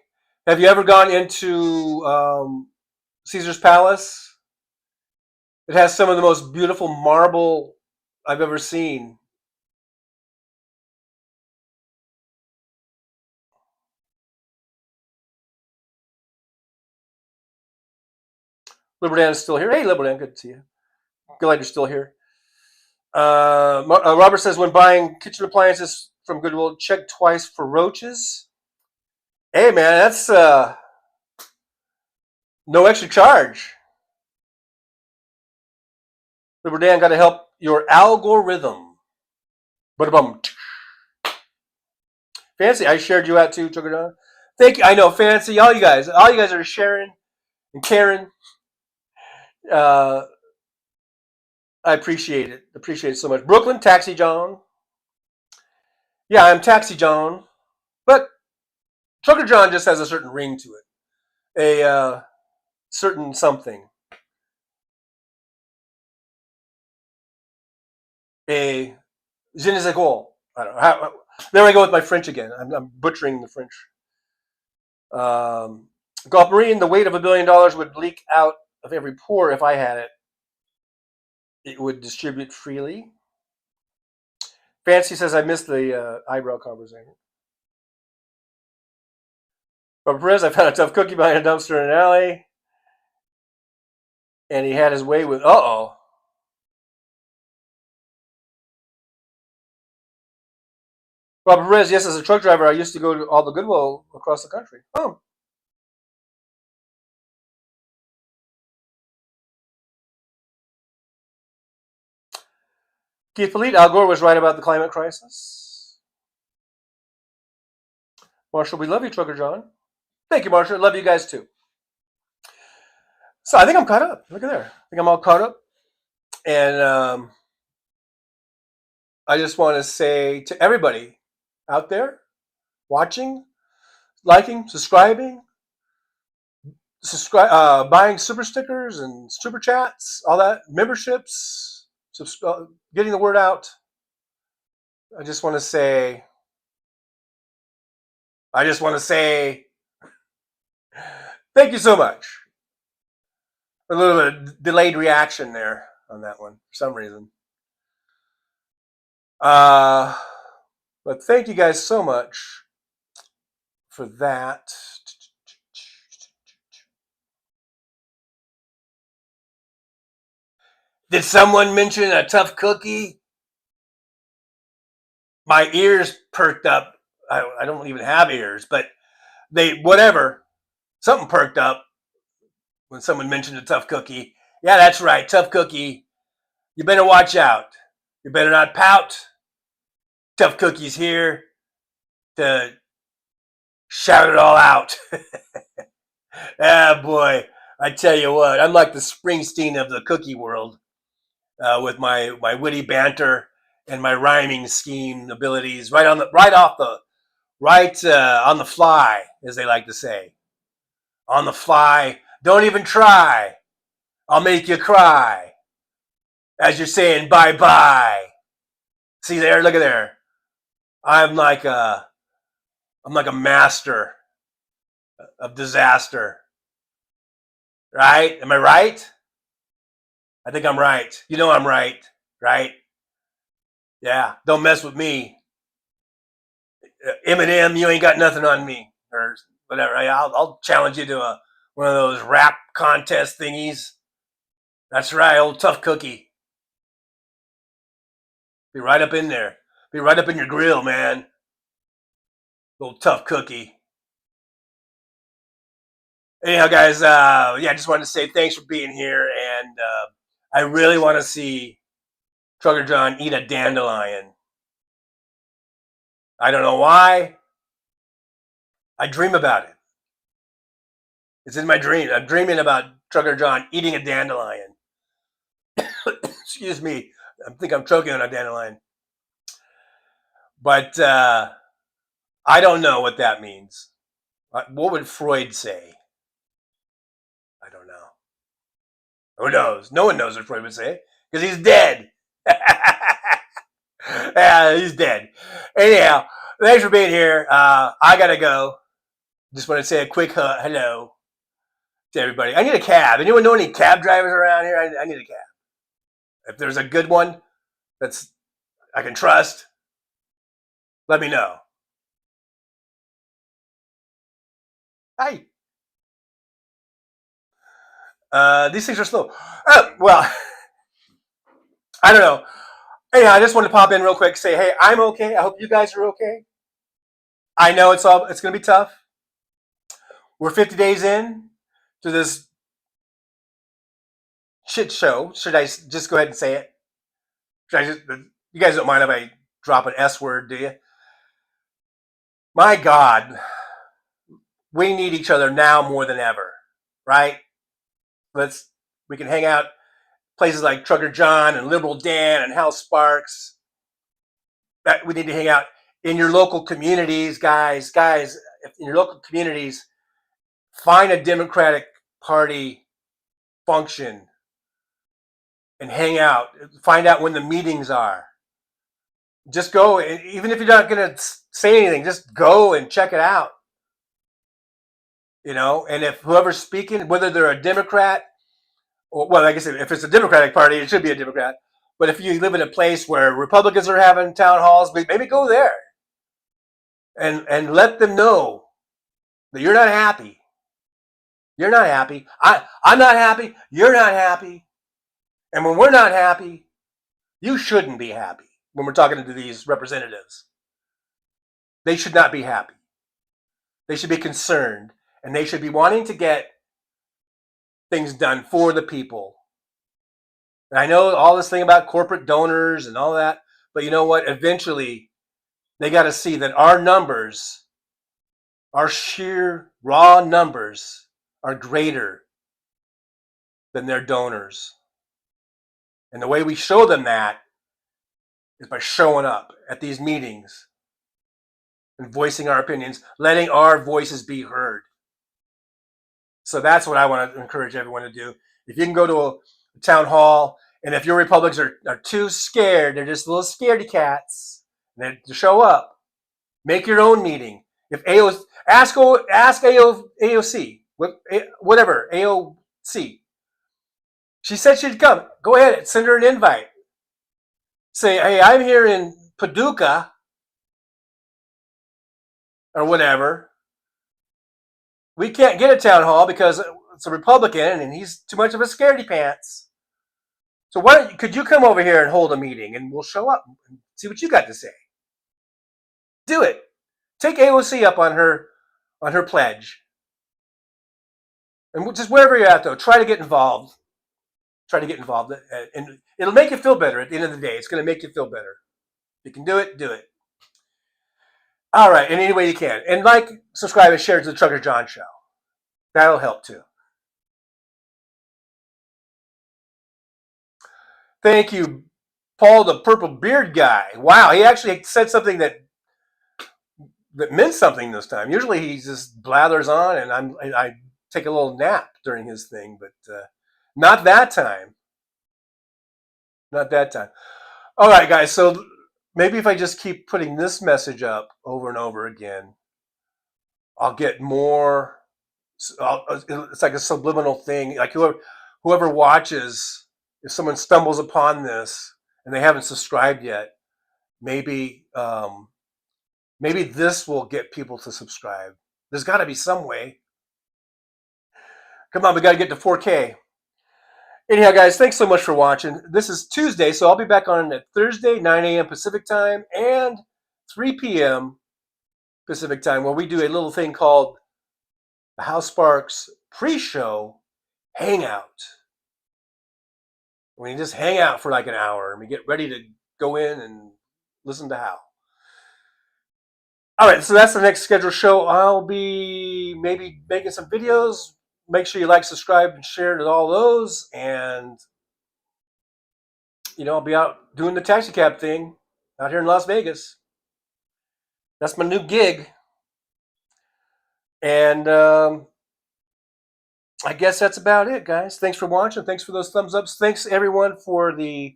Have you ever gone into Caesar's Palace? It has some of the most beautiful marble I've ever seen. Liberdan is still here. Hey, Liberdan, good to see you. Glad you're still here. Robert says, when buying kitchen appliances from Goodwill, check twice for roaches. Hey, man, that's no extra charge. Liberdan got to help your algorithm. Ba-da-bum. Fancy, I shared you out too, Trucker John. Thank you. I know, Fancy, all you guys are sharing and caring. I appreciate it. Appreciate it so much. Brooklyn, Taxi John. Yeah, I'm Taxi John, but Trucker John just has a certain ring to it, a certain something, a je ne sais quoi. I don't know. There I go with my French again. I'm butchering the French. Golf Marine, the weight of $1 billion would leak out of every pore if I had it. It would distribute freely. Fancy says I missed the eyebrow conversation. Robert Perez, I found a tough cookie behind a dumpster in an alley, and he had his way with. Uh-oh. Robert Perez, yes, as a truck driver, I used to go to all the Goodwill across the country. Oh. Keith Polite, Al Gore was right about the climate crisis. Marshall, we love you, Trucker John. Thank you, Marshall. Love you guys too. So I think I'm caught up. Look at there. I think I'm all caught up. And I just want to say to everybody out there watching, liking, subscribing, buying super stickers and super chats, all that, memberships, getting the word out. I just want to say thank you so much. A little bit of delayed reaction there on that one for some reason. But thank you guys so much for that. Did someone mention a tough cookie? My ears perked up. I don't even have ears, but something perked up when someone mentioned a tough cookie. Yeah, that's right, tough cookie. You better watch out. You better not pout. Tough Cookie's here to shout it all out. Ah, boy, I tell you what, I'm like the Springsteen of the cookie world with my witty banter and my rhyming scheme abilities right on the fly, as they like to say. On the fly, don't even try. I'll make you cry. As you're saying bye-bye. See there, look at there. I'm like a master of disaster. Right? Am I right? I think I'm right. You know I'm right, right? Yeah, don't mess with me. Eminem, you ain't got nothing on me, or whatever. I'll challenge you to one of those rap contest thingies. That's right, old tough cookie. Be right up in there. Be right up in your grill, man. Old tough cookie. Anyhow, guys, I just wanted to say thanks for being here, and I really want to see Trucker John eat a dandelion. I don't know why. I dream about it. It's in my dream. I'm dreaming about Trucker John eating a dandelion. Excuse me. I think I'm choking on a dandelion. But I don't know what that means. What would Freud say? I don't know. Who knows? No one knows what Freud would say because he's dead. Yeah, he's dead. Anyhow, thanks for being here. I gotta go. Just want to say a quick hello to everybody. I need a cab. Anyone know any cab drivers around here? I need a cab. If there's a good one that's I can trust, let me know. Hi. These things are slow. Oh, well, I don't know. Anyhow, I just wanted to pop in real quick, say, hey, I'm okay. I hope you guys are okay. I know it's going to be tough. We're 50 days in to this shit show. Should I just go ahead and say it? You guys don't mind if I drop an S word, do you? My God, we need each other now more than ever, right? We can hang out places like Trucker John and Liberal Dan and Hal Sparks. That we need to hang out in your local communities, guys. In your local communities, find a Democratic Party function and hang out. Find out when the meetings are. Just go, even if you're not going to say anything, just go and check it out. And if whoever's speaking, whether they're a Democrat, well, I guess if it's a Democratic Party, it should be a Democrat. But if you live in a place where Republicans are having town halls, maybe go there and let them know that you're not happy. You're not happy. I'm not happy. You're not happy. And when we're not happy, you shouldn't be happy. When we're talking to these representatives, they should not be happy. They should be concerned, and they should be wanting to get things done for the people. And I know all this thing about corporate donors and all that, but you know what? Eventually, they got to see that our numbers, our sheer raw numbers, are greater than their donors. And the way we show them that is by showing up at these meetings and voicing our opinions, letting our voices be heard. So that's what I want to encourage everyone to do. If you can go to a town hall, and if your Republicans are too scared, they're just little scaredy cats, to show up, make your own meeting. If ask AOC, whatever, AOC. She said she'd come. Go ahead, send her an invite. Say, hey, I'm here in Paducah or whatever. We can't get a town hall because it's a Republican and he's too much of a scaredy pants. So could you come over here and hold a meeting and we'll show up and see what you got to say? Do it. Take AOC up on her pledge. And just wherever you're at, though, try to get involved. Try to get involved. And it'll make you feel better at the end of the day. It's going to make you feel better. If you can do it, do it. All right, in any way you can. And subscribe, and share to the Trucker John Show. That'll help too. Thank you, Paul the Purple Beard Guy. Wow, he actually said something that meant something this time. Usually he just blathers on, and I take a little nap during his thing, but not that time. Not that time. All right, guys, so maybe if I just keep putting this message up over and over again, I'll get more. It's like a subliminal thing. Like whoever watches, if someone stumbles upon this and they haven't subscribed yet, maybe this will get people to subscribe. There's got to be some way. Come on, we got to get to 4K. Anyhow, guys, thanks so much for watching. This is Tuesday, so I'll be back on at Thursday, 9 a.m. Pacific time and 3 p.m. Pacific time, where we do a little thing called the Hal Sparks pre-show hangout. We just hang out for like an hour and we get ready to go in and listen to Hal. All right, so that's the next scheduled show. I'll be maybe making some videos. Make sure you like, subscribe, and share to all those. And, I'll be out doing the taxi cab thing out here in Las Vegas. That's my new gig. And I guess that's about it, guys. Thanks for watching. Thanks for those thumbs ups. Thanks, everyone, for the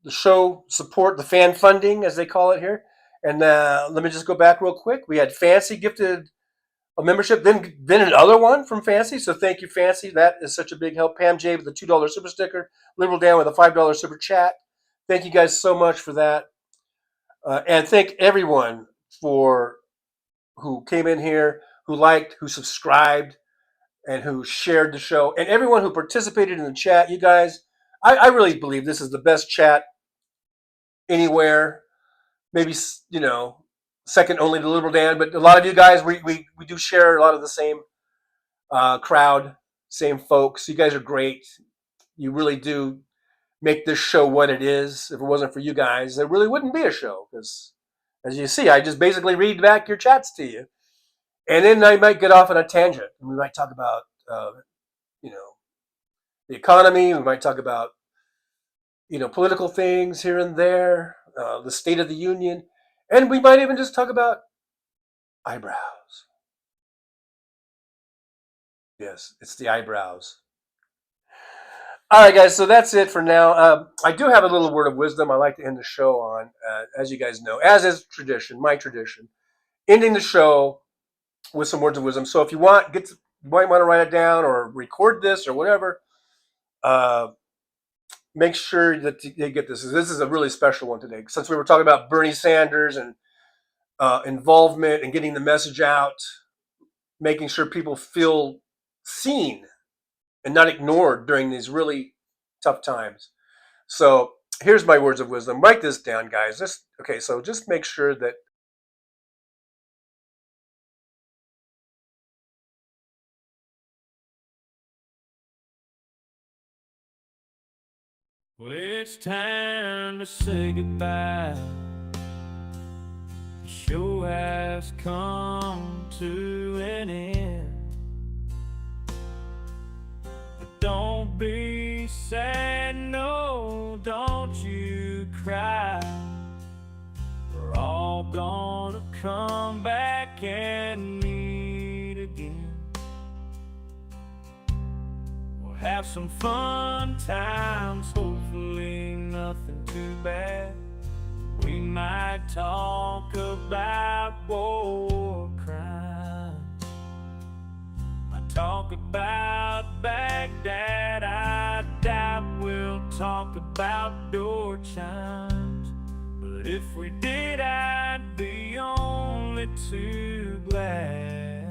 show support, the fan funding, as they call it here. And let me just go back real quick. We had Fancy gifted a membership, then another one from Fancy. So thank you, Fancy. That is such a big help. Pam J with a $2 super sticker. Liberal Dan with a $5 super chat. Thank you guys so much for that. And thank everyone who came in here, who liked, who subscribed, and who shared the show. And everyone who participated in the chat. You guys, I really believe this is the best chat anywhere. Maybe, second only to Liberal Dan, but a lot of you guys, we do share a lot of the same crowd, same folks. You guys are great. You really do make this show what it is. If it wasn't for you guys, there really wouldn't be a show, because as you see, I just basically read back your chats to you. And then I might get off on a tangent, and we might talk about, the economy. We might talk about, political things here and there, the State of the Union, and we might even just talk about eyebrows. Yes, it's the eyebrows. All right, guys, so that's it for now. I do have a little word of wisdom I like to end the show on, as you guys know, as is tradition, my tradition, ending the show with some words of wisdom. So if you want, you might want to write it down or record this or whatever. Make sure that you get this. This is a really special one today. Since we were talking about Bernie Sanders and involvement and getting the message out, making sure people feel seen and not ignored during these really tough times. So here's my words of wisdom. Write this down, guys. So just make sure that Well, it's time to say goodbye. The show has come to an end. But don't be sad, no, don't you cry. We're all gonna come back and meet again. Have some fun times, hopefully nothing too bad. We might talk about war crimes, might talk about Baghdad. I doubt we'll talk about door chimes, but if we did, I'd be only too glad.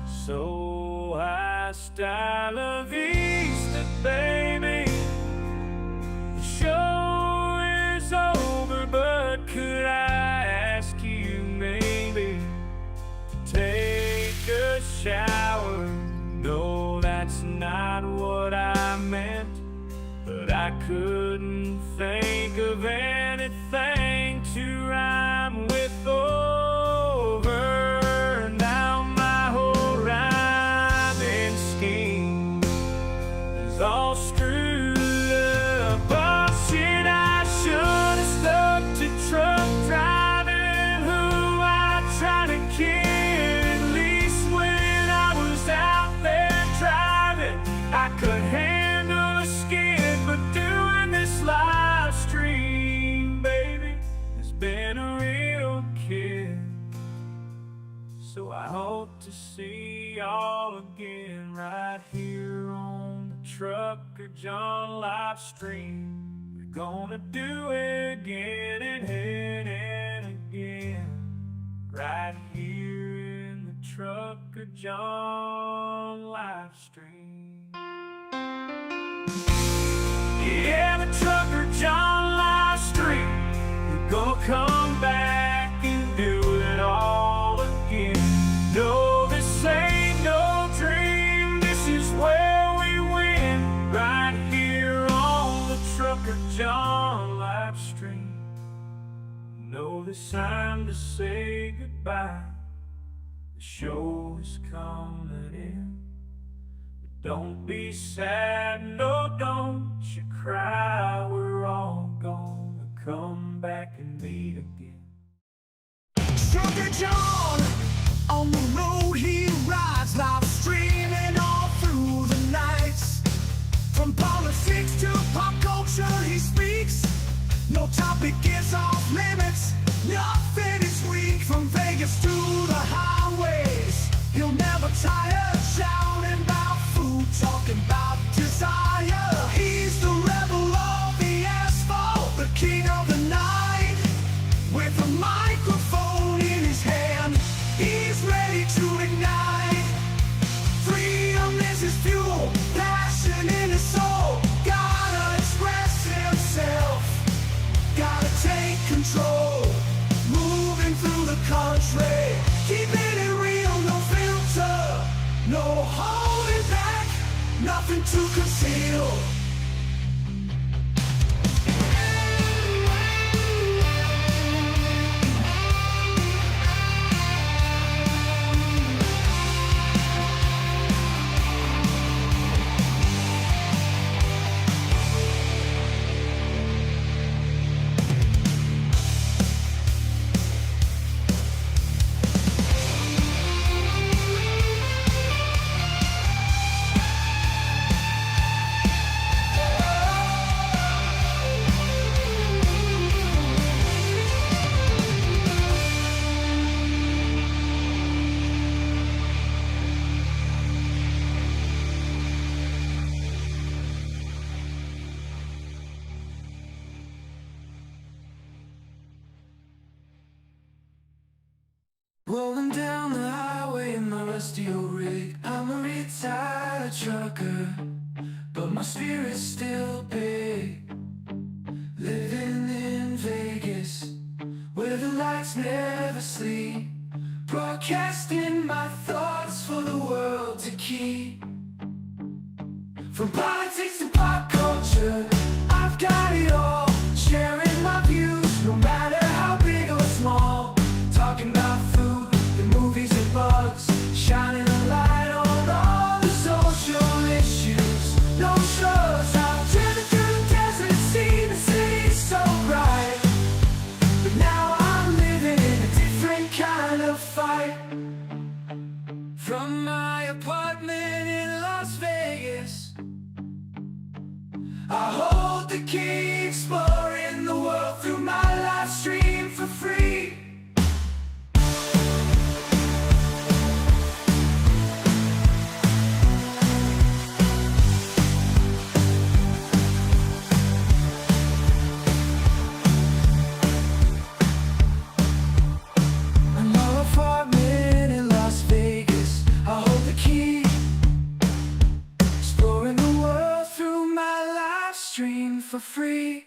So hasta la vista, baby. The show is over, but could I ask you maybe to take a shower? No, that's not what I meant, but I couldn't think of anything to rhyme with over. Now my whole rhyming scheme is all screwed up. Oh shit, I should have stuck to truck driving, who I tried to kid. At least when I was out there driving, I could handle a skid, but doing this live stream, baby, has been a real kick. So I hope to see y'all again right here on the Trucker John live stream. We're gonna do it again and again, right here in the Trucker John live stream. Yeah, the Trucker John live stream. We're gonna come back and do it all again. No, this ain't no dream. This is where we win, right here on the Trucker John live stream. No, this time to say goodbye. The show is coming in. But don't be sad, no, don't you cry. We're all gonna come back and meet again. Trucker John, on the road he rides, live streaming all through the nights. From politics to pop culture he speaks. No topic is off limits, nothing is weak. From Vegas to the highways, he'll never tire. Shouting about food, talking about desire. He's the rebel of the asphalt, the king of the night. With a microphone in his hand, he's ready to ignite. Freedom is his fuel, passion in his soul. Gotta express himself, gotta take control. Moving through the country, keeping it real, no filter, no holding back, nothing to conceal. Rolling down the highway in my rusty old rig. I'm a retired trucker, but my spirit's still big. Living in Vegas, where the lights never sleep. Broadcasting my thoughts for the world to keep. From politics to pop culture, I've got it all. Sharing my views, no matter how big or small. Talking about food, the movies and bugs. Shining a light on all the social issues. No shows, I've driven through the desert, seen the city so bright. But now I'm living in a different kind of fight. From my apartment in Las Vegas, I hold the key, exploring the world through my live stream for free. In my apartment in Las Vegas, I hold the key, exploring the world through my live stream for free.